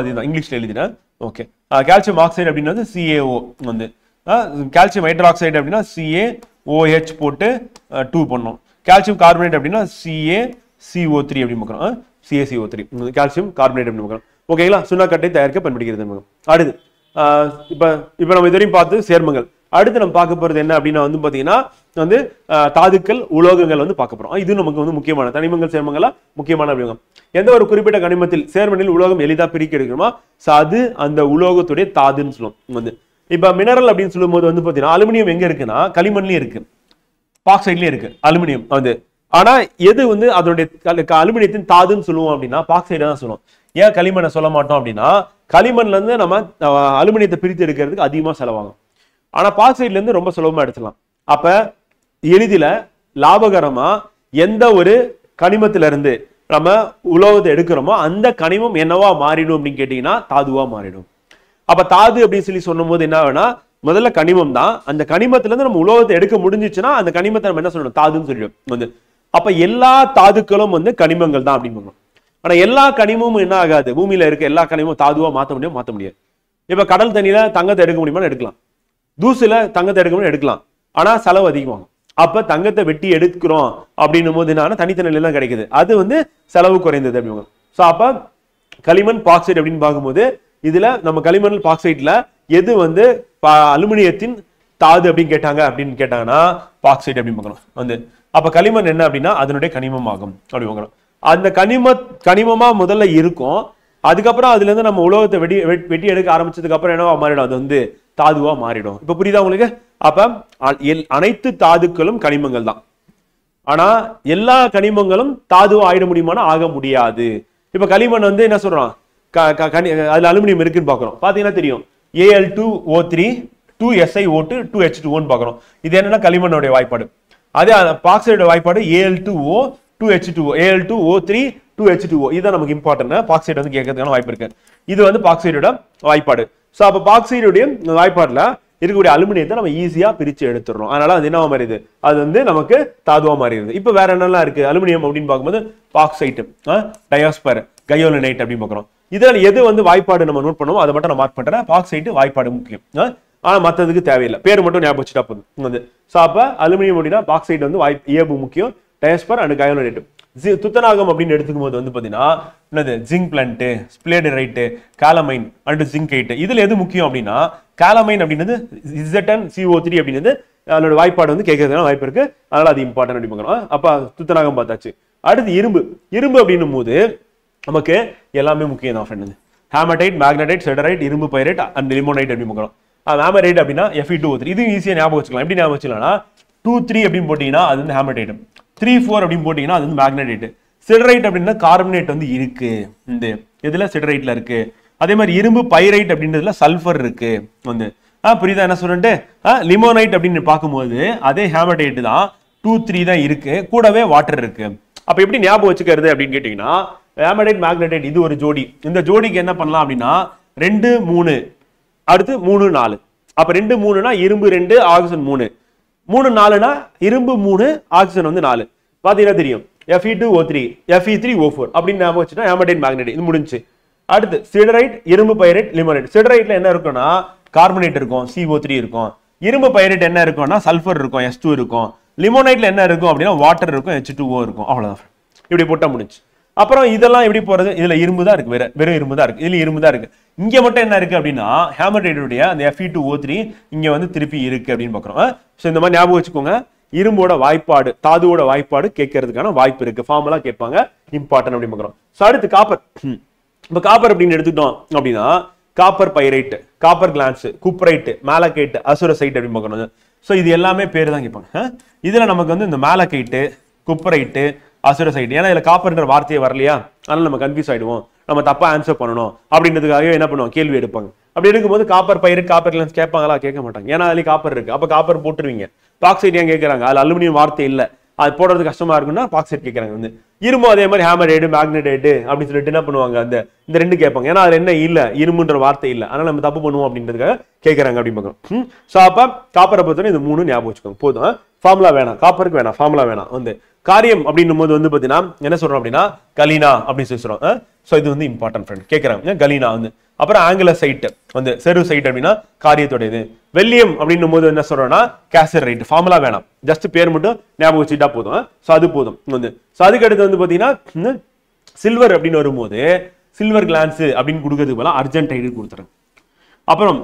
Speaker 2: அதுதான் இங்கிலீஷ்ல எழுதினேன். ஓகே கால்சியம் ஆக்சைடு அப்படின்றது CaO வந்து கால்சியம் ஹைட்ராக்சைடு அப்படின்னா CaOH போட்டு 2 பண்ணோம். கால்சியம் கார்பனேட் அப்படின்னா CaCO3 அப்படின்னு பார்க்குறோம். CaCO3 கால்சியம் கார்பனேட் அப்படின்னு பார்க்குறோம். ஓகேங்களா, சுண்ணாக்கட்டை தயாரிக்க பயன்படுகிறது. அடுத்து இப்ப நம்ம இதுவரையும் பார்த்து சேர்மங்கள். அடுத்து நம்ம பார்க்க போறது என்ன அப்படின்னா வந்து பாத்தீங்கன்னா வந்து தாதுக்கள், உலோகங்கள் வந்து பார்க்க போறோம். இது நமக்கு வந்து முக்கியமான தனிமங்கள், சேர்மங்களா முக்கியமான அப்படிங்க. எந்த ஒரு குறிப்பிட்ட கனிமத்தில் சேர்மனில் உலோகம் எளிதா பிரிக்க எடுக்கணுமா அது அந்த உலோகத்துடைய தாதுன்னு சொல்லுவோம். வந்து இப்ப மினரல் அப்படின்னு சொல்லும் போது வந்து பாத்தீங்கன்னா அலுமினியம் எங்க இருக்குன்னா களிமண்லயும் இருக்கு, பாக்சைட்லயும் இருக்கு அலுமினியம் வந்து. ஆனா எது வந்து அதனுடைய அலுமினியத்தின் தாதுன்னு சொல்லுவோம் அப்படின்னா பாக்சைடு தான் சொல்லுவோம். ஏன் களிமண்ணை சொல்ல மாட்டோம் அப்படின்னா களிமண்ல இருந்து நம்ம அலுமினியத்தை பிரித்து எடுக்கிறதுக்கு அதிகமா செலவாகும். ஆனா பாக்சைட்ல இருந்து ரொம்ப சுலபமா எடுத்துலாம். அப்ப எளிதில லாபகரமா எந்த ஒரு கனிமத்தில இருந்து நம்ம உலோகத்தை எடுக்கிறோமோ அந்த கனிமம் என்னவா மாறிடும் அப்படின்னு கேட்டீங்கன்னா தாதுவா மாறிடும். அப்ப தாது அப்படின்னு சொல்லி சொல்லும் போது என்ன ஆகுனா முதல்ல கனிமம் தான், அந்த கனிமத்துல இருந்து நம்ம உலோகத்தை எடுக்க முடிஞ்சிச்சுன்னா அந்த கனிமத்தை நம்ம என்ன சொல்லணும் தாதுன்னு சொல்லிடும் வந்து. அப்ப எல்லா தாதுக்களும் வந்து கனிமங்கள் தான் அப்படின்னு. ஆனா எல்லா கனிமமும் என்ன ஆகாது, பூமியில இருக்க எல்லா கனிமமும் தாதுவா மாத்த முடியாது. இப்ப கடல் தண்ணியில தங்கத்தை எடுக்க முடியுமான்னு எடுக்கலாம், தூசுல தங்கத்தை எடுக்க முடியும் எடுக்கலாம், ஆனா செலவு அதிகமாகும். அப்ப தங்கத்தை வெட்டி எடுக்கிறோம் அப்படின்னும் போது என்ன தனித்தனில தான் கிடைக்குது, அது வந்து செலவு குறைந்தது அப்படிங்க. சோ அப்ப களிமண் பாக்சைடு அப்படின்னு பார்க்கும்போது இதுல நம்ம களிமண் பாக்சைட்ல எது வந்து அலுமினியத்தின் தாது அப்படின்னு கேட்டாங்கன்னா பாக்சைடு அப்படின்னு பார்க்கணும் வந்து. அப்ப களிமண் என்ன அப்படின்னா அதனுடைய கனிமம் ஆகும் அப்படி பார்க்கணும். அந்த கனிமமா முதல்ல இருக்கும், அதுக்கப்புறம் அதுல இருந்து நம்ம உலோகத்தை வெட்டி எடுக்க ஆரம்பிச்சதுக்கு அப்புறம் என்னவா மாறிடும், அது வந்து தாதுவா மாறிடும். இப்ப புரியுதா உங்களுக்கு? அப்ப அனைத்து தாதுக்களும் கனிமங்கள் தான், ஆனா எல்லா கனிமங்களும் தாதுவா ஆயிட முடியுமானா ஆக முடியாது. இப்ப களிமண் வந்து என்ன சொல்றோம், அதுல அலுமினியம் இருக்குன்னு பாக்குறோம், பாத்தீங்கன்னா தெரியும் Al2O3 2SiO2 2H2O பாக்குறோம். இது என்னன்னா களிமண்ணோட வாய்ப்பாடு. அதே பாக்சைடோட வாய்ப்பாடு Al2O 2H2O Al2O3 2H2O. இதுதான் நமக்கு இம்பார்ட்டன்ட். பாக்சைடு வந்து கேட்கறதுக்கான வாய்ப்பு இருக்கு. இது வந்து பாக்சைடோட வாய்ப்பாடு. சோ அப்ப பாக்சைடுடைய வாய்ப்பாடுல இருக்கக்கூடிய அலுமினியத்தை நம்ம ஈஸியா பிரிச்சு எடுத்துறோம். அதனால அது என்னவா மாறிடுது, அது வந்து நமக்கு தாதுவா மாறிடுது. இப்போ வேற என்னெல்லாம் இருக்கு அலுமினியம் அப்படின்னு பார்க்கும்போது பாக்சைட், டயாஸ்பர், கயோலினைட் அப்படின்னு பார்க்குறோம். இதில் எது வந்து வாய்ப்பாடு நம்ம நோட் பண்ணுவோம் அதை மட்டும் நான் மார்க் பண்றேன். பாக்சைட் வாய்ப்பாடு முக்கியம், ஆனா மற்றதுக்கு தேவையில்லை, பேர் மட்டும் ஞாபகம் வச்சுட்டா போதும் வந்து. ஸோ அப்போ அலுமினியம் அப்படின்னா பாக்சைட் வந்து இயல்பு முக்கியம், டயாஸ்பர் அண்ட் கயோலினைட். துத்தநாகம் அப்படின்னு எடுத்துக்கும் போது வந்து பாத்தீங்கன்னா என்னது ஜிங்க் பிளண்ட், ஸ்பிளேடரைட், காலமைன் அண்ட் ஜிங்கைட். இதுல எது முக்கியம் அப்படின்னா காலமைன் அப்படின்றது ZnCO3 அப்படின்றது அதோட வாய்ப்பாடு வந்து கேட்கறதுனால வாய்ப்பு இருக்கு, அதனால அது இம்பார்ட்டன்ட் அப்படி பார்க்கணும். அப்ப துத்தநாகம் பார்த்தாச்சு. அடுத்து இரும்பு. இரும்பு அப்படின்னும் போது நமக்கு எல்லாமே முக்கியம் தான் ஃப்ரெண்ட். ஹேமடைட், மேக்னடைட், செடரைட், இரும்பு பைரைட் அண்ட் லிமோனைட் அப்படின்னு பார்க்கணும். ஹேமரைட் அப்படின்னா Fe2O3. இது ஈஸியா ஞாபகம் வச்சுக்கலாம். எப்படி ஞாபகம் வச்சுக்கலாம்னா 2-3 அப்படின்னு போட்டீங்கன்னா அது வந்து ஹேமடைட், 3-4 அப்படின்னு போட்டீங்கன்னா அது வந்து மேக்னடைட். சிடரைட் அப்படின்னா கார்பனேட் வந்து இருக்கு, இந்த இதுல சிடரைட்ல இருக்கு. அதே மாதிரி இரும்பு பைரைட் அப்படின்றதுல சல்ஃபர் இருக்கு வந்து. புரியுதா என்ன சொல்லிட்டு? லிமோனைட் அப்படின்னு பார்க்கும்போது அதே ஹேமடைட் தான், 2-3 தான் இருக்கு, கூடவே வாட்டர் இருக்கு. அப்ப எப்படி ஞாபகம் வச்சுக்கிறது அப்படின்னு கேட்டீங்கன்னா ஹேமடைட் மேக்னடைட் இது ஒரு ஜோடி. இந்த ஜோடிக்கு என்ன பண்ணலாம் அப்படின்னா 2-3 அடுத்து 3-4. அப்ப 2-3னா இரும்பு 2 ஆக்சிஜன் 3, 3-4னா இரும்பு 3 ஆக்சிஜன் வந்து 4. பாத்தீங்கன்னா தெரியும் Fe2O3 Fe3O4 அப்படின்னு ஞாபகம் வச்சுட்டா ஹேமடைட் மேக்னடைட் இது முடிஞ்சு. அடுத்து சிடரைட், இரும்பு பைரைட், லிமோனைட். சிடரைட்ல என்ன இருக்கும்னா கார்பனேட் இருக்கும், CO3 இருக்கும். இரும்பு பைரைட் என்ன இருக்கும்னா சல்ஃபர் இருக்கும், S2 இருக்கும். லிமோனைட்ல என்ன இருக்கும் அப்படின்னா வாட்டர் இருக்கும், H2O இருக்கும். அவ்வளவுதான், இப்படி போட்டா முடிஞ்சு. அப்புறம் இதெல்லாம் எப்படி போறது, இதுல இரும்பு தான் இருக்கு, வெறும் இரும்பு தான் இருக்கு, இதுல இரும்பு தான் இருக்கு. இங்க மட்டும் என்ன இருக்கு அப்படின்னா ஹேமடைடுடைய அந்த Fe2O3 இங்க வந்து திருப்பி இருக்கு அப்படின்னு பாக்குறோம். சோ இந்த மாதிரி ஞாபகம் வச்சுக்கோங்க. இரும்போட வாய்ப்பாடு, தாதுவோட வாய்ப்பாடு கேட்கறதுக்கான வாய்ப்பு இருக்கு, ஃபார்முலா கேட்பாங்க, இம்பார்ட்டன்ட் அப்படின்னு பாக்குறோம். சோ அடுத்து காப்பர். இப்ப காப்பர் அப்படின்னு எடுத்துட்டோம் அப்படின்னா copper pyrite, copper glance, cuprite, malachite, azurite அப்படின்னு பார்க்கணும். ஸோ இது எல்லாமே பேர் தான் கேட்பாங்க. இதுல நமக்கு வந்து இந்த மேலகைட்டு, குப்ரைட்டு, அசுரசைட், ஏன்னா இதுல காப்பர்ன்ற வார்த்தையே வரலையா, அதனால நம்ம கன்ஃபியூஸ் ஆயிடுவோம், நம்ம தப்பா ஆன்சர் பண்ணணும் அப்படின்றதுக்காகவே என்ன பண்ணுவோம், கேள்வி எடுப்பாங்க. அப்படி எடுக்கும்போது காப்பர் பைரைட், காப்பர் கிளான்ஸ் கேட்பாங்களா, கேட்க மாட்டாங்க, ஏன்னா அதுல காப்பர் இருக்கு, அப்ப காப்பர் போட்டுருவீங்க. பாக்சைட் ஏன் கேட்கறாங்க, அதுல அலுமினியம் வார்த்தை இல்ல, அது போடுறது கஷ்டமா இருக்குன்னா பாக்சைட் கேட்கறாங்க வந்து. இரும்பு அதே மாதிரி ஹேமரைடு, மேக்னடைடு அப்படின்னு சொல்லிட்டு என்ன பண்ணுவாங்க, இந்த ரெண்டு கேட்பாங்க, ஏன்னா அதுல என்ன இல்ல, இரும்புன்ற வார்த்தை இல்ல, அதனால நம்ம தப்பு பண்ணுவோம் அப்படின்றதுக்காக கேட்கறாங்க அப்படின்னு பார்க்கணும். சோ அப்ப காப்பரை பொறுத்தவரை இந்த 3 ஞாபகம் வச்சுக்கோங்க போதும். ஃபார்முலா வேணாம், காப்பருக்கு வேணாம், ஃபார்முலா வேணாம். வந்து காரியம் அப்படின்னும் போது வந்து பாத்தீங்கன்னா என்ன சொல்றோம் அப்படின்னா கலீனா அப்படின்னு சொல்லி சொல்றோம். சோ இது வந்து இம்பார்ட்டன்ட் ஃப்ரெண்ட், கேட்கறாங்க கலீனா வந்து. அப்புறம் ஆங்குலசைட் வந்து செரு சைட் அப்படின்னா காரியத்தோடையது. வெள்ளியம் அப்படின்னும் போது என்ன சொல்றோம்னா கேசரைட். ஃபார்முலா வேணாம், ஜஸ்ட் பேர் மட்டும் ஞாபகம் வச்சுட்டா போதும். சோ அது போதும் வந்து. சோ அதுக்கு அடுத்து வந்து பாத்தீங்கன்னா சில்வர் அப்படின்னு வரும்போது சில்வர் கிளான்ஸ் அப்படின்னு கொடுக்கறதுக்கு பதிலா அர்ஜென்டைடு கொடுத்துறேன். அப்புறம்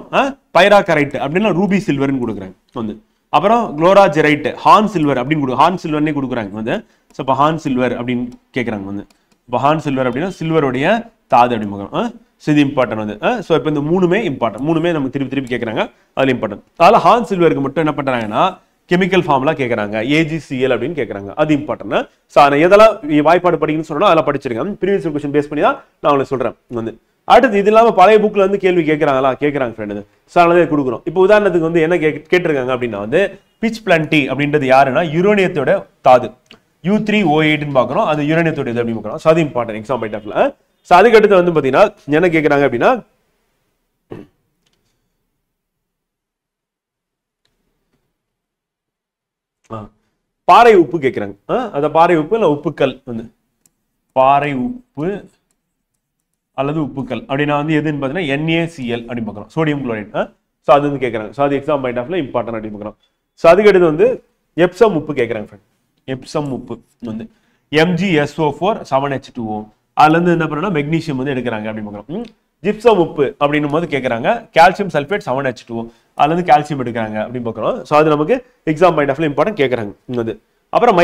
Speaker 2: பைராகரைட் அப்படின்னா ரூபி சில்வர்னு கொடுக்குறாங்க வந்து. அப்புறம் குளோராஜெரைட், ஹார்ன் சில்வர் அப்படின்னு ஹார்ன் சில்வர்னே கொடுக்குறாங்க வந்து. ஸோ இப்போ ஹார்ன் சில்வர் அப்படின்னு கேட்குறாங்க வந்து. இப்போ ஹார்ன் சில்வர் அப்படின்னா சில்வருடைய தாது அப்படின்னு. ஸோ இது இம்பார்ட்டன் வந்து. ஸோ இப்போ இந்த 3மே இம்பார்ட்டன், 3மே நம்ம திருப்பி கேட்குறாங்க, அதில் இம்பார்ட்டன். அதில் ஹார்ன் சில்வருக்கு மட்டும் என்ன பண்ணுறாங்கன்னா கெமிக்கல் ஃபார்முலா கேட்குறாங்க, AgCl அப்படின்னு கேட்குறாங்க, அது இம்பார்ட்டன். ஸோ நான் எதெல்லாம் வாய்ப்பாடு படிக்கணும்னு சொன்னா அதெல்லாம் படிச்சிருக்கேன், ப்ரீவியஸ் கொஸ்டின் பேஸ் பண்ணி தான் நான் உங்களுக்கு சொல்றேன் வந்து. அடுத்து இது இல்லாம பழைய புக்ல வந்து கேள்வி கேட்கறாங்களா, கேட்கறாங்க ஃப்ரெண்ட். சோ அதனால கொடுக்குறோம். இப்போ உதாரணத்துக்கு வந்து என்ன கேட்டிருக்காங்க அப்படின்னா வந்து பிச் பிளண்டி அப்படின்றது யாருன்னா யுரேனியத்தோட தாது, U3O8 பாக்குறோம், அது யுரேனியத்தோட இது அப்படின்னு பாக்குறோம். சோ அது இம்பார்ட்டன்ட் எக்ஸாம் பாயிண்ட் ஆஃப்ல. சோ அதுக்கு அடுத்து வந்து பாத்தீங்கன்னா என்ன கேட்கறாங்க அப்படின்னா பாறை உப்பு கேட்கறாங்க. அந்த பாறை உப்பு இல்ல உப்புக்கள் வந்து பாறை உப்பு அல்லது உப்புக்கள் அப்படின்னா வந்து எதுன்னு பார்த்தீங்கன்னா NaCl அப்படின்னு பார்க்குறோம், சோடியம் குளோரைட். ஸோ அது வந்து கேட்குறாங்க. ஸோ அது எக்ஸாம் பாயிண்ட் ஆஃப்ல இம்பார்ட்டன்ட் அப்படின்னு பார்க்குறோம். ஸோ அதுக்கு அடுத்து வந்து எப்சம் உப்பு கேட்குறாங்க ஃப்ரெண்ட். எப்சம் உப்பு வந்து MgSO4 7H2O, அதுல இருந்து என்ன பண்ணா மெக்னீசியம் வந்து எடுக்கிறாங்க அப்படின்னு பார்க்குறோம். ஜிப்சம் உப்பு அப்படின்னும் போது கேட்குறாங்க கால்சியம் சல்ஃபேட் 7H2O, அதுல இருந்து கால்சியம் எடுக்கிறாங்க அப்படின்னு பார்க்குறோம். ஸோ அது நமக்கு எக்ஸாம் பாயிண்ட் ஆஃப்ல இம்பார்ட்டன்ட் கேட்குறாங்க வந்து. அப்புறம்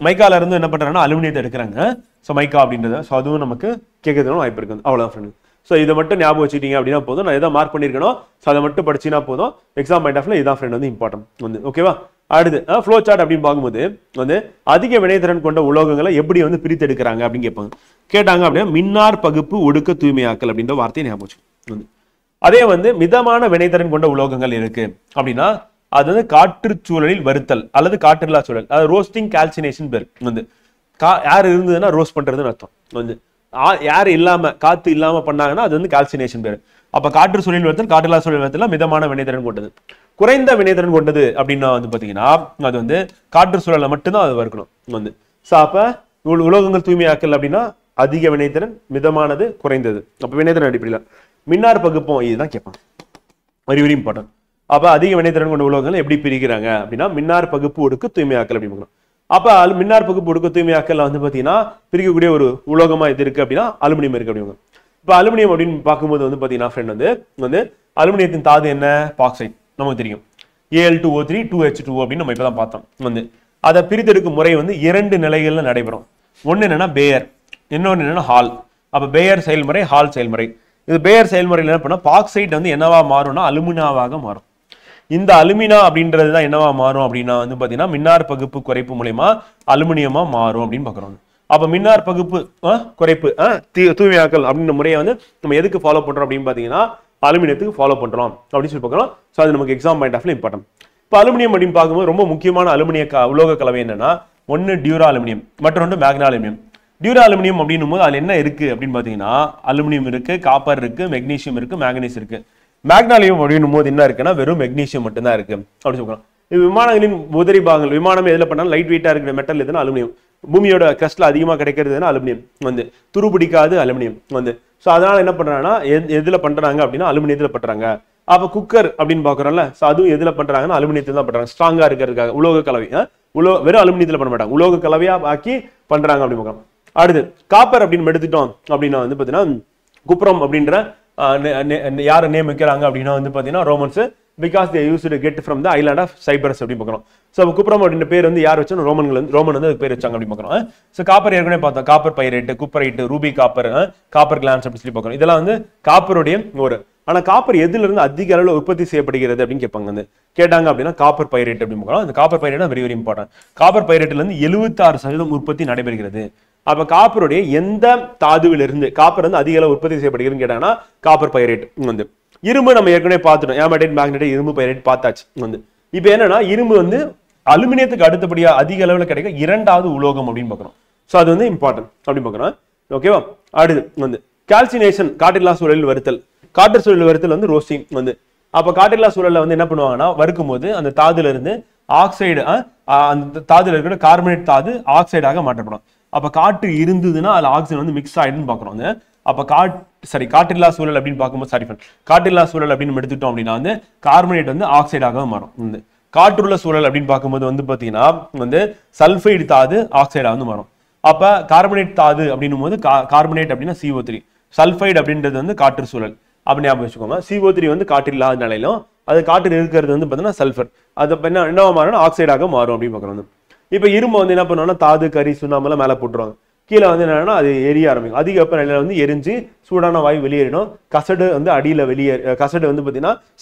Speaker 2: மைக்கால இருந்து என்ன பண்றாங்கன்னா அலுமினியத்தை எடுக்கிறாங்க. ஸோ மைக்கா அப்படின்றது, ஸோ அதுவும் நமக்கு கேட்கறதுக்கு வாய்ப்பு இருக்கு, அவ்வளோதான் ஃப்ரெண்ட். ஸோ இதை மட்டும் ஞாபகம் வச்சுக்கிட்டீங்க அப்படின்னா போதும், நான் எதை மார்க் பண்ணிருக்கணும் ஸோ அதை மட்டும் படிச்சினா போதும். எக்ஸாம் பாயிண்ட் ஆஃப்ல இதான் ஃப்ரெண்ட் வந்து இம்பார்ட்டன்ட் வந்து. ஓகேவா? அடுத்து ஃப்ளோ சார்ட் அப்படின்னு பார்க்கும்போது வந்து அதிக வினைத்திறன் கொண்ட உலோகங்களை எப்படி வந்து பிரித்து எடுக்கிறாங்க அப்படின்னு கேட்டாங்க அப்படின்னா மின்னார் பகுப்பு ஒடுக்க தூய்மையாக்கல் அப்படின்ற வார்த்தையை ஞாபகம் வந்து. அதே வந்து மிதமான வினைத்திறன் கொண்ட உலோகங்கள் இருக்கு அப்படின்னா அது வந்து காற்றுச்சூழலில் வருத்தல் அல்லது காற்றில்லா சூழல், அதாவது ரோஸ்டிங் கால்சினேஷன் பேர் வந்து. ஏர் இருந்ததுன்னா ரோஸ்ட் பண்றதுன்னு அர்த்தம் வந்து. ஏர் இல்லாம காத்து இல்லாம பண்ணாங்கன்னா அது வந்து கால்சினேஷன் பேர். அப்ப காற்று சூழல் வெத்தல் காற்றில்லா சூழல் வெத்தல மிதமான வினைத்திறன் கொண்டது. குறைந்த வினைத்திறன் கொண்டது அப்படின்னா வந்து பாத்தீங்கன்னா அது வந்து காற்று சூழல்ல மட்டும்தான் அது இருக்கணும் வந்து. ஸோ அப்ப உலோகங்கள் தூய்மையாக்கல் அப்படின்னா அதிக வினைத்திறன், மிதமானது, குறைந்தது. அப்ப வினைத்திறன் அடிப்படையில் மின்னார் பகுப்போம் இதுதான் கேட்பாங்க. Very very important. அப்ப அதிக வினைத்திறன் கொண்ட உலோகங்கள் எப்படி பிரிக்கிறாங்க அப்படின்னா மின்னார் பகுப்பு ஒடுக்கு தூய்மையாக்கல் அப்படின்னு. அப்ப மின்னார் பகுப்பு ஒடுக்கு தூய்மையாக்கல் வந்து பாத்தீங்கன்னா பிரிக்கக்கூடிய ஒரு உலோகமா இது இருக்கு அப்படின்னா அலுமினியம் இருக்கு அப்படிங்க. இப்ப அலுமினியம் அப்படின்னு பார்க்கும்போது வந்து பாத்தீங்கன்னா ஃப்ரெண்ட் வந்து அலுமினியத்தின் தாது என்ன? பாக்சைட். நமக்கு தெரியும் Al2O3 2H2O அப்படின்னு நம்ம இப்பதான் பார்த்தோம் வந்து. அதை பிரித்தெடுக்கும் முறை வந்து 2 நிலைகள்ல நடைபெறும். ஒன்னு என்னன்னா பேயர், இன்னொன்னு என்னன்னா ஹால். அப்ப பேயர் செயல்முறை, ஹால் செயல்முறை. இது பேயர் செயல்முறையில் என்ன பண்ணா பாக்சைட் வந்து என்னவா மாறும்னா அலுமினாவாக மாறும். இந்த அலுமினா அப்படின்றது தான் என்னவா மாறும் அப்படின்னா வந்து பாத்தீங்கன்னா மின்னார் பகுப்பு குறைப்பு மூலமா அலுமினியமா மாறும் அப்படின்னு பாக்குறோம். அப்ப மின்னார் பகுப்பு குறைப்பு தூய்மையாக்கல் அப்படின்ற முறையை வந்து நம்ம எதுக்கு ஃபாலோ பண்றோம் அப்படின்னு பாத்தீங்கன்னா அலுமினியத்துக்கு ஃபாலோ பண்றோம் அப்படின்னு சொல்லி பார்க்கலாம். ஸோ அது நமக்கு எக்ஸாம் பாயிண்ட் ஆஃப்ல இம்பார்ட்டன்ட். இப்போ அலுமினியம் அப்படின்னு பார்க்கும்போது ரொம்ப முக்கியமான அலுமினிய உலோக கலவை என்னன்னா ஒன்னு டியூரா அலுமினியம், மற்றொன்று மேக்னா அலுமினியம். டியூரா அலுமினியம் அப்படின்னும் போது அதுல என்ன இருக்கு அப்படின்னு பாத்தீங்கன்னா அலுமினியம் இருக்கு, காப்பர் இருக்கு, மெக்னீசியம் இருக்கு, மேங்கனீஸ் இருக்கு. மேக்னாலியம் அப்படின்னும் போது என்ன இருக்குன்னா வெறும் மெக்னீசியம் மட்டும்தான் இருக்கு அப்படின்னு சொல்லலாம். விமானங்களின் உதரி பாகங்கள், விமானம் எதுல பண்ணாலும் லைட் வெயிட்டா இருக்கிற மெட்டல் எதுனா அலுமினியம். பூமியோட கிரஸ்ட்ல அதிகமா கிடைக்கிறதுனா அலுமினியம் வந்து. துரு பிடிக்காது அலுமினியம் வந்து. ஸோ அதனால என்ன பண்றாங்கன்னா எதுல பண்றாங்க அப்படின்னா அலுமினியத்துல பண்றாங்க. அப்ப குக்கர் அப்படின்னு பாக்குறோம்ல, ஸோ அதுவும் எதுல பண்றாங்கன்னா அலுமினியத்துல தான் பண்றாங்க. ஸ்ட்ராங்கா இருக்கிறதுக்காக உலோக கலவை. வெறும் அலுமினியத்துல பண்ண மாட்டாங்க, உலோக கலவையா ஆக்கி பண்றாங்க அப்படின்னு பார்க்கலாம். அடுத்து காப்பர் அப்படின்னு எடுத்துட்டோம் அப்படின்னா வந்து பாத்தீங்கன்னா குப்ரம் அப்படின்ற யார நேம் வைக்கிறாங்க அப்படின்னா வந்து பாத்தீங்கன்னா Romans. Because they use to get from the island of Cyprus அப்படின்னு பார்க்கணும். ஸோ குப்ரம் அப்படின்ற பேர் வந்து யார் வச்சோம்? ரோமன் வந்து பேர் வச்சாங்க அப்படின்னு பார்க்கணும். ஸோ காப்பர் ஏற்கனவே பார்த்தோம், copper pyrite, cuprite, ruby copper, copper glance அப்படின்னு சொல்லி பார்க்கணும். இதெல்லாம் வந்து காப்பருடைய ஒரு. ஆனா காப்பர் எதுல இருந்து அதிக அளவில் உற்பத்தி செய்யப்படுகிறது அப்படின்னு கேட்பாங்க. வந்து கேட்டாங்க அப்படின்னா காப்பர் பைரேட் அப்படின்னு பார்க்கலாம். அந்த copper pyrite very very important. Copper பைரேட்ல இருந்து 76% உற்பத்தி நடைபெறுகிறது. அப்ப காப்பருடைய எந்த தாதுவிலிருந்து காப்பர் வந்து அதிக அளவு உற்பத்தி செய்யப்படுகிறதுன்னு கேட்டாங்கன்னா காப்பர் பைரேட் வந்து. இரும்பு நம்ம ஏற்கனவே பார்த்துட்டோம், ஏமடைட், மேக்னடைட், இரும்பு பைரேட் பார்த்தாச்சு வந்து. இப்ப என்னன்னா இரும்பு வந்து அலுமினியத்துக்கு அடுத்தபடியா அதிக அளவில் கிடைக்க 2வது உலோகம் அப்படின்னு பார்க்கணும். ஸோ அது வந்து இம்பார்ட்டன்ட் அப்படின்னு பார்க்கணும். ஓகேவா? அடுத்து வந்து கால்சினேஷன், காற்றில்லா சூழலில் வருத்தல். காற்று சூழல் வருத்தல் வந்து ரோஸ்டிங் வந்து. அப்ப காற்றில்லா சூழல்ல வந்து என்ன பண்ணுவாங்கன்னா வறுக்கும் போது அந்த தாதுல இருந்து ஆக்சைடு, அந்த தாதுல இருக்கிற கார்பனேட் தாது ஆக்சைடாக மாற்றப்படும். அப்ப காற்று இருந்ததுன்னா அதுல ஆக்சிஜன் வந்து மிக்ஸ் ஆயிடுன்னு பாக்குறோம். அப்ப காற்றில்லா சூழல் அப்படின்னு பார்க்கும்போது காற்றில்லா சூழல் அப்படின்னு எடுத்துட்டோம் அப்படின்னா வந்து கார்பனேட் வந்து ஆக்சைடாக மாறும். வந்து காற்றுள்ள சூழல் அப்படின்னு பார்க்கும்போது வந்து பாத்தீங்கன்னா வந்து சல்பைடு தாது ஆக்சைடா வந்து மாறும். அப்ப கார்பனேட் தாது அப்படின்னும் போது கார்பனேட் அப்படின்னா CO3, சல்பைடு அப்படின்றது வந்து காற்று சூழல் அப்படி ஞாபகம் வச்சுக்கோங்க. CO3 வந்து காற்று இல்லாத நிலையிலும் அது காற்றில் இருக்கிறது வந்து பாத்தீங்கன்னா சல்பர், அது என்னவா மாறும்? ஆக்சைடாக மாறும் அப்படின்னு பாக்குறோம். இப்ப இரும்பு வந்து என்ன பண்ணுவோம்னா தாது, கரி, சுண்ணாம்பெல்லாம் மேல போட்டுருவாங்க. கீழே வந்து என்னன்னா அது எரிய ஆரம்பிக்கும். அதிக வெப்பநிலையில வந்து எரிஞ்சு சூடான வாயு வெளியேறிடும். கசடு வந்து அடியில கசடு வந்து பாத்தீங்கன்னா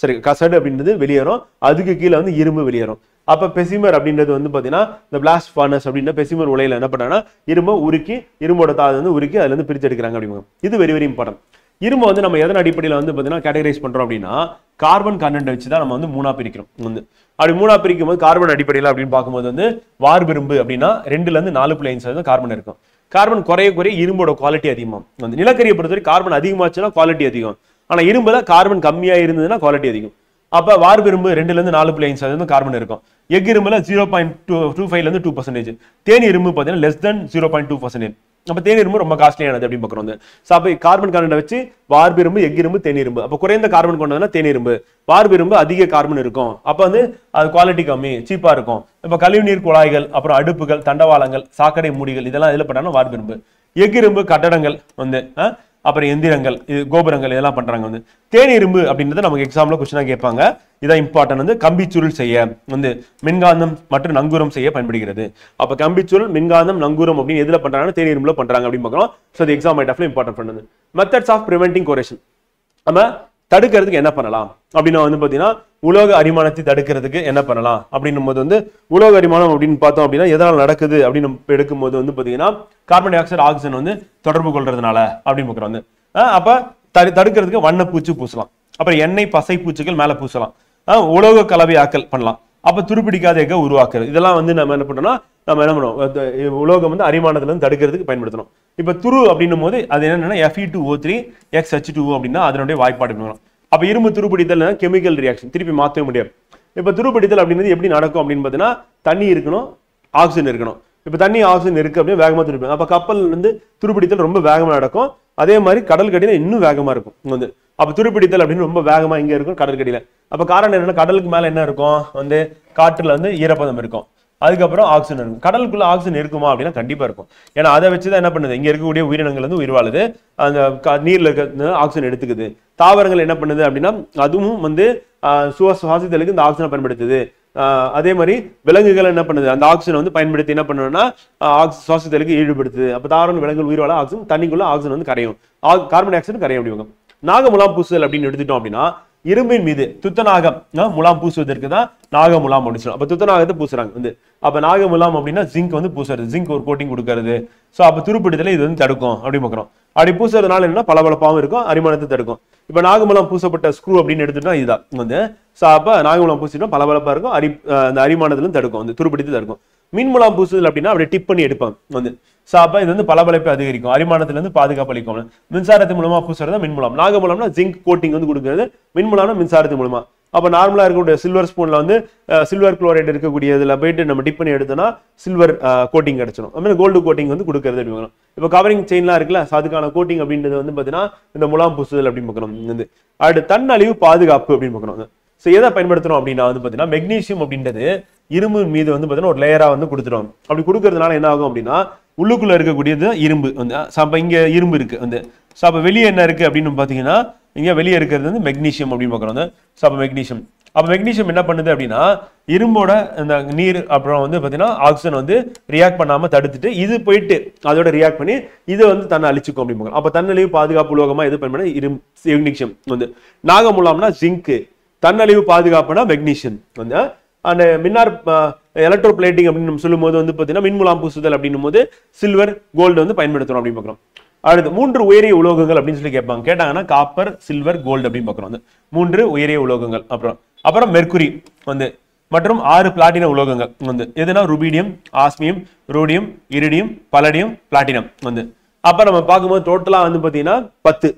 Speaker 2: கசடு அப்படின்றது வெளியேறும். அதுக்கு கீழே வந்து இரும்பு வெளியேறும். அப்ப பெசிமர் அப்படின்றது வந்து பாத்தீங்கன்னா இந்த பிளாஸ்ட் ஃபர்னஸ் அப்படின்ற பெசிமர் உலையில என்ன பண்ணாங்கன்னா இரும்பை உருக்கி, இரும்போட தாது வந்து உருக்கி அதுல இருந்து பிரிச்சு எடுக்கிறாங்க அப்படிங்க. இது வெரி வெரி இம்பார்ட்டன்ட். இரும்பு வந்து நம்ம எதன் அடிப்படையில் வந்து பாத்தீங்கன்னா கேட்டகரைஸ் பண்றோம் அப்படின்னா கார்பன் கண்டென்ட் வச்சு தான் நம்ம வந்து 3ஆ பிரிக்கிறோம். வந்து அப்படி 3ஆ பிரிக்கும் போது கார்பன் அடிப்படையில் அப்படின்னு பார்க்கும்போது வந்து வார்பிரும்பு அப்படின்னா 2ல இருந்து 4.5% கார்பன் இருக்கும். கார்பன் குறைய இரும்போட குவாலிட்டி அதிகமாகும். வந்து நிலக்கரியை பொறுத்தவரை கார்பன் அதிகமாச்சுன்னா குவாலிட்டி அதிகம். ஆனா இரும்புல கார்பன் கம்மியா இருந்ததுன்னா குவாலிட்டி அதிகம். அப்ப வார்பிரும்பு 2ல இருந்து 4.5% கார்பன் இருக்கும். எஃகு இரும்புல 0.25ல இருந்து 2%. தேனி இரும்பு பாத்தீங்கன்னா லெஸ் தென் 0.2%. அப்ப தேனி இரும்பு ரொம்ப காஸ்ட்லியானது அப்படின்னு பாக்குறோம். அப்ப கார்பன் கண்டென்ட் வச்சு வார்பிரும்பு, எஃகு இரும்பு, தேனி இரும்பு. அப்ப குறைந்த கார்பன் கொண்டதுன்னா தேனி இரும்பு. வார்பிரும்பு அதிக கார்பன் இருக்கும். அப்ப வந்து அது குவாலிட்டி கம்மி, சீப்பா இருக்கும். இப்ப கழிவுநீர் குழாய்கள், அப்புறம் அடுப்புகள், தண்டவாளங்கள், சாக்கடை மூடிகள் இதெல்லாம் இதுல பண்ணாலும் வார்பிரும்பு. எஃகு இரும்பு கட்டடங்கள் வந்து, அப்புறம் எந்திரங்கள், கோபுரங்கள் இதெல்லாம் பண்றாங்க. வந்து தேனி இரும்பு அப்படின்றத நமக்கு எக்ஸாம்ல கொஸ்டினா கேட்பாங்க. இதான் இம்பார்ட்டன்ட். வந்து கம்பிச்சுருள் செய்ய வந்து மின்காந்தம் மற்றும் நங்கூரம் செய்ய பயன்படுகிறது. அப்ப கம்பிச்சுருள், மின்காந்தம், நங்கூரம் அப்படின்னு எதுல பண்றாங்கன்னா தேனி இரும்புல பண்றாங்க அப்படின்னு பார்க்கலாம். ஸோ அது எக்ஸாம் பாயிண்ட் ஆஃப்ல இம்பார்ட்டன்ட் பண்ணது. மெத்தட்ஸ் ஆஃப் பிரிவென்டிங் கோரேஷன், நம்ம தடுக்கிறதுக்கு என்ன பண்ணலாம் அப்படின்னா வந்து பாத்தீங்கன்னா உலோக அரிமானத்தை தடுக்கிறதுக்கு என்ன பண்ணலாம் அப்படின்னும் போது வந்து உலோக அரிமானம் அப்படின்னு பார்த்தோம் அப்படின்னா எதனால் நடக்குது அப்படின்னு எடுக்கும்போது வந்து பாத்தீங்கன்னா கார்பன் டை ஆக்சைடு, ஆக்சிஜன் வந்து தொடர்பு கொள்றதுனால அப்படின்னு பார்க்குறோம். வந்து அப்ப தடுக்கிறதுக்கு வண்ணப்பூச்சு பூசலாம். அப்புறம் எண்ணெய் பசை பூச்சிகள் மேல பூசலாம். உலோக கலவையாக்கல் பண்ணலாம். அப்ப துருப்பிடிக்காத எஃகை உருவாக்குறது. இதெல்லாம் வந்து நம்ம என்ன பண்றோம்னா நம்ம என்ன பண்ணுவோம், உலோகம் வந்து அரிமானத்துல இருந்து தடுக்கிறதுக்கு பயன்படுத்தணும். இப்ப துரு அப்படின்னும் போது அது என்னன்னா Fe2O3 XH2O அப்படின்னா அதனுடைய வாய்ப்பாடு பண்ணணும். அப்ப இரும்பு துருப்பிடித்தல் கெமிக்கல் ரியாக்ஷன் திருப்பி மாற்றவே முடியாது. இப்ப துருப்பிடித்தல் அப்படின்றது எப்படி நடக்கும் அப்படின்னு பார்த்தீங்கன்னா தண்ணி இருக்கணும், ஆக்சிஜன் இருக்கணும். இப்ப தண்ணி ஆக்சிஜன் இருக்கு அப்படியே வேகமா துருப்பிடும். அப்ப கப்பல் வந்து துருப்பிடித்தல் ரொம்ப வேகமா நடக்கும். அதே மாதிரி கடல் கடியில இன்னும் வேகமா இருக்கும் வந்து. அப்ப துருப்பிடித்தல் அப்படின்னு ரொம்ப வேகமா இங்க இருக்கும் கடல் கடியில. அப்ப காரணம் என்னன்னா கடலுக்கு மேல என்ன இருக்கும் வந்து காற்றுல வந்து ஈரப்பதம் இருக்கும், அதுக்கப்புறம் ஆக்சிஜன் இருக்கும். கடலுக்குள்ள ஆக்சிஜன் இருக்குமா அப்படின்னா கண்டிப்பா இருக்கும். ஏன்னா அதை வச்சுதான் என்ன பண்ணுது, இங்க இருக்கக்கூடிய உயிரினங்கள் வந்து உயிர் வாழுது, அந்த நீர்ல இருக்க ஆக்சிஜன் எடுத்துக்குது. தாவரங்கள் என்ன பண்ணுது அப்படின்னா அதுவும் வந்து சுவாசித்தலுக்கு இந்த ஆக்சிஜனை பயன்படுத்துது. அதே மாதிரி விலங்குகள் என்ன பண்ணுது, அந்த ஆக்சிஜனை வந்து பயன்படுத்தி என்ன பண்ணணும்னா சுவாசித்தலுக்கு ஈடுபடுத்துது. அப்ப தாவரங்கள் விலங்குகள் உயிர் வாழ ஆக்சிஜன், தண்ணிக்குள்ள ஆக்சிஜன் வந்து கரையும், கார்பன் டை ஆக்சைடு கரையும் அப்படிங்க. நாக முலாம் பூசுதல் அப்படின்னு எடுத்துட்டோம் அப்படின்னா இரும்பின் மீது துத்தநாகம் முலாம் பூசுவதற்கு தான் நாக முலாம் அப்படின்னு சொல்லுவோம். அப்ப துத்தநாகத்தை பூசுறாங்க வந்து. அப்ப நாக முலாம் அப்படின்னா ஜிங்க் வந்து பூசுறது, ஜிங்க் ஒரு கோட்டிங் கொடுக்கறது. ஸோ அப்ப துருப்பிடித்தலை இது வந்து தடுக்கும் அப்படின்னு பார்க்குறோம். அப்படி பூசுறதுனால என்ன பளபளப்பாகவும் இருக்கும், அரிமானத்தை தடுக்கும். இப்ப நாகமுலாம் பூசப்பட்ட ஸ்க்ரூ அப்படின்னு எடுத்துட்டா இதுதான் வந்து. ஸோ அப்ப நாகமுலாம் பூசிட்டோம் பளபளப்பா இருக்கும், அந்த அரிமானத்திலும் தடுக்கும், வந்து துருப்பிடித்து தடுக்கும். மின்முலாம் பூசுதல் அப்படின்னா அப்படியே டிப் பண்ணி எடுப்பாங்க வந்து. ஸோ அப்ப இது வந்து பளபளப்பை அதிகரிக்கும், அரிமானத்துல இருந்து பாதுகாப்பு அளிக்கும். மின்சாரத்தின் மூலமா பூசுறது மின்முலாம். நாகமுலாம்னா ஜிங்க் கோட்டிங் வந்து கொடுக்குறது, மின்முலாம்னா மின்சாரத்தின் மூலமா. அப்ப நார்மலா இருக்கக்கூடிய சில்வர் ஸ்பூன்ல வந்து சில்வர் குளோரைடு இருக்கக்கூடிய இதுல போயிட்டு நம்ம டிப் பண்ணி எடுத்தோம்னா சில்வர் கோட்டிங் கிடைச்சிடும். அது மாதிரி கோல்டு கோட்டிங் வந்து கொடுக்கறது அப்படின்னு. இப்போ கவரிங் செயின்லாம் இருக்குல்ல, அதுக்கான கோட்டிங் அப்படின்றது வந்து பாத்தீங்கன்னா இந்த முலாம் பூசுதல் அப்படின்னு பார்க்கணும் வந்து. அடுத்து தன்னழிவு பாதுகாப்பு அப்படின்னு பார்க்கணும். ஸோ எதை பயன்படுத்துறோம் அப்படின்னா வந்து பாத்தீங்கன்னா மெக்னீசியம் அப்படின்றது இரும்பு மீது வந்து பாத்தீங்கன்னா ஒரு லேயரா வந்து கொடுத்துருவாங்க. அப்படி கொடுக்கறதுனால என்ன ஆகும் அப்படின்னா உள்ளுக்குள்ள இருக்கக்கூடியது இரும்பு வந்து. அப்ப இங்க இரும்பு இருக்கு வந்து. ஸோ அப்ப வெளியே என்ன இருக்கு அப்படின்னு பாத்தீங்கன்னா இங்க வெளியே இருக்கிறது வந்து மெக்னீசியம் அப்படின்னு பார்க்குறோம். ஸோ அப்போ மெக்னீசியம், அப்போ மெக்னீசியம் என்ன பண்ணுது அப்படின்னா இரும்போட இந்த நீர் அப்புறம் வந்து பார்த்தீங்கன்னா ஆக்சிஜன் வந்து ரியாக்ட் பண்ணாம தடுத்துட்டு இது போயிட்டு அதோட ரியாக்ட் பண்ணி இது வந்து தன்னை அழிச்சுக்கும் அப்படின்னு பார்க்கணும். அப்போ தன்னழிவு பாதுகாப்பு உலோகமா எது பயன்படுது, மெக்னீசியம் வந்து. நாகமுலாம்னா ஜிங்க், தன்னழிவு பாதுகாப்புனா மெக்னீசியம் வந்து. அந்த மின்னார் எலக்ட்ரோ பிளேட்டிங் அப்படின்னு நம்ம சொல்லும் போது வந்து பார்த்தீங்கன்னா மின்முலாம் பூசுதல் அப்படின்னும் போது சில்வர் கோல்டு வந்து பயன்படுத்துறோம் அப்படின்னு பார்க்குறோம். அடுத்து 3 உயரிய உலோகங்கள் அப்படின்னு சொல்லி கேட்பாங்க. கேட்டாங்கன்னா காப்பர், சில்வர், கோல்டு அப்படின்னு பார்க்குறோம். 3 உயரிய உலோகங்கள். அப்புறம் மெர்க்குரி வந்து மற்றும் 6 பிளாட்டினம் உலோகங்கள் வந்து. எதுனா rubidium, osmium, rhodium, iridium, palladium, platinum வந்து. அப்ப நம்ம பார்க்கும்போது டோட்டலா வந்து பாத்தீங்கன்னா 10.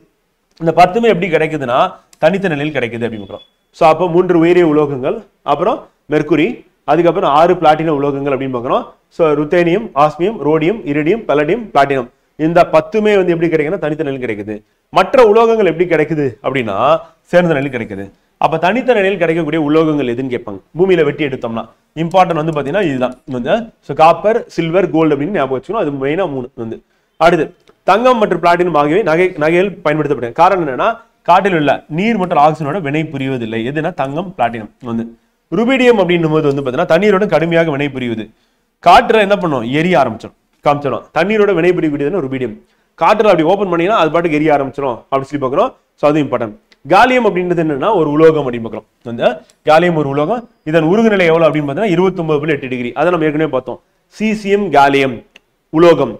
Speaker 2: இந்த 10மே எப்படி கிடைக்குதுன்னா தனித்த நிலையில் கிடைக்குது அப்படின்னு பார்க்குறோம். ஸோ அப்போ 3 உயரிய உலோகங்கள், அப்புறம் மெர்க்குரி, அதுக்கப்புறம் 6 பிளாட்டினம் உலோகங்கள் அப்படின்னு பார்க்குறோம். So ruthenium, osmium, rhodium, iridium, palladium, platinum இந்த 10மே வந்து எப்படி கிடைக்குதுன்னா தனித்த நிலையில் கிடைக்குது. மற்ற உலோகங்கள் எப்படி கிடைக்குது அப்படின்னா சேர்ந்த நிலையில் கிடைக்குது. அப்ப தனித்த நிலையில் கிடைக்கக்கூடிய உலோகங்கள் எதுன்னு கேட்பாங்க. பூமியில வெட்டி எடுத்தோம்னா இம்பார்ட்டன்ட் வந்து பாத்தீங்கன்னா இதுதான் வந்து. ஸோ காப்பர், சில்வர், கோல்டு அப்படின்னு ஞாபகம் வச்சுக்கணும். அது மெயினா 3 வந்து. அடுத்து தங்கம் மற்றும் பிளாட்டினம் ஆகியவை நகைகள் பயன்படுத்தப்படுது. காரணம் என்னன்னா காற்றில் உள்ள நீர் மற்றும் ஆக்சிஜனோட வினை புரிவதில்லை. எதுனா தங்கம், பிளாட்டினம் வந்து. ருபீடியம் அப்படின்னும் போது வந்து பாத்தீங்கன்னா தண்ணீரோட கடுமையாக வினை புரியுது. காற்றுல என்ன பண்ணும், எரிய ஆரம்பிச்சிடும், காமிச்சிடும். தண்ணீரோட வினை புரியக்கூடியதுன்னா ருபீடியம். காற்றுல அப்படி ஓப்பன் பண்ணீங்கன்னா அது பாட்டுக்கு எரிய ஆரம்பிச்சிடும் அப்படின்னு சொல்லி பார்க்குறோம். ஸோ அது இம்பார்ட்டன்ட். காலியம் அப்படின்றது என்னன்னா ஒரு உலோகம் அப்படின்னு பார்க்குறோம். அந்த காலியம் ஒரு உலோகம். இதன் உருகுநிலை எவ்வளவு அப்படின்னு பார்த்தீங்கன்னா 29.8 டிகிரி. அதை நம்ம ஏற்கனவே பார்த்தோம். சீசியம் காலியம் உலோகம்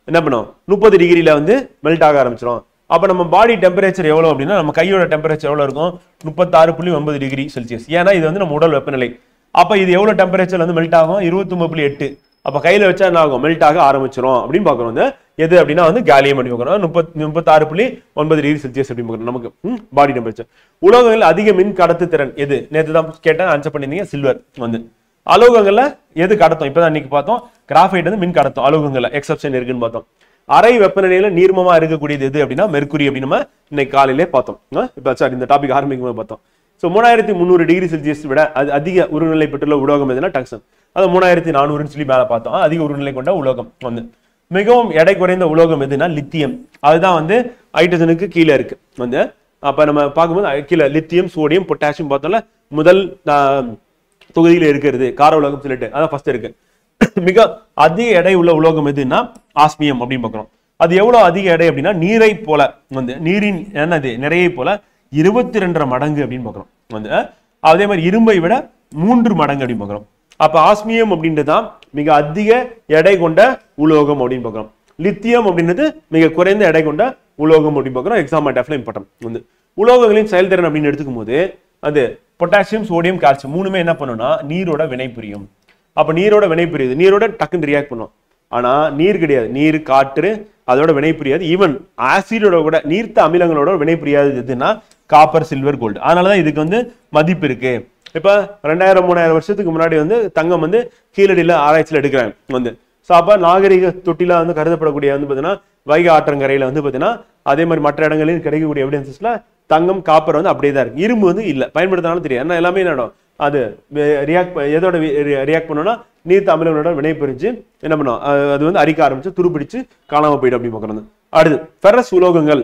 Speaker 2: என்ன பண்ணும் 30 டிகிரியில வந்து மெல்ட் ஆக ஆரம்பிச்சிடும். அப்ப நம்ம பாடி டெம்பரேச்சர் எவ்வளவு அப்படின்னா நம்ம கையோட டெம்பரேச்சர் எவ்வளவு இருக்கும், 36.9 டிகிரி செல்சியஸ். ஏன்னா இது வந்து நம்ம உடல் வெப்பநிலை. அப்ப இது எவ்வளவு டெம்பரேச்சர் வந்து மெல்ட் ஆகும், 29.8. அப்ப கையில வச்சா என்ன ஆகும், மெல்ட் ஆக ஆரம்பிச்சிடும் அப்படின்னு பாக்குறோம். வந்து எது அப்படின்னா வந்து காலியம் அப்படி பார்க்கணும். 36.9 டிகிரி செல்சியஸ் அப்படின்னு பார்க்கணும் நமக்கு பாடி டெம்பரேச்சர். உலோகங்கள் அதிக மின் கடத்து திறன் எது, நேற்று தான் கேட்டேன், ஆன்சர் பண்ணிருந்தீங்க, சில்வர் வந்து. அலோகங்கள்ல எது கடத்தும், இப்பதான் இன்னைக்கு பார்த்தோம். கிராஃபைட் வந்து மின் கடத்தும். அலோகங்கள்ல எக்ஸப்ஷன் இருக்குன்னு பார்த்தோம். அரை வெப்பநிலையில நீர்மமா இருக்கக்கூடியது எது அப்படின்னா மெர்க்குரி அப்படின்னு நம்ம இன்னைக்கு காலையிலே பார்த்தோம். இப்ப சார் இந்த டாபிக் ஆரம்பிக்கும் பார்த்தோம். ஸோ 3300 டிகிரி செல்சியஸ் விட அதிக உருநிலை பெற்றுள்ள உலோகம் எதுனா டங்ஸ்டன். அது 3400 சொல்லி மேல பார்த்தோம். அதிக உருநிலை கொண்ட உலோகம் வந்து. மிகவும் எடை குறைந்த உலோகம் எதுனா லித்தியம். அதுதான் வந்து ஹைட்ரஜனுக்கு கீழே இருக்கு வந்து. அப்ப நம்ம பார்க்கும்போது கீழே லித்தியம், சோடியம், பொட்டாசியம் பார்த்தோம்ல, முதல் தொகுதியில இருக்கிறது கார உலோகம் சொல்லிட்டு அதான் ஃபர்ஸ்ட் இருக்கு. மிக அதிக எடை உள்ள உலோகம் எதுன்னா ஆஸ்மியம் அப்படின்னு பார்க்கிறோம். அது எவ்வளவு அதிக எடை அப்படின்னா நீரை போல வந்து, நீரின் என்னது நிறையை போல 22 மடங்கு அப்படின்னு பார்க்கிறோம் வந்து. அதே மாதிரி இரும்பை விட 3 மடங்கு அப்படின்னு பார்க்கிறோம். அப்ப ஆஸ்மியம் அப்படின்றதுதான் மிக அதிக எடை கொண்ட உலோகம் அப்படின்னு பார்க்கிறோம். லித்தியம் அப்படின்றது மிக குறைந்த எடை கொண்ட உலோகம் அப்படின்னு பார்க்கிறோம். எக்ஸாம் டெஃப்ல இம்பார்ட்டன்ட் வந்து. உலோகங்களின் செயல்திறன் அப்படின்னு எடுத்துக்கும் போது அது பொட்டாசியம், சோடியம், கால்சியம் மூணுமே என்ன பண்ணும்னா நீரோட வினை புரியும். அப்ப நீரோட வினை புரியுது, நீரோட டக்குன்னு ரியாக்ட் பண்ணும். ஆனா நீர் கிடையாது. நீர், காற்று, அதோட வினை புரியாது. ஈவன் ஆசிடோட கூட நீர்த்த அமிலங்களோட வினை புரியாது எதுன்னா காப்பர், சில்வர், கோல்டு. அதனாலதான் இதுக்கு வந்து மதிப்பு இருக்கு. இப்ப 2000-3000 வருஷத்துக்கு முன்னாடி வந்து தங்கம் வந்து கீழடியில ஆராய்ச்சியில் எடுக்கிறாங்க வந்து. ஸோ அப்ப நாகரிக தொட்டில வந்து கருதப்படக்கூடிய வந்து பாத்தீங்கன்னா வைகை ஆற்றங்கரையில வந்து பாத்தீங்கன்னா அதே மாதிரி மற்ற இடங்களில் கிடைக்கக்கூடிய எவிடன்சஸ்ல தங்கம், காப்பர் வந்து அப்படியே தான் இருக்கு. இரும்பு வந்து இல்ல, பயன்படுத்தினாலும் தெரியும். ஏன்னா எல்லாமே நடம் அது எதோட ரியாக்ட் பண்ணோம்னா நீர்த்த அமிலங்களோட வினை புரிஞ்சு என்ன பண்ணும், அது வந்து அரிக்க ஆரம்பிச்சு துருப்பிடிச்சு காணாம போயிடும் அப்படின்னு பார்க்கணும். அடுத்து ஃபெரஸ் உலோகங்கள்,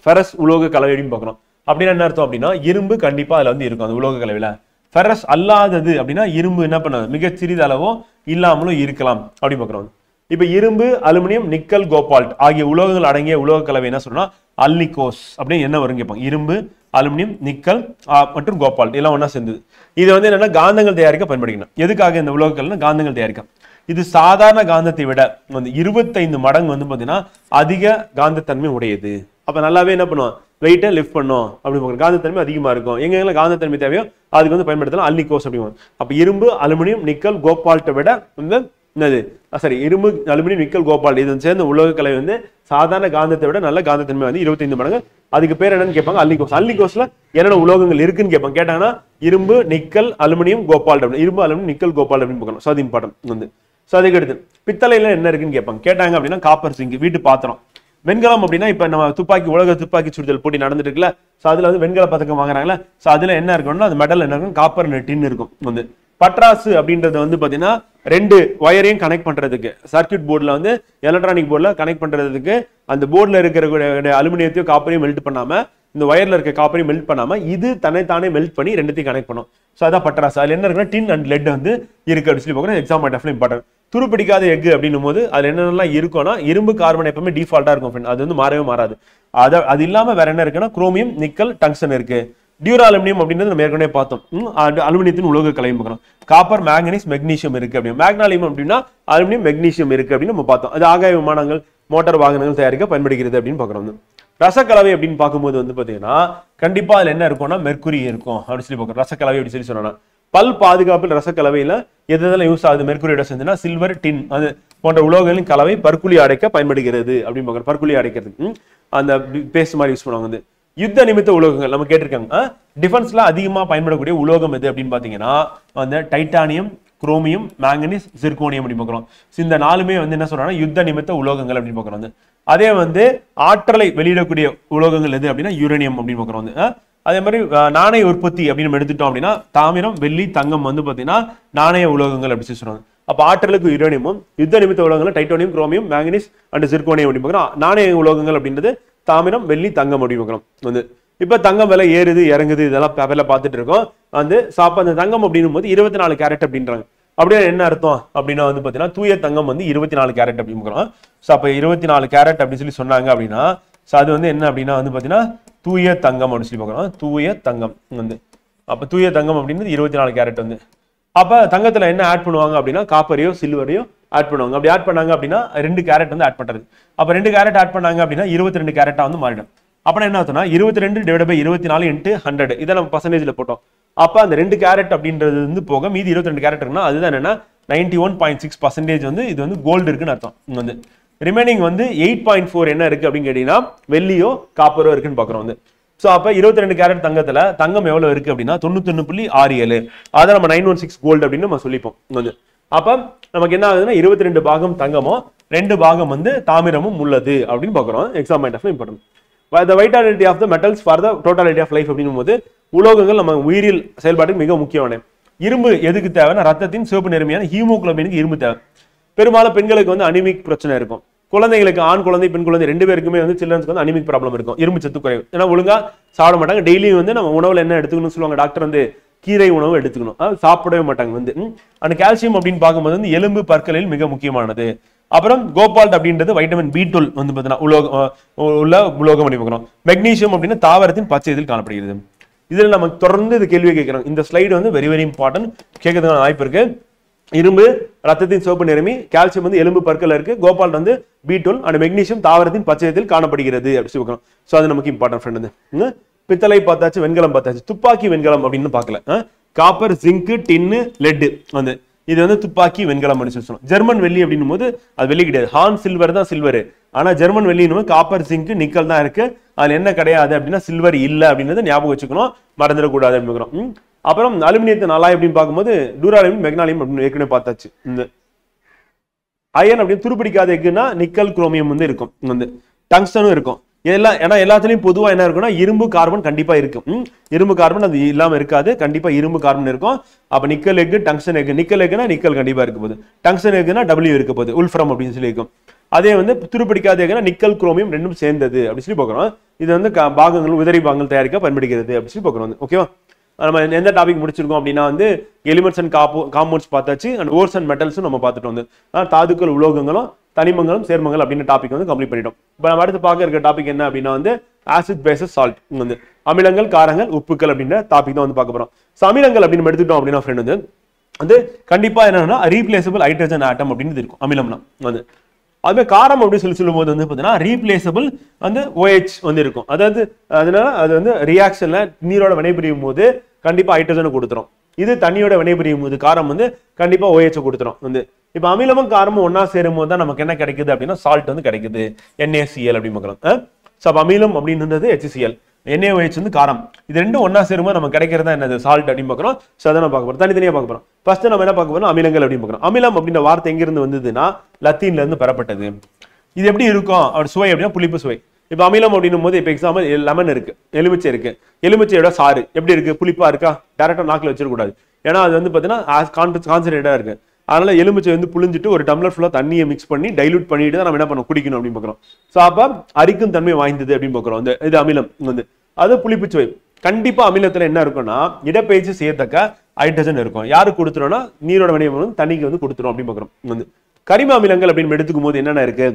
Speaker 2: ஃபெரஸ் உலோக கலவை அப்படின்னு பார்க்கணும். அப்படின்னா என்ன அர்த்தம் அப்படின்னா இரும்பு கண்டிப்பா அதுல வந்து இருக்கும் அந்த உலோக கலவையில. ஃபெரஸ் அல்லாதது அப்படின்னா இரும்பு என்ன பண்ணாது, மிக சிறிதளவோ இல்லாமலும் இருக்கலாம் அப்படின்னு பார்க்குறோம். இப்ப இரும்பு, அலுமினியம், நிக்கல், கோபால்ட் ஆகிய உலோகங்கள் அடங்கிய உலோக கலவை என்ன சொல்றோம்னா அல்னிகோஸ் அப்படின்னு என்ன வரும் கேட்பாங்க. இரும்பு, அலுமினியம், நிக்கல் மற்றும் கோபால்ட் எல்லாம் ஒன்னா சேர்ந்தது. இது வந்து என்னன்னா காந்தங்கள் தயாரிக்க பயன்படுத்தணும். எதுக்காக இந்த உலோகங்கள்னா காந்தங்கள் தயாரிக்க. இது சாதாரண காந்தத்தை விட வந்து 25 மடங்கு வந்து பாத்தீங்கன்னா அதிக காந்தத்தன்மை உடையது. அப்ப நல்லாவே என்ன பண்ணுவோம், வெயிட்டை லிஃப்ட் பண்ணும் அப்படி பார்க்கணும். காந்தத்தன்மை அதிகமா இருக்கும். எங்கெல்லாம் காந்தத்தன்மை தேவையோ அதுக்கு வந்து பயன்படுத்தலாம் அல்னிகோஸ் அப்படிங்க. அப்ப இரும்பு, அலுமினியம், நிக்கல், கோபால்ட்டை விட வந்து என்னது சரி இரும்பு, அலுமினியம், நிக்கல், கோபால்ட் இது சேர்ந்த உலோக கலவை வந்து சாதாரண காந்தத்தை விட நல்ல காந்தத்தன்மை வந்து 25 மடங்கு. அதுக்கு பேர் என்னன்னு கேட்பாங்க அல்னிகோஸ். அல்னிகோஸ்ல என்னென்ன உலோகங்கள் இருக்குன்னு கேட்பாங்க. கேட்டாங்கன்னா இரும்பு, நிக்கல், அலுமினியம், கோபால்ட் அப்படின்னு. இரும்பு, அலுமினியம், நிக்கல், கோபால்ட் அப்படின்னு பார்க்கணும். ஸோ அது இம்பார்ட்டன்ட் வந்து. ஸோ அதுக்கு அடுத்து பித்தளையில என்ன இருக்குன்னு கேட்பாங்க. கேட்டாங்க அப்படின்னா காப்பர், சிங்க், வீட்டு பாத்திரம். வெண்கலம் அப்படின்னா இப்ப நம்ம துப்பாக்கி, உலக துப்பாக்கி சுடுதல் போட்டி நடந்துட்டு இருக்குல்ல, ஸோ அதுல வந்து வெண்கல பதக்கம் வாங்குறாங்களா, ஸோ அதுல என்ன இருக்கும்னா அது மெடல் என்ன இருக்கும், காப்பர், டின் இருக்கும் வந்து. பட்ராசு அப்படின்றது வந்து பாத்தீங்கன்னா 2 வயரையும் கனெக்ட் பண்றதுக்கு சர்க்யூட் போர்டில் வந்து எலக்ட்ரானிக் போர்டில் கனெக்ட் பண்றதுக்கு அந்த போர்டில் இருக்கிற அலுமினியத்தையும் காப்பரையும் மெல்ட் பண்ணாம, இந்த வயர்ல இருக்க காப்பரையும் மெல்ட் பண்ணாம இது தன்னைத்தானே மெல்ட் பண்ணி ரெண்டுத்தையும் கனெக்ட் பண்ணும். ஸோ அதான் பட்ராசு. அதுல என்ன இருக்குன்னா டின் அண்ட் லெட் வந்து இருக்கு அப்படின்னு சொல்லி பார்க்கணும். Exam point of important. துருப்பிடிக்காத எஃகு அப்படின்னும் போது அதுல என்னென்னலாம் இருக்கும்னா இரும்பு, கார்பன் எப்பவுமே டிஃபால்ட்டா இருக்கும். அது வந்து மாறவே மாறாது. அது இல்லாம வேற என்ன இருக்குன்னா குரோமியம், நிக்கல், டங்ஸ்டன் இருக்கு. டியூரா அலுமினியம் அப்படின்றது நம்ம ஏற்கனவே பார்த்தோம். அலுமினியத்தின் உலோக கலவை பார்க்கணும். காப்பர், மேங்கனீஸ், மெக்னீசியம் இருக்கு அப்படின்னு. மேக்னாலியம் அப்படின்னா அலுமினியம், மெக்னீசியம் இருக்கு அப்படின்னு நம்ம பார்த்தோம். அது ஆகாய விமானங்கள், மோட்டார் வாகனங்கள் தயாரிக்க பயன்படுகிறது அப்படின்னு பார்க்குறோம். ரசக்கலவை அப்படின்னு பார்க்கும்போது வந்து பாத்தீங்கன்னா கண்டிப்பா அதுல என்ன இருக்கும்னா மெர்க்குரி இருக்கும் அப்படின்னு சொல்லி பார்க்கணும். ரசக்கலவை அப்படின்னு சொல்லி சொன்னா பல் பாதுகாப்பில் ரசக்கலவையில எதெல்லாம் யூஸ் ஆகுது மெர்க்குரியோட சேர்ந்துன்னா சில்வர், டின் அது போன்ற உலோகங்களின் கலவை பற்குழி அடைக்க பயன்படுகிறது அப்படின்னு பார்க்கணும். பற்குழி அடைக்கிறதுக்கு அந்த பேஸ்ட் மாதிரி யூஸ் பண்ணுவாங்க. வந்து யுத்த நிமித்த உலோகங்கள் நம்ம கேட்டிருக்காங்க. டிஃபென்ஸ்ல அதிகமா பயன்படக்கூடிய உலோகம் எது அப்படின்னு பாத்தீங்கன்னா அந்த டைட்டானியம், குரோமியம், மேங்கனீஸ், சிர்கோனியம் அப்படின்னு பார்க்குறோம். இந்த 4மே வந்து என்ன சொல்றாங்கன்னா யுத்த நிமித்த உலோகங்கள் அப்படின்னு பார்க்குறோம். அதே வந்து ஆற்றலை வெளியிடக்கூடிய உலோகங்கள் எது அப்படின்னா யுரேனியம் அப்படின்னு பார்க்குறோம். அதே மாதிரி நாணய உற்பத்தி அப்படின்னு நம்ம எடுத்துட்டோம் அப்படின்னா தாமிரம், வெள்ளி, தங்கம் வந்து பாத்தீங்கன்னா நாணய உலோகங்கள் அப்படின்னு சொல்றாங்க. அப்ப ஆற்றலுக்கு யுரேனியமும், யுத்த நிமித்த உலோகங்கள் titanium, chromium, manganese and zirconium அப்படின்னு பார்க்குறோம். நாணய உலோகங்கள் அப்படின்றது தாமிரம், வெள்ளி, தங்கம் அப்படின்னு பார்க்குறோம். வந்து இப்ப தங்கம் விலை ஏறுது இறங்குது இதெல்லாம் பேப்பர்ல பார்த்துட்டு இருக்கோம். வந்து சாப்ப அந்த தங்கம் அப்படின்னும் போது 24 கேரட் அப்படின்றாங்க. அப்படியே என்ன அர்த்தம் அப்படின்னா வந்து பாத்தீங்கன்னா தூய தங்கம் வந்து 24 கேரட் அப்படின்னு பார்க்குறோம். ஸோ அப்ப 24 கேரட் அப்படின்னு சொல்லி சொன்னாங்க அப்படின்னா ஸோ அது வந்து என்ன அப்படின்னா வந்து பாத்தீங்கன்னா தூய தங்கம் அப்படின்னு சொல்லி பார்க்குறோம். தூய தங்கம் வந்து அப்ப தூய தங்கம் அப்படின்றது 24 கேரட் வந்து. அப்ப தங்கத்துல என்ன ஆட் பண்ணுவாங்க அப்படின்னா காப்பரையோ சில்வரையோ ஆட் பண்ணுவாங்க. அப்படி ஆட் பண்ணாங்க அப்படின்னா 2 கேரட் வந்து ஆட் பண்றது. அப்ப 2 கேரட் ஆட் பண்ணாங்க அப்படின்னா 22 கேரட்டா வந்து மாறிடும். அப்படின்னா என்ன ஆகுதுன்னா 22 / 24 × 100 இதை நம்ம பர்சன்டேஜ்ல போட்டோம். அப்ப அந்த 2 கேரட் அப்படின்றது வந்து போக மீதி 22 கேரட் இருக்குன்னா அதுதான் என்னன்னா 91.6% வந்து இது வந்து கோல்டு இருக்குன்னு அர்த்தம். வந்து ரிமைனிங் வந்து 8.4 என்ன இருக்கு அப்படின்னு கேட்டீங்கன்னா வெள்ளியோ காப்பரோ இருக்குன்னு பாக்குறோம். வந்து ஸோ அப்ப 22 கேரட் தங்கத்துல தங்கம் எவ்வளவு இருக்கு அப்படின்னா 91.67. அதை நம்ம 916 கோல்டு அப்படின்னு நம்ம சொல்லிப்போம். வந்து அப்ப நமக்கு என்ன ஆகுதுன்னா 22 பாகம் தங்கமும் 2 பாகம் வந்து தாமிரமும் உள்ளது அப்படின்னு பாக்குறோம். Exam point of important. The vitality of the metals for the totality of life அப்படின்னும் போது உலோகங்கள் நம்ம உயிரியல் செயல்பாட்டுக்கு மிக முக்கியமான. இரும்பு எதுக்கு தேவைன்னா ரத்தத்தின் சிவப்பு நிறமையான ஹீமோகுளோபினுக்கு இரும்பு தேவை. பெரும்பாலும் பெண்களுக்கு வந்து அனிமிக் பிரச்சனை இருக்கும். குழந்தைகளுக்கு ஆண் குழந்தை பெண் குழந்தை 2 பேருக்குமே வந்து சில்ட்ரன்ஸ்க்கு வந்து அனிமிக் ப்ராப்ளம் இருக்கும். இரும்பு சத்து குறைவு. ஏன்னா ஒழுங்கா சாப்பிட மாட்டாங்க. டெய்லி வந்து நம்ம உணவுல என்ன எடுத்துக்கணும்னு சொல்லுவாங்க டாக்டர் வந்து கீரை உணவு எடுத்துக்கணும். சாப்பிடவே மாட்டாங்க. வந்து அந்த கால்சியம் அப்படின்னு பார்க்கும்போது வந்து எலும்பு பற்களில் மிக முக்கியமானது. அப்புறம் கோபால்ட் அப்படின்றது வைட்டமின் B12 வந்து பார்த்தீங்கன்னா உலோகம் பண்ணி பார்க்குறோம். மெக்னீசியம் அப்படின்னா தாவரத்தின் பச்சை இதில் காணப்படுகிறது. இதில் நம்ம தொடர்ந்து இது கேள்வியை கேட்கிறோம். இந்த ஸ்லைடு வந்து வெரி வெரி இம்பார்ட்டன்ட், கேட்கறதுக்கான வாய்ப்பு இருக்கு. இரும்பு ரத்தத்தின் சிவப்பு நிறமி, கால்சியம் வந்து எலும்பு பற்கள் இருக்கு, கோபால்ட் வந்து B12 அண்ட் மெக்னீசியம் தாவரத்தின் பச்சையத்தில் காணப்படுகிறது அப்படி சொல்லுவோம். ஸோ அது நமக்கு இம்பார்ட்டன்ட் ஃப்ரெண்ட். வந்து பித்தளை பார்த்தாச்சு, வெண்கலம் பார்த்தாச்சு, துப்பாக்கி வெண்கலம் அப்படின்னு பார்க்கல. காப்பர், ஜிங்க், டின்னு, லெட் வந்து இது வந்து துப்பாக்கி வெண்கலம் அப்படின்னு சொல்லி சொல்லுவோம். ஜெர்மன் வெள்ளி அப்படின்னும் போது அது வெள்ளி கிடையாது, ஹார்ன் சில்வர் தான் சில்வர். ஆனா ஜெர்மன் வெள்ளின்னு காப்பர் ஜிங்க் நிக்கல் தான் இருக்கு, அதுல என்ன கிடையாது அப்படின்னா சில்வர் இல்ல அப்படின்றத ஞாபகம் வச்சுக்கணும், மறந்துடக்கூடாது அப்படின்னு. அப்புறம் அலுமினியத்தின் அலாய் அப்படின்னு பார்க்கும்போது டூராலியம் மெக்னாலியம் அப்படின்னு ஏற்கனவே பார்த்தாச்சு. இந்த அயன் அப்படின்னு துருப்பிடிக்காத எக்குன்னா நிக்கல் குரோமியம் வந்து இருக்கும், வந்து டங்ஸ்டனும் இருக்கும். இதெல்லாம் ஏன்னா எல்லாத்துலயும் பொதுவா என்ன இருக்குன்னா இரும்பு கார்பன் கண்டிப்பா இருக்கும். இரும்பு கார்பன் அது இல்லாம இருக்காது, கண்டிப்பா இரும்பு கார்பன் இருக்கும். அப்ப நிக்கல் எக்கு டங்ஸ்டன் எக்கு, நிக்கல் எக்குன்னா நிக்கல் கண்டிப்பா இருக்க போகுது, டங்ஸ்டன் எக்குன்னா W இருக்க போகுது, உல்ஃப்ரம் அப்படின்னு சொல்லி இருக்கும். அதே வந்து துருப்பிடிக்காத எக்குன்னா நிக்கல் குரோமியம் ரெண்டும் சேர்ந்தது அப்படின்னு சொல்லி பார்க்குறோம். இது வந்து பாகங்கள் உதரி பாகங்கள் தயாரிக்க பயன்படுகிறது அப்படின்னு சொல்லி பார்க்குறோம். ஓகேவா, நம்ம எந்த டாபிக் முடிச்சிருக்கோம் அப்படின்னா வந்து எலிமெண்ட்ஸ் அண்ட் காம்பவுண்ட்ஸ் பார்த்தாச்சு, அண்ட் ஓர்ஸ் அண்ட் மெட்டல்ஸும் நம்ம பார்த்துட்டு வந்து தாதுக்கள் உலோகங்களும் தனிமங்களும் சேர்மங்கள் அப்படின்னு டாபிக் வந்து கம்ப்ளீட் பண்ணிட்டோம். இப்போ நம்ம அடுத்து பார்க்க இருக்க டாபிக் என்ன அப்படின்னா வந்து ஆசிட் பேசஸ் சால்ட், வந்து அமிலங்கள் காரங்கள் உப்புக்கள் அப்படின்ற டாபிக் தான் வந்து பார்க்க போறோம். ஸோ அமிலங்கள் அப்படின்னு எடுத்துட்டோம் அப்படின்னா ஃப்ரெண்ட் வந்து கண்டிப்பா என்னன்னா ரீப்ளேசபிள் ஹைட்ரஜன் ஆட்டம் அப்படின்னு இருக்கும் அமிலம்னா வந்து. அதுவே காரம் அப்படின்னு சொல்லி சொல்லும் போது வந்து பார்த்தீங்கன்னா ரீப்ளேசபிள் வந்து OH வந்து இருக்கும். அதாவது அதனால அது வந்து ரியாக்ஷன்ல நீரோட வினைபுரியும் போது கண்டிப்பா ஹைட்ரஜனை கொடுத்துரும். இது தண்ணியோட வினைபுரியும் போது காரம் வந்து கண்டிப்பா OH கொடுத்துரும். வந்து இப்போ அமிலமும் காரமும் ஒன்னா சேரும் போது தான் நமக்கு என்ன கிடைக்குது அப்படின்னா சால்ட் வந்து கிடைக்குது, NaCl அப்படின்னு பார்க்கலாம். ஸோ அமிலம் அப்படின்றது HCl, NaOH வந்து காரம். இது ரெண்டும் ஒன்னா சேரும்போது நமக்கு கிடைக்கிறதா என்னது சால்ட் அப்படின்னு பார்க்குறோம். ஸோ அதை நம்ம பார்க்க போறோம், தனித்தனியாக பார்க்க போறோம். ஃபர்ஸ்ட் நம்ம என்ன பார்க்க போறோம், அமிலங்கள் அப்படின்னு பார்க்குறோம். அமிலம் அப்படின்ற வார்த்தை எங்கிருந்து வந்ததுன்னா லத்தீன்ல இருந்து பெறப்பட்டது. இது எப்படி இருக்கும் அப்படி சுவை அப்படின்னா புளிப்பு சுவை. இப்போ அமிலம் அப்படின்னும் போது இப்போ எக்ஸாம்பிள் லெமன் இருக்கு, எலுமிச்சை இருக்கு, எலுமிச்சையோட சாறு எப்படி இருக்கு, புளிப்பா இருக்கா, டேரக்டா நாக்கில் வச்சிடக்கூடாது, ஏன்னா அது வந்து பார்த்தீங்கன்னா கான்சன்ட்ரேட்டா இருக்கு. அதனால எலுமிச்சை வந்து புளிஞ்சிட்டு ஒரு டம்ளர் ஃபுல்லா தண்ணியை மிக்ஸ் பண்ணி டைலூட் பண்ணிட்டு தான் நம்ம என்ன பண்ணணும் குடிக்கணும் அப்படின்னு பார்க்குறோம். ஸோ அப்போ அரிக்கும் தன்மை வாய்ந்தது அப்படின்னு பார்க்குறோம். அந்த இது அமிலம் வந்து அது புளிப்பு சுவை. கண்டிப்பா அமிலத்துல என்ன இருக்கும்னா இடப்பெயர்ச்சி செய்யத்தக்க ஹைட்ரஜன் இருக்கும். யாருக்கு கொடுத்துரும்னா நீரோட வினையும் தண்ணிக்கு வந்து கொடுத்துரும் அப்படின்னு பார்க்குறோம். வந்து கரிம அமிலங்கள் அப்படின்னு எடுத்துக்கும் போது என்னென்ன இருக்கு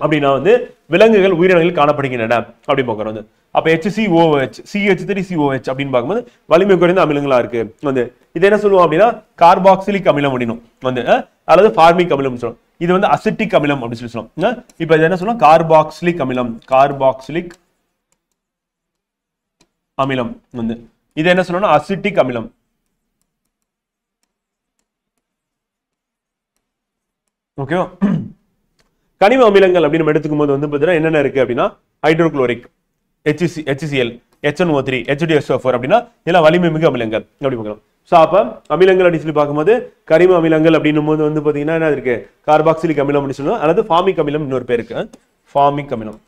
Speaker 2: அப்படின்னா வந்து விலங்குகள் உயிரினங்கள் காணப்படுகின்றன அப்படின்னு பார்க்குறோம். வந்து அப்ப HCOH CH3COH அப்படின்னு பார்க்கும்போது வலிமை குறைந்த அமிலங்களா இருக்கு. வந்து இது என்ன சொல்லுவோம் அப்படின்னா கார்பாக்சிலிக் அமிலம் அப்படின்னும் வந்து அல்லது ஃபார்மிக் அமிலம் சொல்லுவோம். இது வந்து அசிட்டிக் அமிலம் அப்படின்னு சொல்லி சொல்லுவோம். இப்ப இது என்ன சொல்லுவோம் கார்பாக்சிலிக் அமிலம், கார்பாக்சிலிக் அமிலம். வந்து இது என்ன சொல்லணும்னா அசிட்டிக் அமிலம். ஓகேவா, கனிம அமிலங்கள் அப்படின்னு எடுத்துக்கும் போது வந்து பார்த்தீங்கன்னா என்னென்ன இருக்கு அப்படின்னா ஹைட்ரோகுளோரிக் HCl HNO3 H2SO4 அப்படின்னா இதெல்லாம் வலிமை மிகு அமிலங்கள் அப்படி பார்க்கலாம். ஸோ அப்போ அமிலங்கள் அப்படின்னு சொல்லி பார்க்கும்போது கரிம அமிலங்கள் அப்படின்னும் போது வந்து பார்த்தீங்கன்னா என்ன இருக்கு கார்பாக்சிலிக் அமிலம் அப்படின்னு சொல்லணும், அல்லது ஃபார்மிக் அமிலம் இன்னொரு பேர் இருக்கு, ஃபார்மிக் அமிலம்.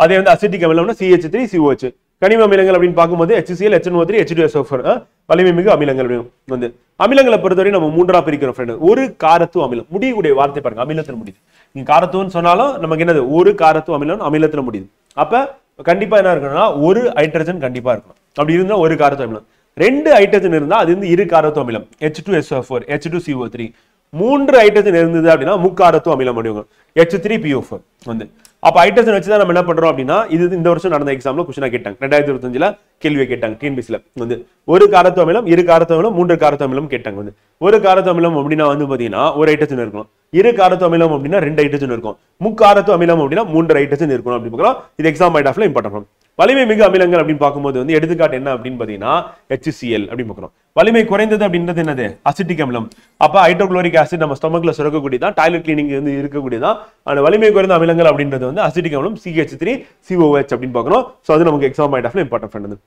Speaker 2: அதே வந்து அசிட்டிக் அமிலம்னா CH3COH. கனிம அமிலங்கள் அப்படின்னு பார்க்கும்போது HCl HNO3 H2SO4 வலிமை மிகு அமிலங்கள் வந்து அமிலங்களை பொறுத்தவரை நம்ம மூன்றா பிரிக்கிறோம் ஃப்ரெண்ட். ஒரு காரத்துவ அமிலம், முடியக்கூடிய வார்த்தை பாருங்க, அமிலத்துல முடியுது. நீங்க காரத்துவம்னு சொன்னாலும் நமக்கு என்னது ஒரு காரத்துவ அமிலம் அமிலத்துல முடியுது. அப்ப கண்டிப்பா என்ன இருக்கணும்னா ஒரு ஹைட்ரஜன் கண்டிப்பா இருக்கணும். அப்படி இருந்தா ஒரு காரத்துவ அமிலம். ரெண்டு ஹைட்ரஜன் இருந்தா அது வந்து இரு காரத்துவ அமிலம் H2SO4 H2CO3. மூன்று ஹைட்ரஜன் இருந்தது அப்படின்னா முக்காரத்துவ அமிலம் அப்படிங்க H3PO4 வந்து. அப்ப ஹைட்ரஜன் வச்சுதான் நம்ம என்ன பண்றோம் அப்படின்னா இது இந்த வருஷம் நடந்த எக்ஸாம்ல கொஸ்டினா கேட்டாங்க, 2025ல கேள்வியை கேட்டாங்க டிஎன்பிஎஸ்சில. வந்து ஒரு காரத்துவ அமிலம் இரு காரத்துவ அமிலம் மூன்று காரத்துவ அமிலம் கேட்டாங்க. வந்து ஒரு காரத்துவ அமிலம் அப்படின்னா வந்து பாத்தீங்கன்னா ஒரு ஹைட்ரஜன் இருக்கணும், இரு காரத்துவ அமிலம் அப்படின்னா ரெண்டு ஹைட்ரஜன் இருக்கும், முக்காரத்துவ அமிலம் அப்படின்னா மூன்று ஹைட்ரஜன் இருக்கணும் அப்படி பார்க்கலாம். இது எக்ஸாம் பாயிண்ட் ஆஃப்ல இம்பார்ட்டன்ட். வலிமை மிகு அமிலங்கள் அப்படின்னு பார்க்கும்போது வந்து எடுத்துக்காட்டு என்ன அப்படின்னு பாத்தீங்கன்னா HCl அப்படின்னு பார்க்கிறோம். வலிமை குறைந்தது அப்படின்றது என்னது அசிட்டிக் அமிலம். அப்ப ஹைட்ரோகுளோரிக் ஆசிட் நம்ம ஸ்டொமக்ல சுரக்கக்கூடியதான், டாய்லெட் கிளீனிங் வந்து இருக்கக்கூடியதான். அந்த வலிமை குறைந்த அமிலங்கள் அப்படின்றது வந்து அசிட்டிக் அமிலம் CH3COH அப்படின்னு பார்க்கணும். ஸோ அது நமக்கு எக்ஸாம் பாயிண்ட் ஆஃப்ல இம்பார்ட்டன்ட்.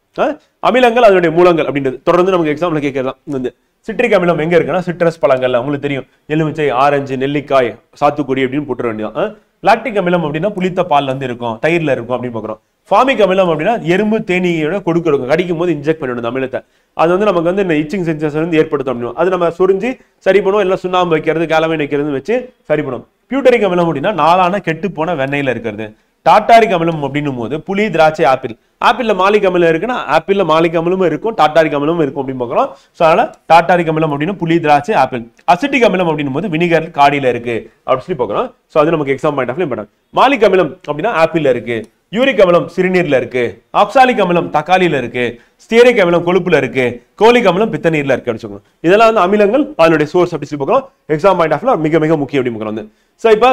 Speaker 2: அமிலங்கள் அதனுடைய மூலங்கள் அப்படின்றது தொடர்ந்து நமக்கு எக்ஸாம்ல கேட்கலாம். வந்து சிட்ரிக் அமிலம் எங்க இருக்குன்னா சிட்ரஸ் பழங்கள்ல உங்களுக்கு தெரியும், எலுமிச்சை ஆரஞ்சு நெல்லிக்காய் சாத்துக்குடி அப்படின்னு போட்டுற வேண்டியதான். லாக்டிக் அமிலம் அப்படின்னா புளித்த பால்ல வந்து இருக்கும், தயிர்ல இருக்கும் அப்படின்னு பார்க்குறோம். ஃபார்மிக் அமிலம் அப்படின்னா எறும்பு தேனீயோட கொடுக்கும், கடிக்கும் போது இன்ஜெக்ட் பண்ணிவிடும் அமிலத்தை. அது வந்து நமக்கு வந்து இந்த இச்சிங் சென்சேஷன் வந்து ஏற்படுத்தும் அப்படின்னா அது நம்ம சொரிஞ்சு சரி பண்ணுவோம், இல்லை சுண்ணாம்பு வைக்கிறது கேலமைன் வைக்கிறது வச்சு சரி பண்ணுவோம். பியூட்டரிக் அமிலம் அப்படின்னா நாளான கெட்டு போன வெண்ணெயில இருக்கிறது. டாட்டாரிக் அமிலம் அப்படின்னும் போது புளி திராட்சை ஆப்பிள், ஆப்பிள்ல மாலிக் அமிலம் இருக்குன்னா ஆப்பிள்ல மாலிக் அமிலமும் இருக்கும் டாட்டாரிக் அமிலமும் இருக்கும் அப்படின்னு பார்க்கிறோம். ஸோ அதனால டாட்டாரிக் அமிலம் அப்படின்னு புளி திராட்சை ஆப்பிள். அசிட்டிக் அமிலம் அப்படின்னும் போது வினிகர் காடியில இருக்கு அப்படின்னு சொல்லி பார்க்கிறோம். ஸோ அது நமக்கு எக்ஸாம் பாயிண்ட் ஆஃப்ல இம்பார்ட்டன்ட். மாலிக் அமிலம் அப்படின்னா ஆப்பிள்ல இருக்கு, யூரிக் அமிலம் சிறுநீர்ல இருக்கு, ஆக்சாலிக் அமிலம் தக்காளியில இருக்கு, ஸ்டியரிக் அமிலம் கொழுப்புல இருக்கு, கோலிக் அமிலம் பித்த நீர்ல இருக்கு அப்படின்னு சொல்லுவோம். இதெல்லாம் வந்து அமிலங்கள் அதனுடைய சோர்ஸ் அப்படி சொல்லி பார்க்கிறோம். எக்ஸாம் பாயிண்ட் ஆஃப்ல மிக மிக முக்கியம் அப்படின்னு பார்க்கிறோம். ஸோ இப்போ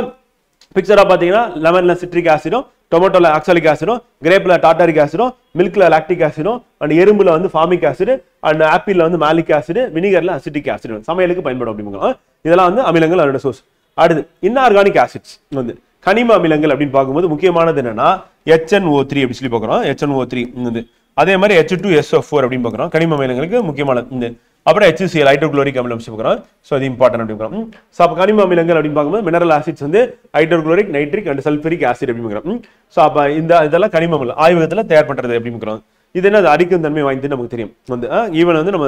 Speaker 2: பிக்சரா பாத்தீங்கன்னா லெமன்ல சிட்ரிக் ஆசிடும் டொமேட்டோல ஆக்சாலிக் ஆசிடும், கிரேப்ல டார்டாரிக் ஆசிடும், மில்க்ல லாக்டிக் ஆசிடும், அண்ட் எறும்புல வந்து ஃபார்மிக் ஆசிட், அண்ட் ஆப்பிள்ல வந்து மாலிக் ஆசிட், வினிகர்ல அசிட்டிக் ஆசிட் சமையலுக்கு பயன்படும் அப்படிங்க. இதெல்லாம் வந்து அமிலங்கள் அதோட சோர்ஸ். அடுத்து இன்ஆர்கானிக் ஆசிட்ஸ் வந்து கனிம அமிலங்கள் அப்படின்னு பார்க்கும்போது முக்கியமானது என்னன்னா HNO3 அப்படி சொல்லி பார்க்குறோம். HNO3 வந்து அதே மாதிரி H2SO4 அப்படின்னு பார்க்குறோம். கனிம அமிலங்களுக்கு முக்கியமானது இந்த. அப்புறம் HCl ஹைட்ரோகுளோரிக் அமிலம் பார்க்குறோம். ஸோ அது இம்பார்ட்டன்ட் அப்படின்னு பார்க்குறோம். ஸோ அப்போ கனிம அமிலங்கள் அப்படின்னு பார்க்கும்போது மினரல் ஆசிட்ஸ் வந்து hydrochloric, nitric and sulphuric acid அப்படின்னு பார்க்குறோம். ஸோ அப்போ இதெல்லாம் கனிம அமிலம் ஆய்வகத்தில் தயார் பண்ணுறது அப்படின்னு பார்க்குறோம். இது என்ன அரிக்கும் தன்மை வாய்ந்து நமக்கு தெரியும் வந்து ஈவன் வந்து நம்ம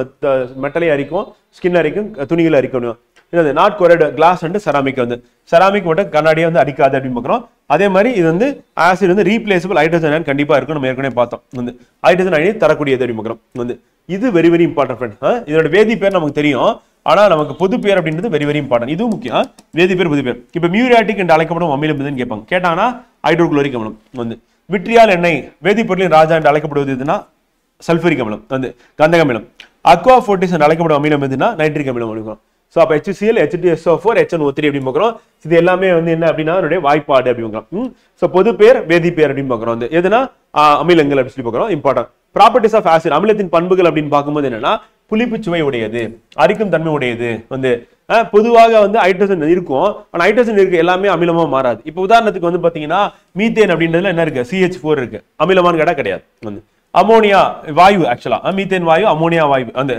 Speaker 2: மெட்டலை அரிக்கும், ஸ்கின் அரிக்கும், துணிகளை அரிக்கணும். இது நாட் கொரைடு கிளாஸ் அண்ட் செராமிக் வந்து செராமிக் மட்டும் கண்ணாடியை வந்து அடிக்காது அப்படின்னு பார்க்குறோம். அதே மாதிரி இது வந்து ஆசிட் வந்து ரீப்ளேசபிள் ஹைட்ரஜன் அயன் கண்டிப்பாக இருக்கும். நம்ம ஏற்கனவே பார்த்தோம் வந்து ஹைட்ரஜன் அயனை தரக்கூடியது அப்படின்னு பார்க்குறோம் வந்து இது வெரி வெரி இம்பார்ட்டன்ட் ஃப்ரெண்ட். இதோட வேதி பேர் நமக்கு தெரியும், ஆனால் நமக்கு பொது பேர் அப்படின்றது வெரி வெரி இம்பார்ட்டன்ட். இதுவும் முக்கியம். வேதி பேர் பொது பேர். இப்போ மியூரியாட்டிக் என்று அழைக்கப்படும் அமிலம் எதுன்னு கேட்பாங்க. கேட்டாங்கன்னா ஹைட்ரோகுளோரிக் அமிலம் வந்து விட்ரியால் எண்ணெய் வேதிப்பொருளின் ராஜா என்று அழைக்கப்படுவது எதுனா சல்ஃபரிக் அமிலம் வந்து கந்தக அமிலம். அக்வா ஃபோர்டிஸ் என்று அழைக்கப்படும் அமிலம் எதுனா நைட்ரிக் அமிலம் அப்படிங்கிறோம். ஸோ அப்போ HCl, H2SO4, HNO3 அப்படின்னு பார்க்குறோம். இது எல்லாமே வந்து என்ன அப்படின்னா அதனுடைய வாய்ப்பாடு அப்படிங்கிறோம். ஸோ பொது பேர் வேதி பேர் அப்படின்னு பார்க்குறோம். வந்து எதுனா அமிலங்கள் அப்படின்னு சொல்லி பார்க்குறோம். இம்பார்ட்டன்ட் ப்ராப்பர்ட்டிஸ் ஆஃப் ஆசிட் அமிலத்தின் பண்புகள் அப்படின்னு பார்க்கும்போது என்னன்னா புளிப்பு சுவை உடையது, அரிக்கும் தன்மை உடையது வந்து பொதுவாக வந்து ஹைட்ரஜன் இருக்கும். ஆனால் ஹைட்ரஜன் இருக்கு எல்லாமே அமிலமா மாறாது. இப்போ உதாரணத்துக்கு வந்து பார்த்தீங்கன்னா மீத்தேன் அப்படின்றதுல என்ன இருக்கு CH4 இருக்கு, அமிலமானு கேட்டால் கிடையாது. வந்து அமோனியா வாயு ஆக்சுவலா மீத்தேன் வாயு அமோனியா வாயு வந்து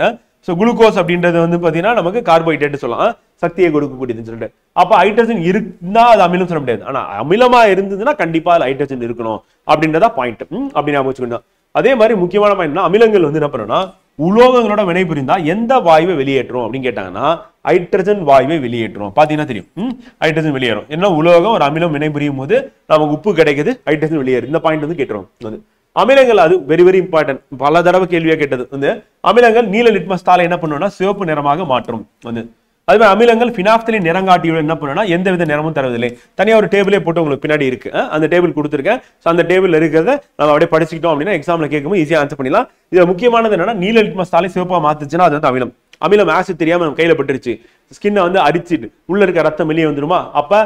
Speaker 2: ஸோ குளுக்கோஸ் அப்படின்றது வந்து பார்த்தீங்கன்னா நமக்கு கார்போஹைட்ரேட் சொல்லலாம், சக்தியை கொடுக்கக்கூடியதுன்னு சொல்லிட்டு. அப்போ ஹைட்ரஜன் இருந்தா அது அமிலம் சொல்ல முடியாது. ஆனால் அமிலமா இருந்ததுன்னா கண்டிப்பா அது ஹைட்ரஜன் இருக்கணும் அப்படின்றதா பாயிண்ட் அப்படி ஞாபகம் வச்சுக்கணும். அதே மாதிரி முக்கியமான பாயிண்ட்னா அமிலங்கள் வந்து என்ன பண்ணணும்னா உலோகங்களோட வினை புரிந்தா எந்த வாயுவை வெளியேற்றும் அப்படின்னு கேட்டாங்கன்னா ஹைட்ரஜன் வாயுவை வெளியேற்றும். பாத்தீங்கன்னா தெரியும் ஹைட்ரஜன் வெளியேறும். என்ன உலோகம் ஒரு அமிலம் வினை புரியும் போது நமக்கு உப்பு கிடைக்குது, ஹைட்ரஜன் வெளியேறும். இந்த பாயிண்ட் வந்து கேட்டுரும். வந்து அமிலங்கள் அது வெரி வெரி இம்பார்ட்டன்ட். பல தடவை கேள்வியா கேட்டது வந்து அமிலங்கள் நீல லிட்மஸ் தாளை என்ன பண்ணணும்னா சிவப்பு நிறமாக மாற்றும். வந்து அதே மாதிரி அமிலங்கள் பினாப்தலின் நிறங்காட்டியோட என்ன பண்ணணும்னா எந்த வித நிறமும் தருவதில்லை. தனியா ஒரு டேபிளே போட்டு உங்களுக்கு பின்னாடி இருக்கு, அந்த டேபிள் கொடுத்துருக்கேன். அந்த டேபிள் இருக்கிறத நம்ம அப்படியே படிச்சுக்கிட்டோம் அப்படின்னா எக்ஸாம்ல கேட்கும்போது ஈஸியா ஆன்சர் பண்ணிடலாம். இதுல முக்கியமானது என்னன்னா நீல லிட்மஸ் தாளை சிவப்பா மாத்துச்சுன்னா அது வந்து அமிலம். அமிலம் ஆசிட் தெரியாம நம்ம கையில பட்டுருச்சு, ஸ்கின்னை வந்து அரிச்சிட்டு உள்ள இருக்க ரத்தம் வெளியே வந்துருமா, அப்ப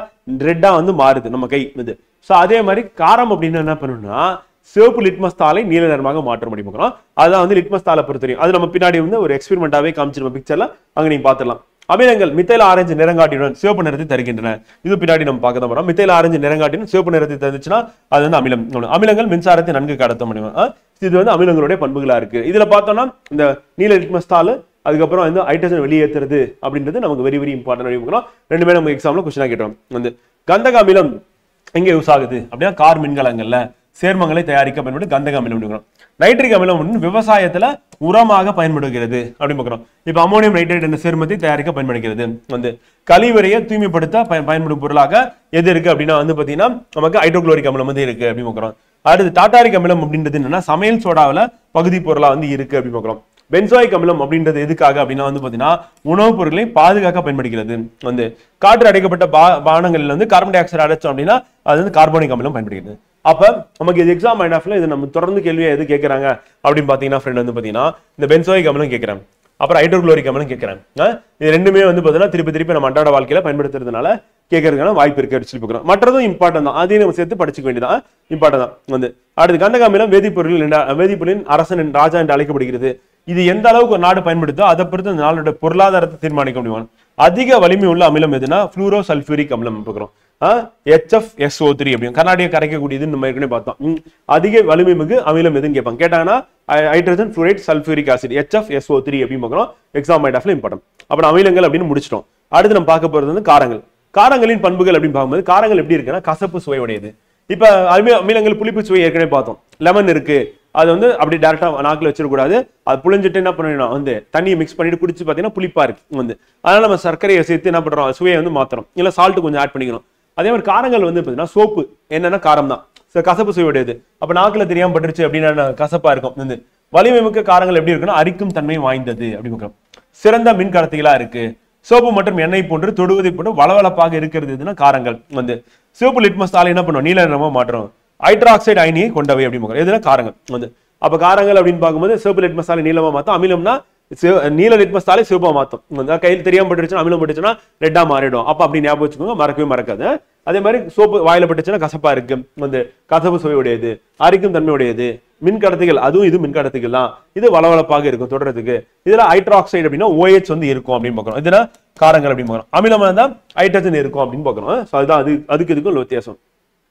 Speaker 2: ரெட்டா வந்து மாறுது நம்ம கை இது. ஸோ அதே மாதிரி காரம் அப்படின்னு என்ன பண்ணணும்னா சிவப்பு லிட்மஸ் தாளை நீல நிறமாக மாற்ற முடியும். அதான் வந்து லிட்மஸ் தாளை பொறுத்தவரையும் அது நம்ம பின்னாடி வந்து ஒரு எக்ஸ்பெரிமெண்டாவே காமிச்சிருப்போம் பிக்சர்ல, அங்க நீங்க பாத்துடலாம். அமிலங்கள் மித்தைல் ஆரஞ்சு நிறங்காட்டியுடன் சிவப்பு நிறத்தை தருகின்றன. இது பின்னாடி நம்ம பார்க்க தான் போறோம். மித்தைல் ஆரஞ்சு நிறங்காட்டியும் சிவப்பு நிறத்தை தந்துச்சுன்னா அது வந்து அமிலம். அமிலங்கள் மின்சாரத்தை நன்கு கடத்த முடியும். இது வந்து அமிலங்களுடைய பண்புகளா இருக்கு. இதுல பார்த்தோம்னா இந்த நீல லிட்மஸ் தாள் அதுக்கப்புறம் வந்து ஹைட்ரஜன் வெளியேற்றுறது அப்படின்றது நமக்கு வெரி வெரி இம்பார்ட்டன்ட். ரெண்டுமே நம்ம எக்ஸாம்ல கொஸ்டினா கேட்டோம். வந்து கந்தக அமிலம் எங்க யூஸ் ஆகுது அப்படின்னா கார் மின்கலங்கள்ல சேர்மங்களை தயாரிக்க பயன்படும் கந்தக அமிலம். நைட்ரிக் அமிலம் விவசாயத்துல உரமாக பயன்படுகிறது அப்படின்னு பார்க்கிறோம். இப்ப அமோனியம் நைட்ரேட் என்ற சேர்மத்தை தயாரிக்க பயன்படுகிறது. வந்து கழிவறையை தூய்மைப்படுத்த பயன்படும் பொருளாக எது இருக்கு அப்படின்னா வந்து பாத்தீங்கன்னா நமக்கு ஹைட்ரோகுளோரிக் அமிலம் வந்து இருக்கு அப்படின்னு பார்க்கிறோம். அடுத்து டாட்டாரிக் அமிலம் அப்படின்றது என்னன்னா சமையல் சோடாவில பகுதி பொருளா வந்து இருக்கு அப்படின்னு பார்க்கிறோம். பென்சாயிக் அமிலம் அப்படின்றது எதுக்காக அப்படின்னா வந்து பாத்தீங்கன்னா உணவுப் பொருட்களை பாதுகாக்க பயன்படுகிறது. வந்து காற்று அடைக்கப்பட்ட பானங்கள்ல வந்து கார்பன் டை ஆக்சைடு அடைச்சோம் அப்படின்னா அது வந்து கார்போனிக் அமிலம் பயன்படுகிறது. அப்ப நமக்கு இது எக்ஸாம் மைண்ட் ஆஃப்ல இது நம்ம தொடர்ந்து கேள்வியா எது கேட்கறாங்க அப்படின்னு பாத்தீங்கன்னா ஃப்ரெண்ட் வந்து பாத்தீங்கன்னா இந்த பென்சாயிக் அமிலம் கேட்கறாங்க, அப்புறம் ஹைட்ரோகுளோரிக் அமிலம் கேட்கறாங்க. இது ரெண்டுமே வந்து பாத்தீங்கன்னா திருப்பி நம்ம அன்றாட வாழ்க்கையில பயன்படுத்துறதுனால கேட்கறதுக்கான வாய்ப்பு இருக்கு சொல்லி பார்க்கிறோம். மற்றதும் இம்பார்ட்டன் தான், அதையும் நம்ம சேர்த்து படிச்சுக்க வேண்டியதான் இம்பார்ட்டன் தான். வந்து அடுத்து கந்தக அமிலம் வேதிப்பொருளின் அரசன் ராஜா என்று அழைக்கப்படுகிறது. இது எந்த அளவுக்கு ஒரு நாடு பயன்படுத்தோ அதை பொறுத்து அந்த நாளோட பொருளாதாரத்தை தீர்மானிக்க முடியும். அதிக வலிமை உள்ள அமிலம் எதுனா ஃப்ளூரோ சல்ஃபியூரிக் அமிலம் பார்க்கிறோம். HFSO3 அப்படின்னு கண்ணாடியை கரைக்கக்கூடியதுன்னு நம்ம ஏற்கனவே பார்த்தோம். அதிக வலிமை மிகு அமிலம் எதுன்னு கேட்பாங்க. கேட்டாங்கன்னா hydrogen fluoride sulphuric acid HFSO3 அப்படின்னு பார்க்கிறோம். எக்ஸாம் மைண்ட் ஆஃப்ல இம்பார்ட்டன்ட். அப்புறம் அமிலங்கள் அப்படின்னு முடிச்சிட்டோம். அடுத்து நம்ம பார்க்க போறது வந்து காரங்கள். காரங்களின் பண்புகள் அப்படின்னு பார்க்கும்போது காரங்கள் எப்படி இருக்குன்னா கசப்பு சுவை உடையது. இப்ப அமிலங்கள் புளிப்பு சுவை ஏற்கனவே பார்த்தோம். லெமன் இருக்கு, அது வந்து அப்படி டேரக்டா நாக்கில் வச்சிடக்கூடாது. அது புளிஞ்சிட்டு என்ன பண்ணணும் வந்து தண்ணியை மிக்ஸ் பண்ணிட்டு குடிச்சு பார்த்தீங்கன்னா புளிப்பா இருக்கு வந்து. அதனால நம்ம சர்க்கரையை சேர்த்து என்ன பண்றோம் சுவையை வந்து மாத்திரம், இல்ல சால்ட் கொஞ்சம் ஆட் பண்ணிக்கணும். அதே மாதிரி காரங்கள் வந்து பார்த்தீங்கன்னா சோப்பு என்னன்னா காரம் தான், கசப்பு சுவை உடையது. அப்ப நாக்குல தெரியாம பட்டுருச்சு அப்படின்னா கசப்பா இருக்கும். வந்து வலிமை மிக்க காரங்கள் எப்படி இருக்குன்னா அரிக்கும் தன்மை வாய்ந்தது அப்படின்னு சிறந்த மின் கடத்திகளா இருக்கு. சோப்பு மற்றும் எண்ணெய் போன்று தொடுவதை போன்று வளவளப்பாக இருக்கிறது காரங்கள். வந்து சிவப்பு லிட்மஸ் தாளை என்ன பண்ணுவோம் நீல நிறமா மாற்றோம். ஹைட்ராக்சைடு அயனியை கொண்டவை அப்படின்னு எதுனா காரங்கள். வந்து அப்ப காரங்கள் அப்படின்னு பார்க்கும்போது சிவப்பு லிட்மஸ் தாளை நீளமா மாத்தோம். அமிலம்னா நீல லிட்மஸ் தாளை சிவப்பா மாத்தோம். கையில் தெரியாம பட்டுருச்சுன்னா அமிலம் பட்டுச்சுன்னா ரெட்டா மாறிடும். அப்ப அப்படி ஞாபகம் வச்சுக்கோங்க, மறக்கவே மறக்காது. அதே மாதிரி சோப்பு வாயில பட்டுச்சுன்னா கசப்பா இருக்கு, வந்து கசப்பு சுவையுடையது, அரிக்கும் தன்மையுடையது. மின்கடத்திகள், அதுவும் இது மின்கடத்திகள் தான், இது வளவளப்பாக இருக்கும் தொடறதுக்கு. இதுல ஹைட்ராக்சைடு அப்படின்னா OH வந்து இருக்கும் அப்படின்னு பார்க்கணும். இதுல காரங்கள் அப்படின்னு பார்க்கணும். அமிலமா இருந்தா ஹைட்ரஜன் இருக்கும் அப்படின்னு பார்க்கணும். ஸோ அதுதான் அதுக்கு இதுக்கும் வித்தியாசம்.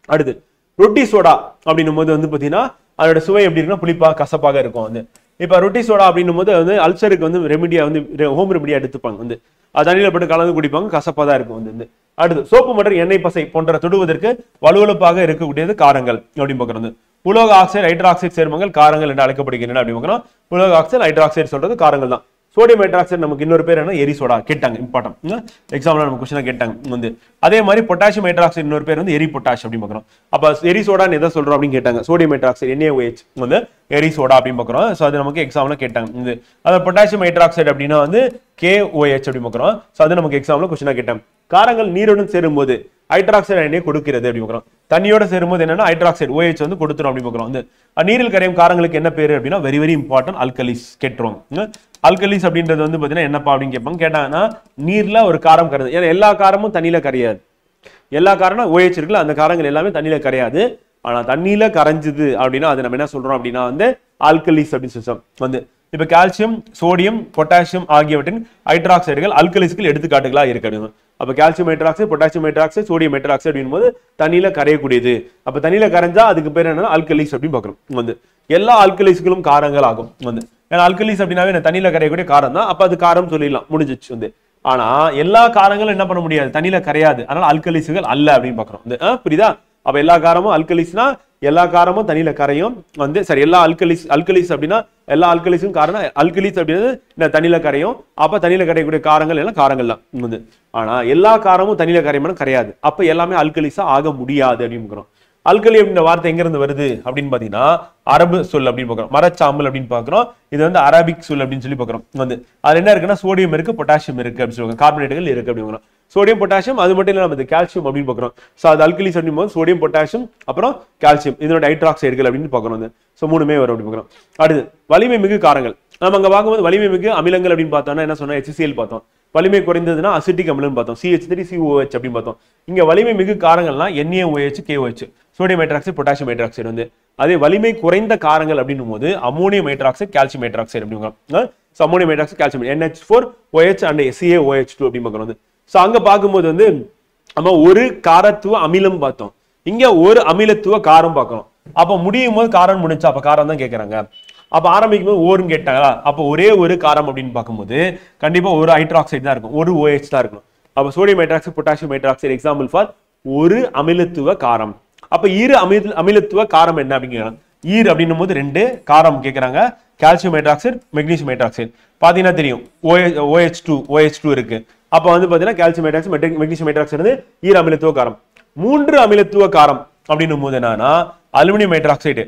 Speaker 2: அடுத்து ரொட்டி சோடா அப்படின்னும் போது வந்து பாத்தீங்கன்னா அதோட சுவை எப்படி இருக்குன்னா புளிப்பா கசப்பாக இருக்கும். வந்து இப்ப ரொட்டி சோடா அப்படின்னும் போது வந்து அல்சருக்கு வந்து ரெமிடியா வந்து ஹோம் ரெமிடியா எடுத்துப்பாங்க. வந்து அது தண்ணியில போட்டு கலந்து குடிப்பாங்க, கசப்பா தான் இருக்கும். வந்து அடுத்து சோப்பு மற்றும் எண்ணெய் பசை போன்ற தொடுவதற்கு வலுவழுப்பாக இருக்கக்கூடியது காரங்கள் அப்படின்னு பார்க்கறது. உலோக ஆக்சைடு ஹைட்ராக்சைடு சேர்மங்கள் காரங்கள் என்று அழைக்கப்படுகின்றன அப்படின்னு பார்க்கணும். உலோக ஆக்சைடு ஹைட்ராக்சைடு சொல்றது காரங்கள் தான். சோடியம் ஹைட்ராக்சைடு நமக்கு இன்னொரு பேர் என்ன, எரி சோடா கேட்டாங்க, இம்பார்ட்டன்ட் எக்ஸாம்ல நம்ம கொஸ்டினா கேட்டாங்க. வந்து அதே மாதிரி பொட்டாசியம் ஹைட்ராக்சைடு இன்னொரு பேர் வந்து எரி பொட்டாஷ் அப்படின்னு பார்க்கறோம். அப்ப எரி சோடான்னு எதை சொல்றோம் அப்படின்னு கேட்டாங்க. சோடியம் ஹைட்ராக்சைடு NaOH வந்து எரி சோடா அப்படின்னு பார்க்கறோம். ஸோ அது நமக்கு எக்ஸாம்ல கேட்டாங்க. வந்து அது பொட்டாசியம் ஹைட்ராக்சைடு அப்படின்னா வந்து KOH அப்படின்னு பார்க்கறோம். ஸோ அது நமக்கு எக்ஸாம்ல கொஸ்டினா கேட்டாங்க. காரங்கள் நீருடன் சேரும்போது ஹைட்ராக்சைடு அயனியை கொடுக்கிறது அப்படின்னு பார்க்கறோம். தண்ணியோட சேரும்போது என்னன்னா ஹைட்ராக்சைடு OH வந்து கொடுத்துரும் அப்படின்னு பார்க்கறோம். வந்து நீரில் கரையும் காரங்களுக்கு என்ன பேரு அப்படின்னா வெரி வெரி இம்பார்ட்டன்ட் அல்கலிஸ் கேட்டுருவாங்க. அல்கலிஸ் அப்படின்றது வந்து பாத்தீங்கன்னா என்னப்பா அப்படின்னு கேட்பாங்க. கேட்டாங்கன்னா நீர்ல ஒரு காரம் கரையாது. ஏன்னா எல்லா காரமும் தண்ணியில கரையாது. எல்லா காரணம் OH இருக்குல்ல, அந்த காரங்கள் எல்லாமே தண்ணியில கரையாது. ஆனா தண்ணியில கரைஞ்சுது அப்படின்னா அது நம்ம என்ன சொல்றோம் அப்படின்னா வந்து ஆல்கலிஸ் அப்படின்னு சொல்றோம். வந்து இப்ப கால்சியம், சோடியம், பொட்டாசியம் ஆகியவற்றின் ஹைட்ராக்சைடுகள் அல்கலிஸ்கள் எடுத்துக்காட்டுகளா இருக்கு. அப்ப calcium hydroxide, potassium hydroxide, sodium hydroxide அப்படின் போது தண்ணியில கரையக்கூடியது. அப்ப தண்ணியில கரைஞ்சா அதுக்கு பேர் என்னன்னா ஆல்கலிஸ் அப்படின்னு பாக்குறோம். வந்து எல்லா ஆல்கலிஸ்களும் காரங்கள் ஆகும். வந்து ஏன்னா ஆல்கலிஸ் அப்படின்னாவே தண்ணியில கரையக்கூடிய காரம் தான். அப்ப அது காரம் சொல்லிடலாம், முடிஞ்சிச்சு. வந்து ஆனா எல்லா காரங்களும் என்ன பண்ண முடியாது, தண்ணியில கரையாது. அதனால ஆல்கலிஸ்கள் அல்ல அப்படின்னு பாக்குறோம். புரியுதா? அப்ப எல்லா காரமும் அல்கலிஸ்னா எல்லா காரமும் தண்ணியில கரையும். வந்து சரி, எல்லா அல்கலிஸ் அப்படின்னா எல்லா அல்கலிஸும் காரணம் அல்கலிஸ் அப்படின்னா தண்ணியில கரையும். அப்ப தண்ணியில கரையக்கூடிய காரங்கள் எல்லாம் காரங்கள் தான். வந்து ஆனா எல்லா காரமும் தண்ணியில கரையும்னா கரையாது. அப்ப எல்லாமே அல்கலிஸா ஆக முடியாது அப்படின்னு. அல்கலி அப்படின்ற வார்த்தை எங்க இருந்து வருது அப்படின்னு பாத்தீங்கன்னா அரபு சொல் அப்படின்னு பாக்குறோம். மரச்சாம்பல் அப்படின்னு பாக்குறோம். இது வந்து அரபிக் சொல் அப்படின்னு சொல்லி பாக்குறோம். வந்து அது என்ன இருக்குன்னா சோடியம் இருக்கு, பொட்டாசியம் இருக்கு அப்படின்னு சொல்லுவாங்க, கார்பனேட்டுகள் இருக்கு அப்படின்னு. சோடியம் பொட்டாசியம் அது மட்டும் இல்ல, நம்ம கால்சியம் அப்படின்னு பாக்குறோம். சோ அது அல்கலிஸ் அப்படின் போது சோடியம் பொட்டாசியம் அப்புறம் கால்சியம் இதனோட ஹைட்ராக்சைடுகள் அப்படின்னு பாக்குறோம். சோ மூணுமே வரும் அப்படின்னு பாக்குறோம். அடுத்து வலிமை மிகு காரங்கள். நம்ம அங்க பார்க்கும்போது வலிமை மிகு அமிலங்கள் அப்படின்னு பார்த்தோம்னா என்ன சொன்னோம், HCl பார்த்தோம். வலிமை குறைந்ததுன்னா அசிட்டிக் அமிலம் பார்த்தோம், CH3COH அப்படின்னு பார்த்தோம். இங்க வலிமை மிகு காரங்கள்னா NaOH, KOH, sodium hydroxide, potassium hydroxide. வந்து அதே வலிமை குறைந்த காரங்கள் அப்படின்னும் போது அமோனியம் ஹைட்ராக்சைடு, கால்சியம் ஹைட்ராக்சைடு அப்படிங்கிறோம். Ammonium hydroxide, calcium, NH4OH and CaOH2 அப்படின்னு பார்க்கறோம். வந்து சோ அங்க பார்க்கும்போது வந்து நம்ம ஒரு காரத்துவ அமிலம் பார்த்தோம், இங்க ஒரு அமிலத்துவ காரம் பார்க்கணும். அப்ப முடியும் போது காரம் முடிஞ்சா அப்ப காரம் தான் கேட்கறாங்க. அப்ப ஆரம்பிக்கும் போது ஓருன்னு கேட்டாங்களா, அப்ப ஒரே ஒரு காரம் அப்படின்னு பார்க்கும்போது கண்டிப்பா ஒரு ஹைட்ராக்சைடு தான் இருக்கும், ஒரு OH தான் இருக்கணும். அப்ப sodium hydroxide, potassium hydroxide example for ஒரு அமிலத்துவ காரம். அப்ப இரு அமிலத்துவ காரம் என்ன அப்படிங்கிறாங்க. ஈர் அப்படின்னும் போது ரெண்டு காரம் கேட்கறாங்க, கால்சியம் ஹைட்ராக்சைடு, மெக்னீசியம் ஹைட்ராக்சைடு. பாத்தீங்கன்னா தெரியும் OH2 இருக்கு. அப்ப வந்து பாத்தீங்கன்னா கால்சியம் ஹைட்ராக்சைடு, மெக்னீசியம் ஹைட்ராக்சைடு வந்து ஈர அமிலத்துவ காரம். மூன்று அமிலத்துவ காரம் அப்படின்னும் போது என்னன்னா அலுமினியம் ஹைட்ராக்சைடு,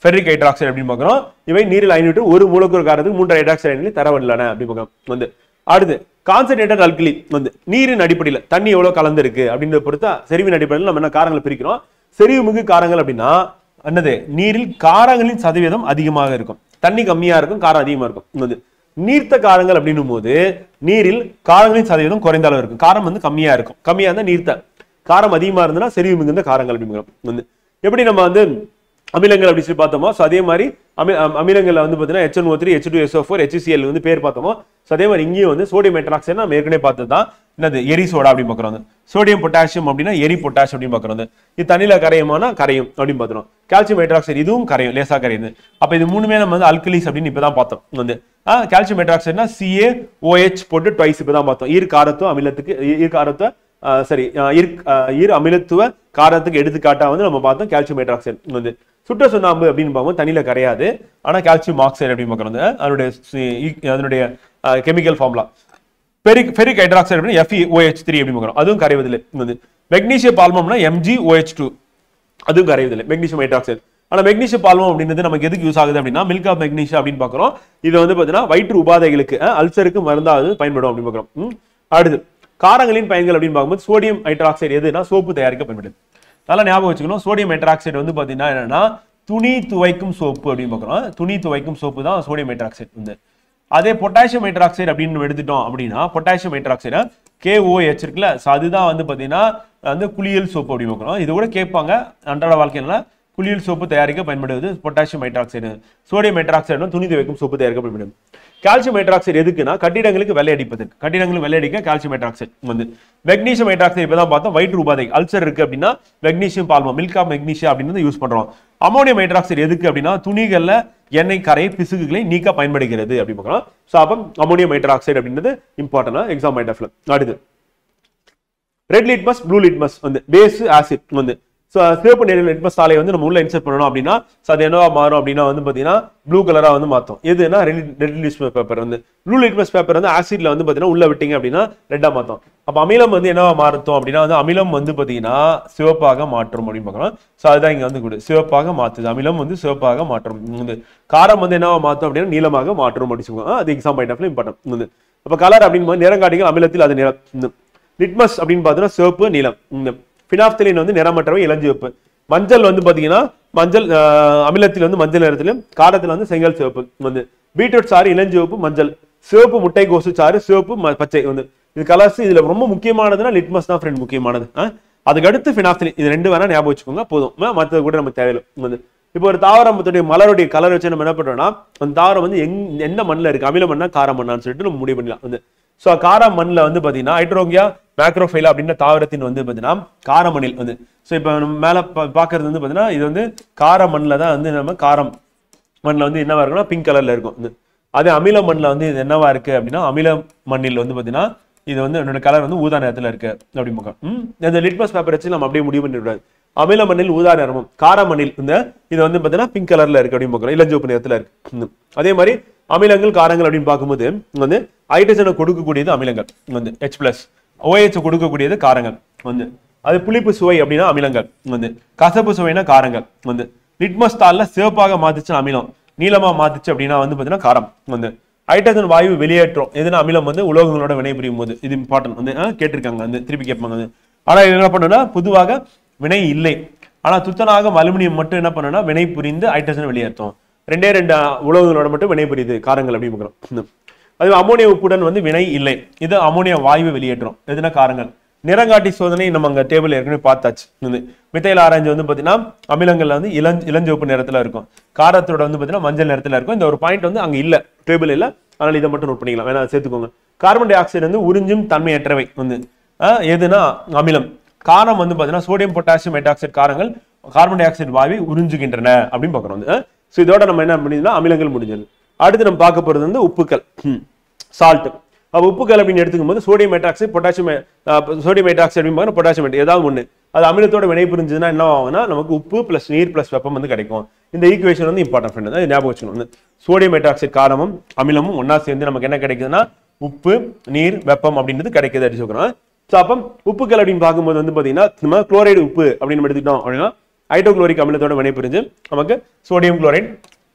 Speaker 2: ஃபெர்ரிக் ஹைட்ராக்சைடு அப்படின்னு பார்க்கிறோம். இவை நீரில் அயனிட்டு ஒரு மூலக்கூறு காரத்துக்கு 3 ஹைட்ராக்சைடு அயனிகள் தரவில்லை அப்படின்னு பார்க்கிறோம். வந்து அடுத்து கான்சன்ட்ரேட்டட் அல்கலி. வந்து நீரின் அடிப்படையில் தண்ணி எவ்வளவு கலந்துருக்கு அப்படின்றத பொறுத்தா செறிவின் அடிப்படையில் நம்ம என்ன காரங்களை பிரிக்கிறோம். செறிவு மிகு காரங்கள் அப்படின்னா என்னது, நீரில் காரங்களின் சதவீதம் அதிகமாக இருக்கும், தண்ணி கம்மியா இருக்கும், காரம் அதிகமா இருக்கும். வந்து நீர்த்த காரங்கள் அப்படின்னும் போது நீரில் காரங்களின் சதவீதம் குறைந்த அளவு இருக்கும், காரம் வந்து கம்மியா இருக்கும். கம்மியா இருந்தா நீர்த்த, காரம் அதிகமா இருந்ததுன்னா செறிவு மிகுந்த காரங்கள் அப்படிங்கிறோம். வந்து எப்படி நம்ம வந்து அமிலங்கள் அப்படி சொல்லி பார்த்தோமோ அதே மாதிரி அமிலங்கள்ல வந்து பாத்தீங்கன்னா HNO3, H2SO4, HCl வந்து பேர் பார்த்தோமோ அதே மாதிரி இங்கேயும் வந்து சோடியம் ஹைட்ராக்சைடு நம்ம ஏற்கனவே பார்த்தது தான் என்னது, எரி சோடா அப்படின்னு பாக்குறோம். சோடியம் பொட்டாசியம் அப்படின்னா எரி பொட்டாஷ் அப்படின்னு பாக்குறோம். இது தண்ணியில கரையுமானா கரையும் அப்படின்னு பாத்துறோம். கால்சியம் ஹைட்ராக்சைடு இதுவும் கரையும், லேசா கரையுது. அப்ப இது மூணுமே நம்ம வந்து அல்கலிஸ் அப்படின்னு இப்பதான் பார்த்தோம். வந்து கால்சியம் ஹைட்ராக்சைடுனா CaOH போட்டு ட்வைஸ் இப்பதான் பார்த்தோம். ஈர் காரத்துவ அமிலத்துக்கு ஈர் அமிலத்துவ காரத்துக்கு எடுத்துக்காட்டா வந்து நம்ம பார்த்தோம் கால்சியம் ஹைட்ராக்சைடு. வந்து சுட்ட சுண்ணாம்பு அப்படின்னு பார்க்கும்போது தண்ணியில கரையாது, ஆனா கால்சியம் ஆக்சைடு அப்படின்னு பார்க்கறது அதனுடைய கெமிக்கல் ஃபார்முலா. ஃபெரிக் ஹைட்ராக்சைடு அப்படின்னா FeOH3 அப்படின்னு பார்க்கறோம், அதுவும் கரைவதில்லை. வந்து மெக்னீசியம் பால்மம்னா MgOH2, அதுவும் கரைவதில்லை மெக்னீசியம் ஹைட்ராக்சைடு. ஆனா மெக்னீசியம் பால்மம் அப்படின்றது நமக்கு எதுக்கு யூஸ் ஆகுது அப்படின்னா மில்க் ஆஃப் மெக்னீசியம் அப்படின்னு பார்க்கறோம். இது வந்து பாத்தீங்கன்னா வயிற்று உபாதைகளுக்கு அல்சருக்கு மருந்தாவது பயன்படும் அப்படின்னு பார்க்கறோம். அடுத்து காரங்களின் பயன்கள் அப்படின்னு பார்க்கும்போது சோடியம் ஹைட்ராக்சைடு எதுனா சோப்பு தயாரிக்க பயன்படுது. நல்லா ஞாபகம் வச்சுக்கணும். சோடியம் ஹைட்ராக்சைடு வந்து பாத்தீங்கன்னா என்னன்னா துணி துவைக்கும் சோப்பு அப்படின்னு பார்க்கறோம். துணி துவைக்கும் சோப்பு தான் சோடியம் ஹைட்ராக்சைடு. வந்து அதே பொட்டாசியம் ஹைட்ராக்சைடு அப்படின்னு எடுத்துட்டோம் அப்படின்னா பொட்டாசியம் ஹைட்ராக்சைடு KOH இருக்குல்ல, ஸோ அதுதான் வந்து பார்த்தீங்கன்னா வந்து குளியல் சோப்பு அப்படி பார்க்கணும். இது கூட கேட்பாங்க அன்றாட வாழ்க்கையில. குளியல் சோப்பு தயாரிக்க பயன்படுவது பொட்டாசியம் ஹைட்ராக்சைடு. சோடியம் ஹைட்ராக்சைடு துணி துவைக்கும் சோப்பு தயாரிக்க பயன்படுது. கால்சியம் ஹைட்ராக்சைடு எதுக்குன்னா கட்டிடங்களுக்கு வெள்ளை அடிப்பதற்கு. கட்டிடங்களுக்கு வெள்ளை அடிக்க கால்சியம் ஹைட்ராக்சைடு வந்து. மெக்னீசியம் ஹைட்ராக்சைடு இப்பதான் பார்த்தோம், வயிற்று உபாதை அல்சர் இருக்கு அப்படின்னா மெக்னீசியம் பால்மா மில்க் ஆஃப் மெக்னீசியா அப்படின்னு யூஸ் பண்றோம். அமோனியம் ஹைட்ராக்சைடு எதுக்கு அப்படின்னா துணிகள்ல எண்ணெய் கரை பிசுகுகளை நீக்க பயன்படுகிறது அப்படி பார்க்கலாம். ஸோ அப்போ அமோனியம் ஹைட்ராக்சைடு அப்படின்றது இம்பார்ட்டன்டா எக்ஸாம் பாயிண்ட் ஆஃப் வியூ. அடுத்து ரெட் லிட்மஸ் ப்ளூ லிட்மஸ் வந்து பேஸ் ஆசிட் வந்து. ஸோ சிவப்பு நிற லிட்மஸ் தாளை வந்து நம்ம உள்ள இன்சர்ட் பண்ணணும் அப்படின்னா அது என்னவா மாறும் அப்படின்னா வந்து பார்த்தீங்கன்னா ப்ளூ கலரா வந்து மாற்றும். எதுனா ரெட் லிட்மஸ் பேப்பர் வந்து. ப்ளூ லிட்மஸ் பேப்பர் வந்து ஆசிட்ல வந்து பார்த்தீங்கன்னா உள்ள விட்டீங்க அப்படின்னா ரெட்டா மாற்றும். அப்போ அமிலம் வந்து என்னவா மாறும் அப்படின்னா வந்து அமிலம் வந்து பார்த்தீங்கன்னா சிவப்பாக மாற்றும் அப்படின்னு பார்க்கலாம். ஸோ அதுதான் இங்க வந்து கூட சிவப்பாக மாற்றுது. அமிலம் வந்து சிவப்பாக மாற்றும். வந்து காரம் வந்து என்னவா மாற்றும் அப்படின்னா நீளமாக மாற்றும் அப்படின்னு சொல்லுவாங்க. அது எக்ஸாம் பாயிண்ட் ஆஃப் இம்பார்ட்டன் வந்து. அப்போ கலர் அப்படின்னு நிறங்காட்டிகள் அமிலத்தில் அது நிறம். லிட்மஸ் அப்படின்னு பார்த்தீங்கன்னா சிவப்பு நீலம். பினாப்தலின் வந்து நிறமற்றவை இளஞ்சிவப்பு. மஞ்சள் வந்து பாத்தீங்கன்னா மஞ்சள் அமிலத்தில் வந்து மஞ்சள் நிறத்திலும் காரத்தில் வந்து செங்கல் சிவப்பு வந்து. பீட்ரூட் சாறு இளஞ்சிவப்பு மஞ்சள். சிவப்பு முட்டை கோசு சாறு சிவப்பு பச்சை வந்து. இது கலர்ஸ். இதுல ரொம்ப முக்கியமானதுன்னா லிட்மஸ் தான் ஃப்ரெண்ட் முக்கியமானது. அதுக்கு அடுத்து பினாப்தலின். இது ரெண்டு வேணா ஞாபகம் வச்சுக்கோங்க போதும், மற்றது கூட நமக்கு தேவையில்லை வந்து. இப்போ ஒரு தாவரத்துடைய மலருடைய கலர் வச்சு நம்ம என்ன பண்றோம்னா அந்த தாவரம் வந்து என்ன மண்ணில் இருக்கு, அமில மண்ணா கார மண்ணான்னு சொல்லிட்டு நம்ம முடிவு பண்ணலாம் வந்து. ஸோ கார மண்ணில் வந்து பார்த்தீங்கன்னா ஹைட்ரோங்கியா மேக்ரோஃபைலா அப்படின்ற தாவரத்தின் வந்து பார்த்தீங்கன்னா கார மண்ணில் வந்து. ஸோ இப்போ நம்ம மேலே பார்க்கறது வந்து பார்த்தீங்கன்னா இது வந்து கார மண்ணில் தான் வந்து நம்ம காரம் மண்ணில் வந்து என்னவா இருக்குன்னா பிங்க் கலர்ல இருக்கும் வந்து. அதே அமில மண்ணில் வந்து இது என்னவா இருக்கு அப்படின்னா அமில மண்ணில் வந்து பார்த்தீங்கன்னா இது வந்து என்னோட கலர் வந்து ஊதா நிறத்தில் இருக்கு அப்படி பார்க்கலாம். இந்த லிட்மஸ் பேப்பர் வச்சு நம்ம அப்படியே முடிவு பண்ணிவிடாது. அமில மண்ணில் ஊதா நிறமும் கார மண்ணில் இந்த இது வந்து பார்த்தீங்கன்னா பிங்க் கலர்ல இருக்கு அப்படின்னு பார்க்கலாம், இளஞ்சிவப்பு நிறத்தில் இருக்கு. அதே மாதிரி அமிலங்கள் காரங்கள் அப்படின்னு பார்க்கும்போது வந்து ஹைட்ரஜனை கொடுக்கக்கூடியது அமிலங்கள் வந்து H+, OH கொடுக்கக்கூடியது காரங்கள் வந்து. அது புளிப்பு சுவை அப்படின்னா அமிலங்கள் வந்து. கசப்பு சுவைனா காரங்கள் வந்து. லிட்மஸ் தாள்ல சிவப்பாக மாத்துச்சு அமிலம், நீளமா மாத்துச்சு அப்படின்னா வந்து பார்த்தீங்கன்னா காரம் வந்து. ஹைட்ரஜன் வாயு வெளியேற்றம் எதுனா அமிலம் வந்து உலோகங்களோட வினை புரியும் போது. இது இம்பார்ட்டன்ட் வந்து கேட்டிருக்காங்க வந்து திருப்பி கேட்பாங்க வந்து. ஆனா என்ன பண்ணுன்னா பொதுவாக வினை இல்லை. ஆனா துத்தநாகம் அலுமினியம் மட்டும் என்ன பண்ணுன்னா வினை புரிந்து ஹைட்ரஜன் வெளியேற்றும். ரெண்டே உலோகங்களோட மட்டும் வினை புரியுது காரங்கள் அப்படின்னு பார்க்கிறோம். அது அமோனியா உப்புடன் வந்து வினை இல்லை. இது அமோனியா வாயு வெளியேற்றும் எதுனா காரங்கள். நிறங்காட்டி சோதனை நம்ம அங்க டேபிள் ஏற்கனவே பார்த்தாச்சு. மித்தைல் ஆரஞ்சு வந்து பாத்தீங்கன்னா அமிலங்கள்ல வந்து இளஞ்சிவப்பு நிறத்துல இருக்கும், காரத்தோட வந்து பாத்தீங்கன்னா மஞ்சள் நிறத்துல இருக்கும். இந்த ஒரு பாயிண்ட் வந்து அங்க இல்ல, டேபிள் இல்ல, அதனால இதை மட்டும் நோட் பண்ணிக்கலாம், வேணா சேர்த்துக்கோங்க. கார்பன் டை ஆக்சைடு வந்து உறிஞ்சும் தன்மையற்றவை வந்து எதுனா அமிலம். காரம் வந்து பாத்தீங்கன்னா சோடியம் பொட்டாசியம் ஹைட்ராக்சைடு காரங்கள் கார்பன் டை ஆக்சைடு வாயுவை உறிஞ்சுகின்றன அப்படின்னு பாக்குறோம். ஸோ இதோட நம்ம என்ன பண்ணிதுன்னா அமிலங்கள் முடிஞ்சது. அடுத்து நம்ம பார்க்க போறது வந்து உப்புக்கள், சால்ட். அப்போ உப்புக்கள் அப்படின்னு எடுத்துக்கும் போது sodium hydroxide potassium sodium hydroxide அப்படின்னு பொட்டாசியம் ஏதாவது ஒன்று அது அமிலத்தோட வினை புரிஞ்சுதுன்னா என்ன ஆகும்னா நமக்கு உப்பு பிளஸ் நீர் பிளஸ் வெப்பம் வந்து கிடைக்கும். இந்த ஈக்குவேஷன் வந்து இம்பார்ட்டன்ட் ஃப்ரெண்ட், அது ஞாபகம் வச்சுக்கணும். சோடியம் ஹைட்ராக்சைடு காரமும் அமிலமும் ஒன்னா சேர்ந்து நமக்கு என்ன கிடைக்குதுன்னா உப்பு நீர் வெப்பம் அப்படின்றது கிடைக்குது அப்படின்னு சொல்றோம். ஸோ அப்போ உப்புக்கள் அப்படின்னு பார்க்கும்போது வந்து பார்த்தீங்கன்னா நம்ம குளோரைடு உப்பு அப்படின்னு எடுத்துக்கிட்டோம் அப்படின்னா ஹைட்ரோகுளோரிக் அமிலத்தோட வினை புரிஞ்சு நமக்கு sodium chloride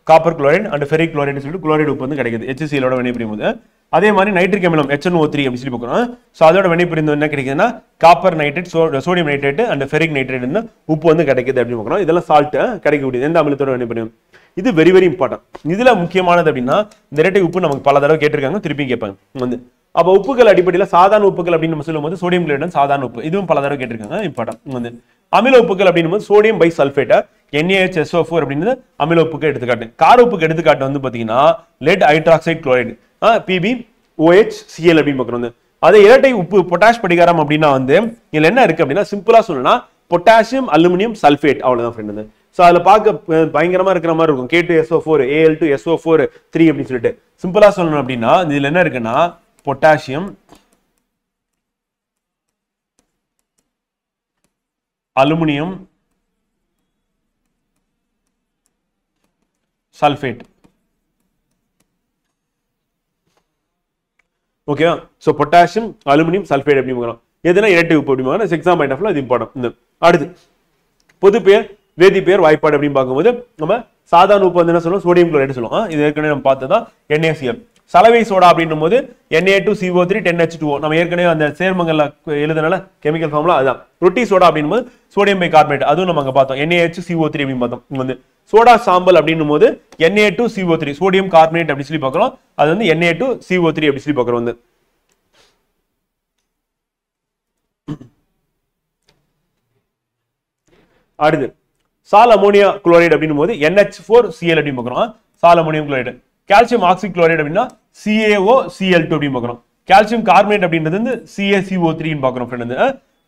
Speaker 2: copper chloride and ferric chloride சொல்லிட்டு குளோரைடு உப்பு வந்து கிடைக்குது HCl வினை புரியும் போது. அதே மாதிரி நைட்ரிக் அமிலம் HNO3 அப்படின்னு சொல்லி பார்க்குறோம். ஸோ அதோட வினை புரிந்து என்ன கிடைக்குதுன்னா copper nitrate sodium nitrate and ferric nitrate உப்பு வந்து கிடைக்குது அப்படின்னு பார்க்குறோம். இதெல்லாம் சால்ட் கிடைக்கக்கூடியது எந்த அமிலத்தோட வினை புரியும். இது வெரி வெரி இம்பார்ட்டன்ட். இதுல முக்கியமானது அப்படின்னா இந்த இரட்டை உப்பு நமக்கு பல தடவை கேட்டிருக்காங்க, திருப்பி கேட்பாங்க வந்து. அப்போ உப்புகள் அடிப்படையில் சாதாரண உப்புகள் அப்படின்னு நம்ம சொல்லும் போது சோடியம் குளோரைட் சாதாரண உப்பு, இதுவும் பல தடவை கேட்டிருக்காங்க, இம்பார்ட்டன்ட் வந்து. அமில உப்புகள் அப்படின்னு சோடியம் பை சல்பேட் NaHSO4 அப்படின்னு அமில உப்புக்கு எடுத்துக்காட்டு. கார உப்புக்கு எடுத்துக்காட்டு வந்து பாத்தீங்கன்னா லெட் ஹைட்ராக்சைடு குளோரைடு PbOHCl அப்படின்னு பார்க்குறோம். அதே இரட்டை உப்பு பொட்டாஷ் படிகாரம் அப்படின்னா வந்து இதுல என்ன இருக்கு அப்படின்னா சிம்பிளா சொல்லணும்னா பொட்டாசியம் அலுமினியம் சல்பேட், அவ்வளவுதான் ஃப்ரெண்ட். ஸோ அதில் பார்க்க பயங்கரமா இருக்கிற மாதிரி இருக்கும் K2SO4 Al2SO4 3 அப்படின்னு சொல்லிட்டு. சிம்பிளா சொல்லணும் அப்படின்னா இதுல என்ன இருக்குன்னா potassium aluminium sulphate. Okay, so potassium aluminium sulphate எப்படி பார்க்கலாம், எதுனா இரட்டை உப்பு எப்படி பார்க்கலாம். எக்ஸாம் பாயிண்ட் ஆஃப் வியூ இது இம்பார்ட்டன்ட். அடுத்து பொது பெயர் வேதி பெயர் வாய்ப்பாடு அப்படின்னு பார்க்கும்போது நம்ம சாதாரண உப்பு வந்து என்ன சொல்லுவோம் சோடியம் குளோரைடு சொல்லுவோம். இது ஏற்கனவே நம்ம பார்த்ததான் NaCl. சலவை சோடா அப்படின்னும் போது Na2CO3 10H2O நம்ம ஏற்கனவே அந்த சேர்மங்கள்ல எழுதுனால கெமிக்கல் ஃபார்முலா அதுதான். ரொட்டி சோடா அப்படின்னும் போது சோடியம் பை கார்பனேட், அதுவும் நம்ம அங்க பார்த்தோம் NaHCO3 அப்படின்னு பார்த்தோம். வந்து சோடா சாம்பல் அப்படின்னும் போது Na2CO3 சோடியம் கார்பனேட் அப்படி சொல்லி பார்க்கிறோம். அது வந்து Na2CO3 அப்படி சொல்லி பார்க்கிறோம். வந்து அடுத்து சால் அமோனியா குளோரைடு அப்படின்னும் போது NH4Cl அப்படின்னு பார்க்குறோம். சால் அமோனியம் குளோரைடு. கால்சியம் ஆக்சி குளோரைடு அப்படின்னா CaOCl2 அப்படின்னு பார்க்குறோம். கால்சியம் கார்பனேட் அப்படின்றது வந்து CaCO3 பார்க்குறோம் ஃப்ரெண்ட்.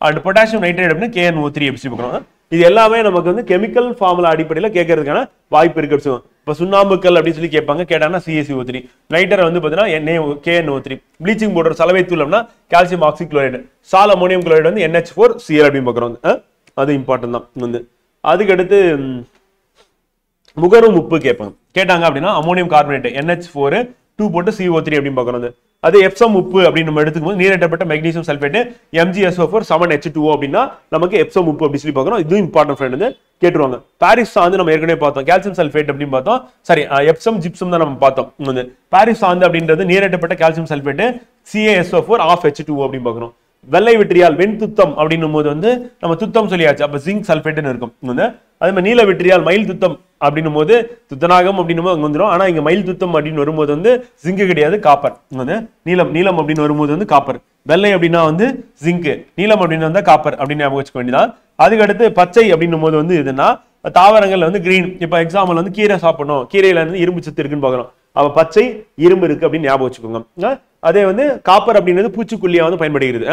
Speaker 2: அண்ட் பொட்டாசியம் நைட்ரேட் அப்படின்னா KNO3 எப்படி பார்க்குறோம். இது எல்லாமே நமக்கு வந்து கெமிக்கல் ஃபார்முலா அடிப்படையில் கேட்கறதுக்கான வாய்ப்பு இருக்கு. இப்போ சுண்ணாம்புக்கல் அப்படின்னு சொல்லி கேட்பாங்க, கேட்டாங்கன்னா CaCO3. நைட்ரேட் வந்து பார்த்தீங்கன்னா KNO3. ப்ளீச்சிங் பவுடர் சலவை தூள் அப்படின்னா கால்சியம் ஆக்சி குளோரைடு. சால் அமோனியம் குளோரைடு வந்து NH4Cl அப்படின்னு பார்க்குறோம். அது இம்பார்ட்டன் தான் வந்து. அதுக்கு அடுத்து முகரும் உப்பு கேட்டாங்க அப்படின்னா அமோனியம் கார்பனேட் NH4 2 போட்டு CO3 அப்படின்னு பார்க்குறோம். அது எப்சம் உப்பு அப்படின்னு நம்ம எடுத்துக்கும்போது நீரேற்றப்பட்ட மெக்னீசியம் சல்பேட் MgSO4 7H2O அப்படின்னா நமக்கு எப்சம் உப்பு அப்படின்னு சொல்லி பார்க்குறோம். இதுவும் இம்பார்ட்டன்ட் ஃப்ரெண்ட் வந்து கேட்டுருவாங்க. பாரிஸ் சாந்து நம்ம ஏற்கனவே பார்த்தோம், கால்சியம் சல்பேட் அப்படின்னு பார்த்தோம். சரி, எப்சம் ஜிப்சம் தான் நம்ம பார்த்தோம். வந்து பாரிஸ் சாந்து அப்படின்றது நீரேற்றப்பட்ட கால்சியம் சல்பேட் CaSO4 H2O அப்படின்னு பார்க்குறோம். வெள்ளை விட்ரியால் வெண் துத்தம் அப்படின்னும் போது வந்து நம்ம துத்தம் சொல்லியாச்சு, அப்ப ஜிங்க் சல்பேட்னு இருக்கும். அதே மாதிரி நீல விட்ரியால் மயில் துத்தம் அப்படின்னும் போது துத்தநாகம் அப்படின்னு அங்க வந்துடும். ஆனா இங்க மயில் துத்தம் அப்படின்னு வரும்போது வந்து ஜிங்கு கிடையாது, காப்பர். நீலம் நீலம் அப்படின்னு வரும்போது வந்து காப்பர். வெள்ளை அப்படின்னா வந்து ஜிங்கு, நீலம் அப்படின்னு வந்தா காப்பர் அப்படின்னு ஞாபகம் வச்சுக்க வேண்டியதான். அதுக்கு அடுத்து பச்சை அப்படின்னும் போது வந்து இதுன்னா தாவரங்கள்ல வந்து கிரீன். இப்ப எக்ஸாம்பிள் வந்து கீரை சாப்பிடணும், கீரையில இருந்து இரும்பு சத்து இருக்குன்னு பாக்குறோம். அப்ப பச்சை இரும்பு இருக்கு அப்படின்னு ஞாபகம் வச்சுக்கோங்க. அதே வந்து காப்பர் அப்படின்றது பூச்சிக்கொல்லியா வந்து பயன்படுகிறது.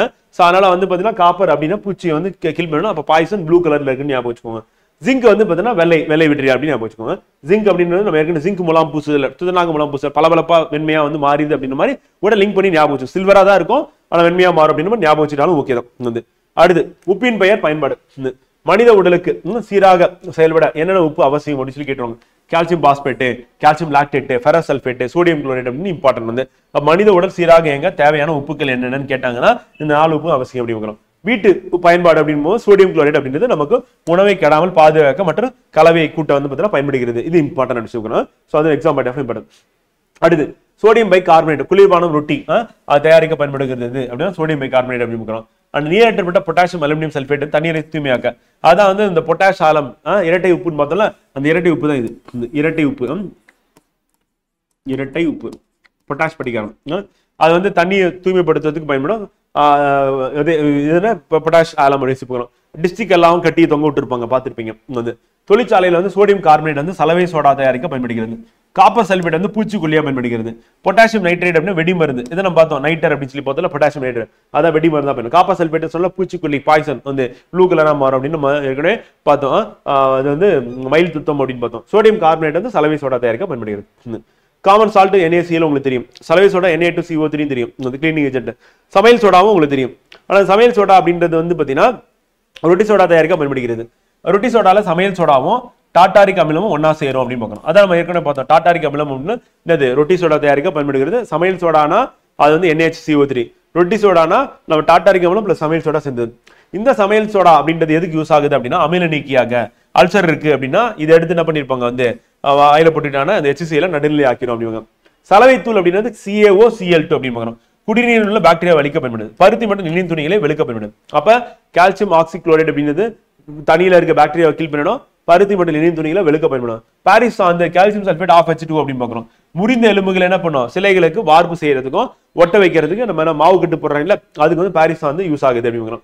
Speaker 2: அதனால வந்து பாத்தீங்கன்னா காப்பர் அப்படின்னா பூச்சியை வந்து கில் பண்ணணும். அப்ப பாய்சன் ப்ளூ கலர்ல இருக்குன்னு ஞாபகம் வச்சுக்கோங்க. ஜிங்க் வந்து பாத்தீங்கன்னா வெள்ளை விட்ரியா அப்படின்னு ஞாபகம் வச்சுக்கோங்க. ஜிங்க் அப்படின்றது நம்ம ஏற்கனவே ஜிங்க் முலாம் பூசுதல், துதநாக முலாம் பூசுதல், பளபளப்பா வெண்மையா வந்து மாறிது அப்படின்ற மாதிரி கூட லிங்க் பண்ணி ஞாபகம் வச்சு. சில்வரா தான் இருக்கும், ஆனா வெண்மையா மாறும் அப்படின்னு ஞாபகம் வச்சுட்டாலும் ஓகே தான். வந்து அடுத்து உப்பின் பெயர் பயன்பாடு. மனித உடலுக்கு சீராக செயல்பட என்னென்ன உப்பு அவசியம் அப்படின்னு சொல்லி கேட்டுருவாங்க. Calcium phosphate, calcium lactate, ferrous sulphate, sodium chloride அப்படின்னு இம்பார்ட்டன்ட். வந்து மனித உடல் சீராக எங்க தேவையான உப்புக்கள் என்னென்னு கேட்டாங்கன்னா இந்த 4 உப்பு அவசியம் அப்படின்னு. வீட்டு பயன்பாடு அப்படின் போது சோடியம் குளோரைடு அப்படின்றது நமக்கு உணவை கெடாமல் பாதுகாக்க மற்றும் கலவையை கூட்ட வந்து பார்த்தீங்கன்னா பயன்படுகிறது. இது இம்பார்ட்டன்ட் அப்படின்னு. ஸோ அது எக்ஸாம் இம்பார்ட்டன்ட். அடுத்து சோடியம் பை கார்பனேட், குளிர்பானம் ரொட்டி அது தயாரிக்க பயன்படுகிறது அப்படின்னா சோடியம் பை கார்பனேட் அப்படின்னு. அண்ட் நீரேற்றப்பட்ட பொட்டாசியம் அலுமினியம் சல்பேட் தண்ணீரை தூய்மையாக்க. அதான் வந்து இந்த பொட்டாஷ் ஆலம் இரட்டை உப்புன்னு பார்த்தோம்ல, அந்த இரட்டை உப்பு தான் இது. இந்த இரட்டை உப்பு பொட்டாஷ் படிக்காரம். அது வந்து தண்ணியை தூய்மைப்படுத்துறதுக்கு பயன்படும். பொட்டாஷ் ஆலம் அப்படின்னு டிஸ்ட்ரிக்ட் எல்லாம் கட்டி தொங்க விட்டுருப்பாங்க, பார்த்துருப்பீங்க. வந்து தொழிற்சாலையில வந்து சோடியம் கார்பனேட் வந்து சலவை சோடா தயாரிக்க பயன்படுகிறது. காப்பர் சல்பேட் வந்து பூச்சிக்கொல்லியா பயன்படுகிறது. பொட்டாசியம் நைட்ரேட் அப்படின்னா வெடி மருந்து. இதை நம்ம பார்த்தோம், நைட்டர் அப்படின்னு சொல்லி பார்த்தோம்ல, பொட்டாசியம் நைட்ரேட் அதான் வெடி மருந்து தான். காப்பர் சல்பேட் சொல்ல பூச்சிக்கொல்லி பாய்சன் வந்து ப்ளூ கலரா மாறும் அப்படின்னு நம்ம ஏற்கனவே பார்த்தோம். அது வந்து மயில் துத்தம் அப்படின்னு பார்த்தோம். சோடியம் கார்பனேட் வந்து சலவை சோடா தயாரிக்க பயன்படுகிறது. காமன் சால்ட் NaCl உங்களுக்கு தெரியும். சலவை சோடா Na2CO3 தெரியும், கிளீனிங் ஏஜென்ட். சமையல் சோடாவும் உங்களுக்கு தெரியும். ஆனால் சமையல் சோடா அப்படின்றது வந்து பார்த்தீங்கன்னா ரொட்டி சோடா தயாரிக்க பயன்படுகிறது. ரொட்டி சோடால சமையல் சோடாவும் டாட்டாரிக் அமிலமும் ஒன்னா சேரும் அப்படின்னு பார்க்கணும். அதான் நம்ம ஏற்கனவே பார்த்தோம். டாட்டாரிக் அமிலம் அப்படின்னு என்னது, ரொட்டி சோடா தயாரிக்க பயன்படுகிறது. சமையல் சோடானா அது வந்து NaCO3. ரொட்டி சோடானா நம்ம டாட்டாரிக் அமிலம் பிளஸ் சமையல் சோடா சேர்ந்தது. இந்த சமையல் சோடா அப்படின்றது எதுக்கு யூஸ் ஆகுது அப்படின்னா அமில நீக்கியாக. அல்சர் இருக்கு அப்படின்னா இதை எடுத்து என்ன பண்ணிருப்பாங்க, வந்து வாயில போட்டுட்டான அந்த HCl நடுநிலை ஆக்கிரும் அப்படிங்க. சலவை தூள் அப்படின்றது CaOCl2 அப்படின்னு பார்க்கணும். குடிநீரில் உள்ள பாக்டீரியா வலிக்க பயன்படுது. பருத்தி மற்றும் நிலையின் துணிகளை வெளுக்க பயன்படுது. அப்ப கால்சியம் ஆக்சி குளோரைடு அப்படின்றது தண்ணியில இருக்க பாக்டீரியா கில் பண்ணிடும். பருத்தி மற்றும் நிலையின் துணிகளை வெளுக்க பயன்படும். பாரிஸ் அந்த கால்சியம் சல்பேட் H2O அப்படின்னு பார்க்கணும். முறிந்த எலும்புகள் என்ன பண்ணும், சிலைகளுக்கு வார்ப்பு செய்யறதுக்கும் ஒட்ட வைக்கிறதுக்கு நம்ம மாவு கட்டு போடுறாங்கல்ல, அதுக்கு வந்து பாரிஸ் வந்து யூஸ் ஆகுது அப்படின்னு.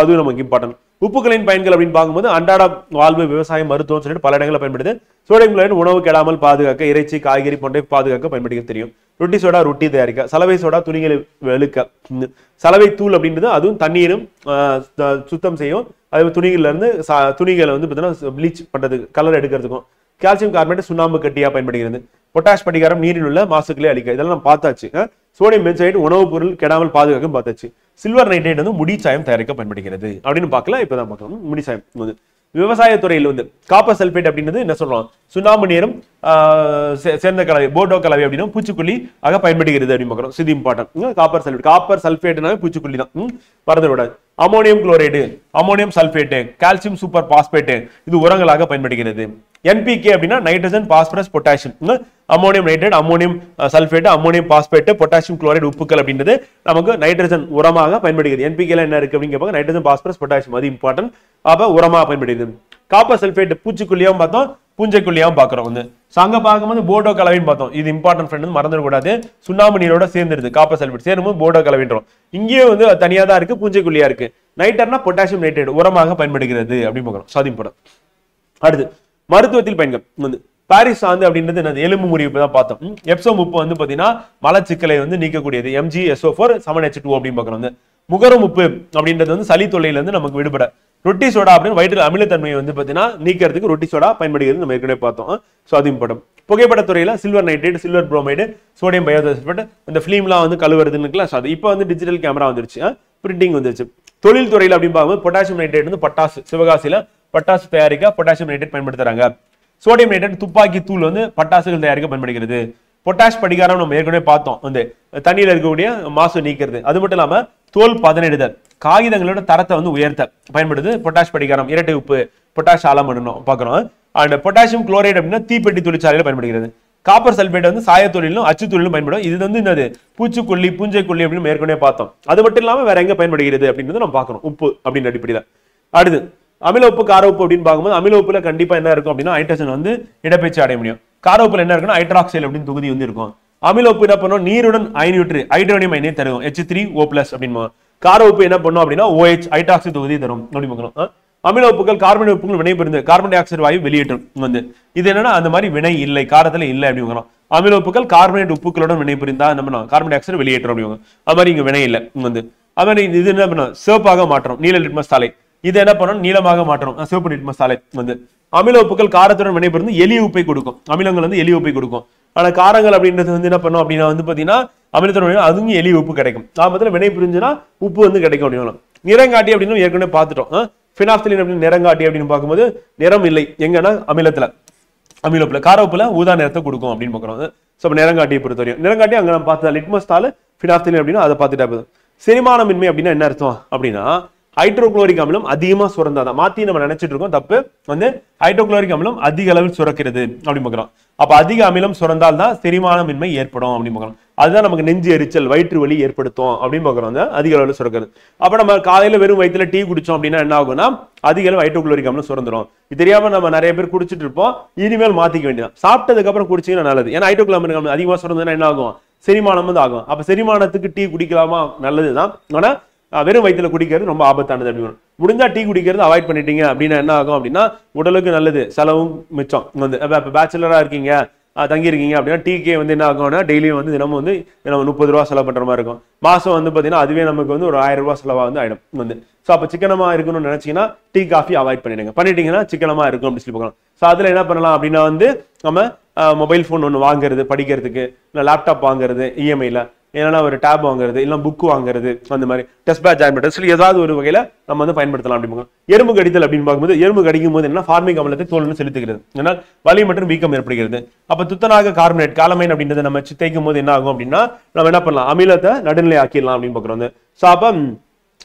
Speaker 2: அது நமக்கு இம்பார்ட்டன்ட். உப்புகளின் பயன்கள் அப்படின்னு பார்க்கும்போது அன்றாட வாழ்வு, விவசாயம், மருத்துவம் சொல்லிட்டு பல இடங்களில் பயன்படுது. சோடியம் குளோரைடு உணவு கெடாமல் பாதுகாக்க, இறைச்சி காய்கறி போன்ற பாதுகாக்க பயன்படுகிறது தெரியும். ரொட்டி சோடா ரொட்டி தயாரிக்க, சலவை சோடா துணிகளை வெளுக்க, சலவை தூள் அப்படின்றது அதுவும் தண்ணீரும் சுத்தம் செய்யும். அதே துணிகள்ல இருந்து துணிகளை வந்து பார்த்தீங்கன்னா ப்ளீச் பண்றது, கலர் எடுக்கிறதுக்கும். கால்சியம் கார்பனேட் சுண்ணாம்பு கட்டியா பயன்படுகிறது. பொட்டாஷ் படிகாரம் நீரில் உள்ள மாசுக்களை அழிக்க. இதெல்லாம் நம்ம பார்த்தாச்சு. சோடியம் பென்சைடு உணவுப் பொருள் கெடாமல் பாதுகாக்கும் பார்த்தாச்சு. சில்வர் நைட்ரேட் வந்து முடி சாயம் தயாரிக்க பயன்படுகிறது அப்படின்னு பார்க்கலாம். இப்பதான் பார்க்கணும் முடி சாயம் வந்து. விவசாயத்துறையில் வந்து காப்பர் சல்பேட் அப்படின்றது என்ன சொல்றோம், சுண்ணாம்பு நீரும் சேர்ந்த கலவை, போர்டோ கலவை அப்படின்னா பூச்சிக்கொல்லி ஆக பயன்படுகிறது அப்படின்னு பார்க்கணும். இது இம்பார்ட்டன்ட். காப்பர் சல்பேட், காப்பர் சல்பேட்னாவே பூச்சிக்கொல்லி தான், மறந்து விடாது. Ammonium chloride, ammonium sulphate, calcium super phosphate இது உரங்களாக பயன்படுகிறது. NPK அப்படின்னா nitrogen phosphorus potassium. Ammonium nitrate, ammonium sulphate, ammonium phosphate, potassium chloride உப்புக்கள் அப்படின்றது நமக்கு நைட்ரஜன் உரமாக பயன்படுகிறது. NPK என்ன இருக்கு அப்படின்னு கேட்பாங்க, நைட்ரஜன் பாஸ்பரஸ் பொட்டாசியம், அது இம்பார்ட்டன்ட். அப்ப உரமாக பயன்படுகிறது. காப்பர் சல்பேட் பூச்சிக்கொல்லியாவும் பார்த்தோம், பூஞ்சைக்கொல்லியாவும் பார்க்கிறோம். வந்து அங்க பார்க்கும்போது போர்டோ கலவைன்னு பார்த்தோம். இது இம்பார்ட்டன்ட் ஃப்ரெண்ட், மறந்துடக்கூடாது. சுண்ணாம்பு நீரோட சேர்ந்துருது காப்பர் சல்பேட், சேரும்போது போர்டோ கலவைன்றோம். இங்கேயே வந்து தனியா தான் இருக்கு, பூஞ்சைக்கொல்லியா இருக்கு. நைட்ரேட்னா பொட்டாசியம் நைட்ரேட் உரமாக பயன்படுகிறது அப்படின்னு பார்க்கணும். ஸோ அது இம்பார்ட்டன்ட். அடுத்து மருத்துவத்தில் பயன்கள் வந்து பாரிஸ் சாந்து அப்படின்றது என்னது, எலும்பு முறிவு தான் பார்த்தோம். எப்சோம் உப்பு வந்து பார்த்தீங்கன்னா மலச்சிக்கலை வந்து நீக்கக்கூடியது, MgSO4 7H2 அப்படின்னு பார்க்கணும். வந்து முகரம் உப்பு அப்படின்றது வந்து சளி தொல்லையில இருந்து நமக்கு விடுபட. ரொட்டி சோடா அப்படின்னு வயிற்றில் அமிலத்தன்மையை வந்து பார்த்தீங்கன்னா நீக்கிறதுக்கு ரொட்டி சோடா பயன்படுகிறது, நம்ம ஏற்கனவே பார்த்தோம். ஸோ அது இம்பார்ட்டன்ட். புகைப்படத்துறையில silver nitrate, silver bromide, sodium thiosulphate, இந்த ஃபிலிம்லாம் வந்து கழுவுறதுன்னு அது இப்போ வந்து டிஜிட்டல் கேமரா வந்துருச்சு, பிரிண்டிங் வந்துருச்சு. தொழில் துறையில் அப்படின்னு பார்க்கும்போது பொட்டாசியம் நைட்ரேட் வந்து பட்டாசு, சிவகாசியில பட்டாசு தயாரிக்க பொட்டாசியம் நைட்ரேட் பயன்படுத்துறாங்க. சோடியம் நைட்ரேட் துப்பாக்கி தூள் வந்து பட்டாசுகள் தயாரிக்க பயன்படுகிறது. பொட்டாஷ் படிகாரம் நம்ம ஏற்கனவே பார்த்தோம், வந்து தண்ணியில் இருக்கக்கூடிய மாசு நீக்கிறது. அது மட்டும் இல்லாம தோல் பதனிடுதல், காகிதங்களோட தரத்தை வந்து உயர்த்த பயன்படுது பொட்டாஷ் படிகாரம். இரட்டை உப்பு பொட்டாஷ் ஆலம் பார்க்கிறோம். அண்ட் பொட்டாசியம் குளோரைடு அப்படின்னா தீப்பெட்டி தொழிற்சாலையில் பயன்படுகிறது. காப்பர் சல்பேட் வந்து சாய தொழிலும் அச்சு தொழிலும் பயன்படும். இது வந்து என்னது, பூச்சிக்கொல்லி, பூஞ்சைக்கொல்லி அப்படின்னு ஏற்கனவே பார்த்தோம். அது மட்டும் இல்லாம வேற எங்க பயன்படுகிறது அப்படின்றது நம்ம பார்க்கணும், உப்பு அப்படின்ற அடிப்படையில். அடுத்து அமில உப்பு, கார உப்பு அப்படின்னு பார்க்கும்போது அமில உப்புல கண்டிப்பா என்ன இருக்கும் அப்படின்னா ஹைட்ரஜன் வந்து இடப்பெயர்ச்சி அடைய முடியும். கார உப்புல என்ன இருக்குன்னா ஹைட்ராக்சைல் அப்படின்னு தொகுதி வந்து இருக்கும். அமில உப்பு என்ன பண்ணும், நீருடன் அயனியூற்று ஹைட்ரோனியம் அயனை தரும், H3O+ அப்படின்னு. கார உப்பு என்ன பண்ணும் அப்படின்னா OH ஹைட்ராக்சைடு தொகுதி தரும் அப்படி பார்க்கணும். அமில உப்புகள் கார்பன் உப்புகள் வினைபுரிந்து கார்பன் டை ஆக்சைடு வாயு வெளியேற்றும். வந்து இது என்னன்னா அந்த மாதிரி வினை இல்லை, காரத்துல இல்லை அப்படி பார்க்கணும். அமில உப்புகள் கார்பனேட் உப்புகளுடன் வினைபுரிந்தா என்ன பண்ணும், கார்பன் டை ஆக்சைடு வெளியேற்றும் அப்படி. அது மாதிரி இங்க வினை இல்லை. வந்து அது மாதிரி இது என்ன பண்ணும், சிவப்பாக மாற்றம், நீல லிட்மஸ் தாளை. இது என்ன பண்ணும், நீளமாக மாற்றம், சிவப்பு லிட்மஸ் தாளை. வந்து அமில உப்புகள் காரத்துடன் வினைபுரிந்து எளிய உப்பை கொடுக்கும். அமிலங்கள் வந்து எளிய உப்பை கொடுக்கும். ஆனா காரங்கள் அப்படின்றது வந்து என்ன பண்ணும் அப்படின்னா வந்து பாத்தீங்கன்னா அமிலத்துடன் அதுவும் எளிய உப்பு கிடைக்கும். ஆமத்துல வினை புரிஞ்சுன்னா உப்பு வந்து கிடைக்கும் அப்படின்னு. நிறங்காட்டி அப்படின்னு ஏற்கனவே பார்த்துட்டோம். பினாப்தலின் அப்படின்னு நிறங்காட்டி அப்படின்னு பார்க்கும்போது நிறம் இல்லை எங்கன்னா அமிலத்துல, அமில உப்புல. கார உப்புல ஊதா நிறத்தை கொடுக்கும் அப்படின்னு பார்க்குறோம். ஸோ நிறங்காட்டியை பொறுத்த வரையும் நிறங்காட்டி அங்க நம்ம பார்த்தா லிட்மஸ் தாள், பினாப்தலின் அப்படின்னா அதை பார்த்துட்டா போதும். செரிமானமின்மை அப்படின்னா என்ன அர்த்தம் அப்படின்னா ஹைட்ரோகுளோரிக் அமிலம் அதிகமா சுரந்தாதான், மாத்தி நம்ம நினைச்சிட்டு இருக்கோம் தப்பு. வந்து ஹைட்ரோகுளோரிக் அமிலம் அதிக அளவில் சுரக்கிறது அப்படின்னு பார்க்கிறோம். அப்ப அதிக அமிலம் சுரந்தால் தான் செரிமானமின்மை ஏற்படும் அப்படின்னு பார்க்கிறோம். அதுதான் நமக்கு நெஞ்சு எரிச்சல், வயிற்று வலி ஏற்படுத்தும் அப்படின்னு பார்க்கிறோம், அதிக அளவில் சுரக்கிறது. அப்ப நம்ம காலையில வெறும் வயிற்றுல டீ குடிச்சோம் அப்படின்னா என்ன ஆகும்னா அதிக அளவு ஹைட்ரோகுளோரிக் அமிலம் சுரந்துரும். இது தெரியாம நம்ம நிறைய பேர் குடிச்சிட்டு இருப்போம். இனிமேல் மாத்திக்க வேண்டியதான், சாப்பிட்டதுக்கு அப்புறம் குடிச்சீங்கன்னா நல்லது. ஏன்னா ஹைட்ரோகுளோரிக் அமிலம் அதிகமா சுரந்ததுன்னா என்ன ஆகும், செரிமானம் வந்து ஆகும். அப்ப செரிமானத்துக்கு டீ குடிக்கலாமா, நல்லதுதான். ஆனா வெறும் வயிற்றுல குடிக்கிறது ரொம்ப ஆபத்தானது அப்படின்னு. முடிஞ்சா டீ குடிக்கிறது அவாய்ட் பண்ணிட்டீங்க அப்படின்னா என்ன ஆகும் அப்படின்னா உடலுக்கு நல்லது, செலவும் மிச்சம். வந்து இப்போ பேச்சுலரா இருக்கீங்க, தங்கியிருக்கீங்க அப்படின்னா டீக்கே வந்து என்ன ஆகும்னா டெய்லியும் வந்து தினமும் வந்து நம்ம 30 ரூபா செலவு பண்ற மாதிரி இருக்கும். மாசம் வந்து பார்த்தீங்கன்னா அதுவே நமக்கு வந்து ஒரு 1000 ரூபாய் செலவா வந்து ஆயிடும். வந்து ஸோ அப்போ சிக்கனமா இருக்கணும்னு நினைச்சீங்கன்னா டீ காஃபி அவாய்ட் பண்ணிடுங்க. பண்ணிட்டீங்கன்னா சிக்கனமா இருக்கும் அப்படின்னு சொல்லி பார்க்கலாம். ஸோ அதில் என்ன பண்ணலாம் அப்படின்னா வந்து நம்ம மொபைல் ஃபோன் ஒன்று வாங்குறது படிக்கிறதுக்கு, இல்லை லேப்டாப் வாங்குறது இஎம்ஐல, ஏன்னா ஒரு டேப் வாங்குறது, இல்லை புக் வாங்குறது, அந்த மாதிரி டெஸ்ட் பேட்ச் ஜாயின் பண்ணுறது, சொல்லி ஏதாவது ஒரு வகையில் நம்ம வந்து பயன்படுத்தலாம் அப்படின்னு. எறும்பு கடித்தல் அப்படின்னு பார்க்கும்போது எறும்பு கடிக்கும் போது என்ன ஃபார்மிக் அமிலத்தை தோல்னு செலுத்துகிறது, ஏன்னால் வலி மற்றும் வீக்கம் ஏற்படுகிறது. அப்போ துத்தநாக கார்பனேட் காலமைன் அப்படின்றத நம்ம தேய்க்கும் போது என்ன ஆகும் அப்படின்னா நம்ம என்ன பண்ணலாம், அமிலத்தை நடுநிலை ஆக்கிடலாம் அப்படின்னு பார்க்குறோம். ஸோ அப்போ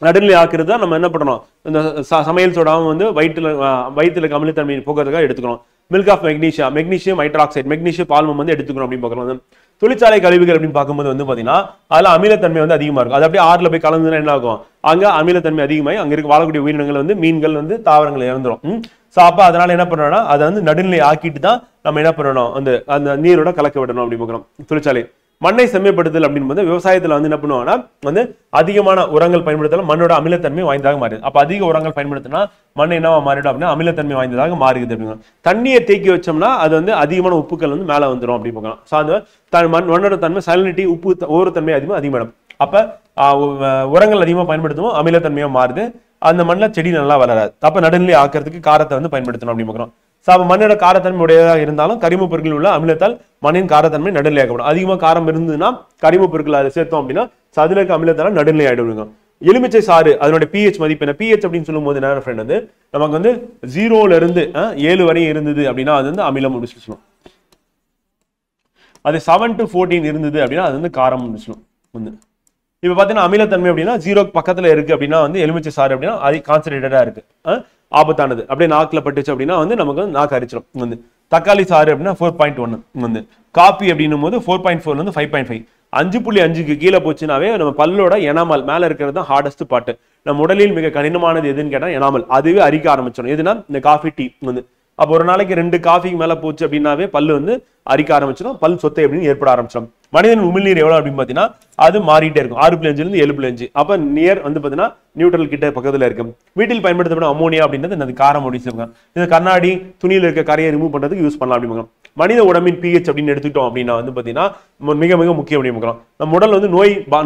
Speaker 2: நடுநிலை ஆக்குறது தான் நம்ம என்ன பண்ணணும், இந்த சமையல் சோடாவும் வந்து வயிற்றுல அமிலத்தன்மை போக்குறதுக்காக எடுத்துக்கணும். Milk of magnesia, magnesium hydroxide, magnesium பால்மம் வந்து எடுத்துக்கணும் அப்படின்னு பார்க்குறோம். தொழிற்சாலை கழிவுகள் அப்படின்னு பார்க்கும்போது வந்து பார்த்தீங்கன்னா அதில் அமிலத்தன்மை வந்து அதிகமாக இருக்கும். அது அப்படியே ஆறுல போய் கலந்துன்னா என்ன ஆகும், அங்கே அமிலத்தன்மை அதிகமாகி அங்கே இருக்க வாழக்கூடிய உயிரினங்கள் வந்து மீன்கள் வந்து தாவரங்கள் இறந்துடும். ஸோ அப்போ அதனால என்ன பண்ணணும்னா அதை வந்து நடுநிலை ஆக்கிட்டு தான் நம்ம என்ன பண்ணணும், அந்த நீரோட கலக்க விடணும் அப்படின்னு பார்க்குறோம். தொழிற்சாலை மண்ணை செம்மைப்படுத்தல் அப்படின்னு விவசாயத்தில் வந்து என்ன பண்ணுவாங்கன்னா வந்து அதிகமான உரங்கள் பயன்படுத்தலாம், மண்ணோட அமிலத்தன்மை வாய்ந்ததாக மாறுது. அப்போ அதிக உரங்கள் பயன்படுத்தினா மண் என்னவா மாறிடும் அப்படின்னா அமிலத்தன்மை வாய்ந்ததாக மாறுது அப்படிங்க. தண்ணியை தேக்கி வச்சோம்னா அது வந்து அதிகமான உப்புக்கள் வந்து மேலே வந்துடும் அப்படின்னு பார்க்கலாம். ஸோ அந்த மண்ணோட தன்மை சலினிட்டி, உப்பு ஓரத்தன்மை அதிகமாகிடும். அப்போ உரங்கள் அதிகமாக பயன்படுத்துவோம், அமிலத்தன்மையாக மாறுது, அந்த மண்ணில் செடி நல்லா வளராது. அப்போ நடுநிலை ஆக்கிறதுக்கு காரத்தை வந்து பயன்படுத்தணும் அப்படின்னு பார்க்குறோம். ஸோ அப்போ மண்ணோட காரத்தன்மை உடையதாக இருந்தாலும் கரிம பொருட்கள் உள்ள அமிலத்தால் மண்ணின் காரத்தன்மை நடுநிலையாக்கப்படும். அதிகமாக காரம் இருந்ததுன்னா கரிம பொருட்கள் அதை சேர்த்தோம் அப்படின்னா அதில் இருக்க அமிலத்தால் நடுநிலை ஆகிடுங்க. எலுமிச்சை சாறு அதனுடைய pH மதிப்பு என்ன, pH அப்படின்னு சொல்லும் போது என்ன ஃப்ரெண்ட் வந்து நமக்கு வந்து 0ல இருந்து 7 வரையும் இருந்தது அப்படின்னா அது வந்து அமிலம் அப்படின்னு சொல்லணும். அது 7 to 14 இருந்தது அப்படின்னா அது வந்து காரம் அப்படின்னு சொல்லணும். வந்து இப்போ பார்த்தீங்கன்னா அமிலத்தன்மை அப்படின்னா 0 பக்கத்தில் இருக்கு அப்படின்னா வந்து எலுமிச்சை சாறு அப்படின்னா அது கான்சன்ட்ரேட்டடா இருக்கு, ஆபத்தானது. அப்படியே நாக்கில் பட்டுச்சு அப்படின்னா வந்து நமக்கு வந்து நாக்கு அரிச்சிடும். வந்து தக்காளி சாறு அப்படின்னா 4.1, வந்து காப்பி அப்படின்னும் போது 4.4 வந்து 5.5, 5.5க்கு கீழே போச்சுனாவே நம்ம பல்லோட எனாமல் மேலே இருக்கிறது தான் ஹார்டஸ்ட் பாட்டு. நம்ம உடலில் மிக கடினமானது எதுன்னு கேட்டால் எனாமல், அதுவே அரிக்க ஆரம்பிச்சிடும். எதுனா இந்த காஃபி டீ வந்து அப்போ ஒரு நாளைக்கு 2 காஃபிக்கு மேல போச்சு அப்படின்னாவே பல்லு வந்து அரிக்க ஆரம்பிச்சிடும், பல் சொத்தை அப்படின்னு ஏற்பட ஆரம்பிச்சிடும். மனிதன் உமிழ்நீர் எவ்வளவு அப்படின்னு பாத்தீங்கன்னா அது மாறிட்டே இருக்கும், 6.5 இருந்து 7.5. அப்ப நியர் வந்து பாத்தீங்கன்னா நியூட்ரல் கிட்ட பக்கத்துல இருக்கு. வீட்டில் பயன்படுத்தப்படும் அமோனியா அப்படின்றது என்னது காரம் அப்படின்னு சொல்லுவாங்க. இது கண்ணாடி துணியில இருக்க கரையை ரிமூவ் பண்றதுக்கு யூஸ் பண்ணலாம் அப்படிங்க. மனித உடம்பின் pH அப்படின்னு எடுத்துக்கிட்டோம் அப்படின்னா வந்து பாத்தீங்கன்னா மிக மிக முக்கியம் அப்படின்னு பார்க்கிறோம். நம்ம உடல் வந்து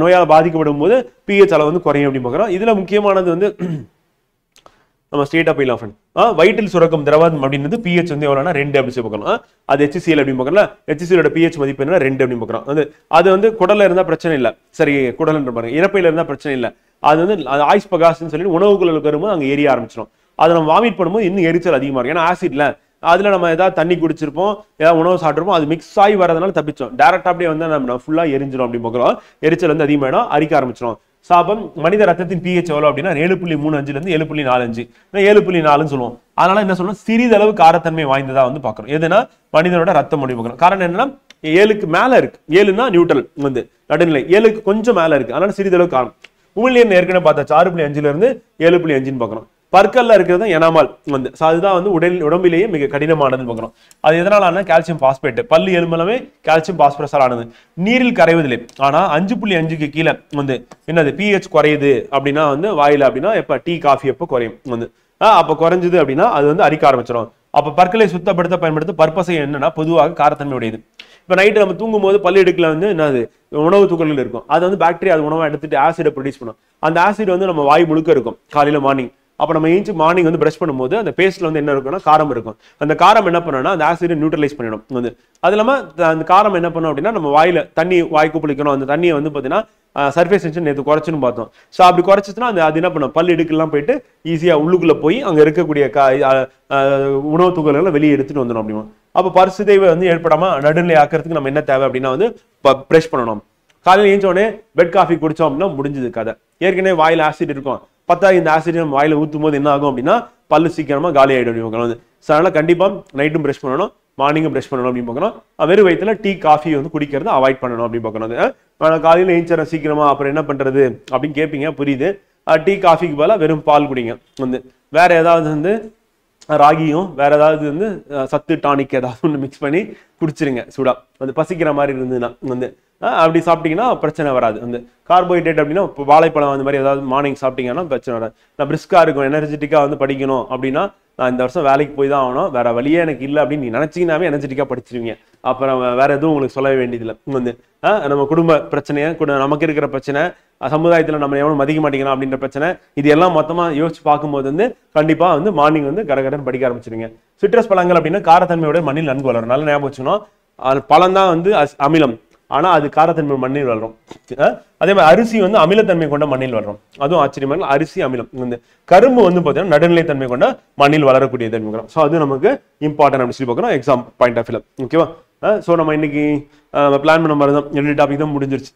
Speaker 2: நோயால் பாதிக்கப்படும் போது pH அளவு வந்து குறையும் அப்படின்னு பார்க்கிறோம். இதுல முக்கியமானது வந்து நம்ம ஸ்ட்ரெயிட்டா போயிடலாம் ஃப்ரெண்ட். வயிற்றில் சுரக்கும் திரவம் அப்படின்றது pH வந்து எவ்வளவுனா 2 அப்படி சொல்லி பார்க்கலாம். அது HCl அப்படின்னு பார்க்கலாம். HCl pH மதிப்பு என்ன 2 அப்படின்னு பார்க்கிறோம். அது வந்து குடல்ல இருந்தா பிரச்சனை இல்லை, சரி குடல்ன்ற பாருங்க, இறப்பையில இருந்தா பிரச்சனை இல்லை. அது வந்து ஆய்ஸ் பகாஸ்ன்னு சொல்லி உணவுக்குள்ள வரும்போது அங்க எரிய ஆரம்பிச்சிடும். அதை நம்ம வாமிட் பண்ணும்போது இன்னும் எரிச்சல் அதிகமா இருக்கும். ஏன்னா ஆசிட்ல அதுல நம்ம ஏதாவது தண்ணி குடிச்சிருப்போம், ஏதாவது உணவு சாப்பிட்டுருப்போம், அது மிக்ஸ் ஆகி வரதுனால தப்பிச்சோம். டேரக்டா அப்படியே வந்து நம்ம ஃபுல்லா எரிஞ்சிடும் அப்படின்னு பார்க்கிறோம். எரிச்சல் வந்து அதிகமாயிடும், அரிக்க ஆரம்பிச்சிடும். சாபம் மனித ரத்தத்தின் pH எவ்வளவு அப்படின்னா 7.35 இருந்து 7.45, 7.4ன்னு சொல்லுவோம். அதனால என்ன சொல்லணும், சிறிதளவு காரத்தன்மை வாய்ந்ததா வந்து பார்க்கிறோம். எதுனா மனிதனோட ரத்தம் முடிவு பார்க்கிறோம். காரணம் என்னன்னா 7க்கு மேல இருக்கு, 7னா நியூட்ரல் வந்து நடுநிலை, 7க்கு கொஞ்சம் மேல இருக்கு, அதனால சிறிதளவு காரம். உமிழ்நீர் ஏற்கனவே பார்த்தாச்சு, 6.5 இருந்து 7.5ன்னு பார்க்கிறோம். பற்கள்ல இருக்கிறது எனாமல் வந்து அதுதான் வந்து உடம்பிலேயே மிக கடினமானதுன்னு பார்க்கிறோம். அது எதனால கால்சியம் பாஸ்பேட், பல்லு எலும்பலமே கால்சியம் பாஸ்பரஸால் ஆனது. நீரில் கரைவதில்லை, ஆனா 5.5க்கு கீழே வந்து என்னது pH குறையுது அப்படின்னா வந்து வாயில அப்படின்னா எப்ப டீ காஃபி எப்போ குறையும் வந்து அப்ப குறைஞ்சது அப்படின்னா அது வந்து அரிக்க ஆரம்பிச்சிடும். அப்ப பற்களை பயன்படுத்த பற்பசை என்னன்னா பொதுவாக காரத்தன்மை உடையது. இப்ப நைட்டு நம்ம தூங்கும் போது பல்லு எடுக்கல வந்து என்னது உணவு துகள்கள் இருக்கும், அது வந்து பாக்டீரியா அது உணவை எடுத்துட்டு ஆசிடை ப்ரொடியூஸ் பண்ணும். அந்த ஆசிட் வந்து நம்ம வாய் முழுக்க இருக்கும் காலையில மார்னிங். அப்ப நம்ம ஏஞ்சி மார்னிங் வந்து பிரஷ் பண்ணும்போது அந்த பேஸ்ட்ல வந்து என்ன இருக்குன்னா காரம் இருக்கும். அந்த காரம் என்ன பண்ணணும்னா அந்த ஆசிடை நியூட்ரலைஸ் பண்ணிடும் வந்து. அது இல்லாம அந்த காரம் என்ன பண்ணும் அப்படின்னா நம்ம வாயில தண்ணி வாய்க்கு பிடிக்கணும், அந்த தண்ணியை வந்து பாத்தீங்கன்னா சர்ஃபேஸ் டென்ஷன் நேற்று குறைச்சுன்னு பார்த்தோம். ஸோ அப்படி குறைச்சிச்சுன்னா அது என்ன பண்ணும், பல் இடுக்கெல்லாம் போயிட்டு ஈஸியா உள்ளுக்குள்ள போய் அங்க இருக்கக்கூடிய உணவு துகள்களை வெளியே எடுத்துட்டு வந்துடும் அப்படிமா. அப்போ பரிசுதைவை வந்து ஏற்படாம நடுநிலை ஆக்கிறதுக்கு நம்ம என்ன தேவை அப்படின்னா வந்து பிரஷ் பண்ணணும். காலையில் ஏஞ்ச உடனே பெட் காஃபி குடிச்சோம் அப்படின்னா முடிஞ்சது கதை. ஏற்கனவே வாயில ஆசிட் இருக்கும், இந்த ஆசிட் நம்ம வாயில ஊத்தும் போது என்ன ஆகும் அப்படின்னா பல்லு சீக்கிரமா காலி ஆயிடும். அதனால கண்டிப்பா நைட்டும் பிரஷ் பண்ணணும், மார்னிங்கும் பிரஷ் பண்ணணும் அப்படின்னு பார்க்கணும். வெறும் வயிற்றுல டீ காஃபி வந்து குடிக்கிறத அவாய்ட் பண்ணணும் அப்படின்னு பார்க்கணும். காலையில ஏஞ்சிற சீக்கிரமா அப்புறம் என்ன பண்றது அப்படின்னு கேட்பீங்க, புரியுது. டீ காஃபிக்கு பதிலாக வெறும் பால் குடிங்க வந்து. வேற ஏதாவது வந்து ராகியும் வேற ஏதாவது வந்து சத்து டானிக் ஏதாவது ஒன்று மிக்ஸ் பண்ணி குடிச்சிருங்க சூடா, வந்து பசிக்கிற மாதிரி இருந்ததுன்னா வந்து அப்படி சாப்பிட்டீங்கன்னா பிரச்சனை வராது. வந்து கார்போஹைட்ரேட் அப்படின்னா இப்போ வாழைப்பழம் அந்த மாதிரி ஏதாவது மார்னிங் சாப்பிட்டீங்கன்னா பிரச்சனை வராது. நான் பிரிஸ்கா இருக்கும், எனர்ஜெட்டிக்கா வந்து படிக்கணும் அப்படின்னா நான் இந்த வருஷம் வேலைக்கு போய் தான் ஆகணும், வேற வழியே எனக்கு இல்லை அப்படின்னு நீ நினைச்சீங்கன்னாவே எனர்ஜெட்டிக்கா படிச்சிருவீங்க. அப்புறம் வேற எதுவும் உங்களுக்கு சொல்லவே வேண்டியதில்லை. வந்து நம்ம குடும்ப பிரச்சனையை நமக்கு இருக்கிற பிரச்சனை, சமுதாயத்துல நம்ம எவனும் மதிக்க மாட்டேங்கிறோம் அப்படின்ற பிரச்சனை, இது எல்லாம் மொத்தமா யோசிச்சு பார்க்கும்போது வந்து கண்டிப்பா வந்து மார்னிங் வந்து கடகடன் படிக்க ஆரம்பிச்சிருங்க. சிட்ரஸ் பழங்கள் அப்படின்னா காரத்தன்மையோட மண்ணில் நன்கு வளரும். நல்ல ஞாபகம் வச்சுக்கணும், பழம் தான் வந்து அமிலம், ஆனா அது காரத்தன்மை மண்ணில் வளரும். அதே மாதிரி அரிசி வந்து அமிலத்தன்மை கொண்ட மண்ணில் வளரும், அதுவும் ஆச்சரியமா அரிசி அமிலம். வந்து கரும்பு வந்து பாத்தீங்கன்னா நடுநிலைத்தன்மை கொண்ட மண்ணில் வளரக்கூடிய தன்மை. ஸோ அது நமக்கு இம்பார்ட்டன் அப்படின்னு சொல்லி பார்க்கணும் எக்ஸாம் பாயிண்ட் ஆஃப் வியூல. ஓகேவா? ஸோ நம்ம இன்னைக்கு பிளான் பண்ண மாதிரி தான் 2 டாபிக் தான் முடிஞ்சிருச்சு.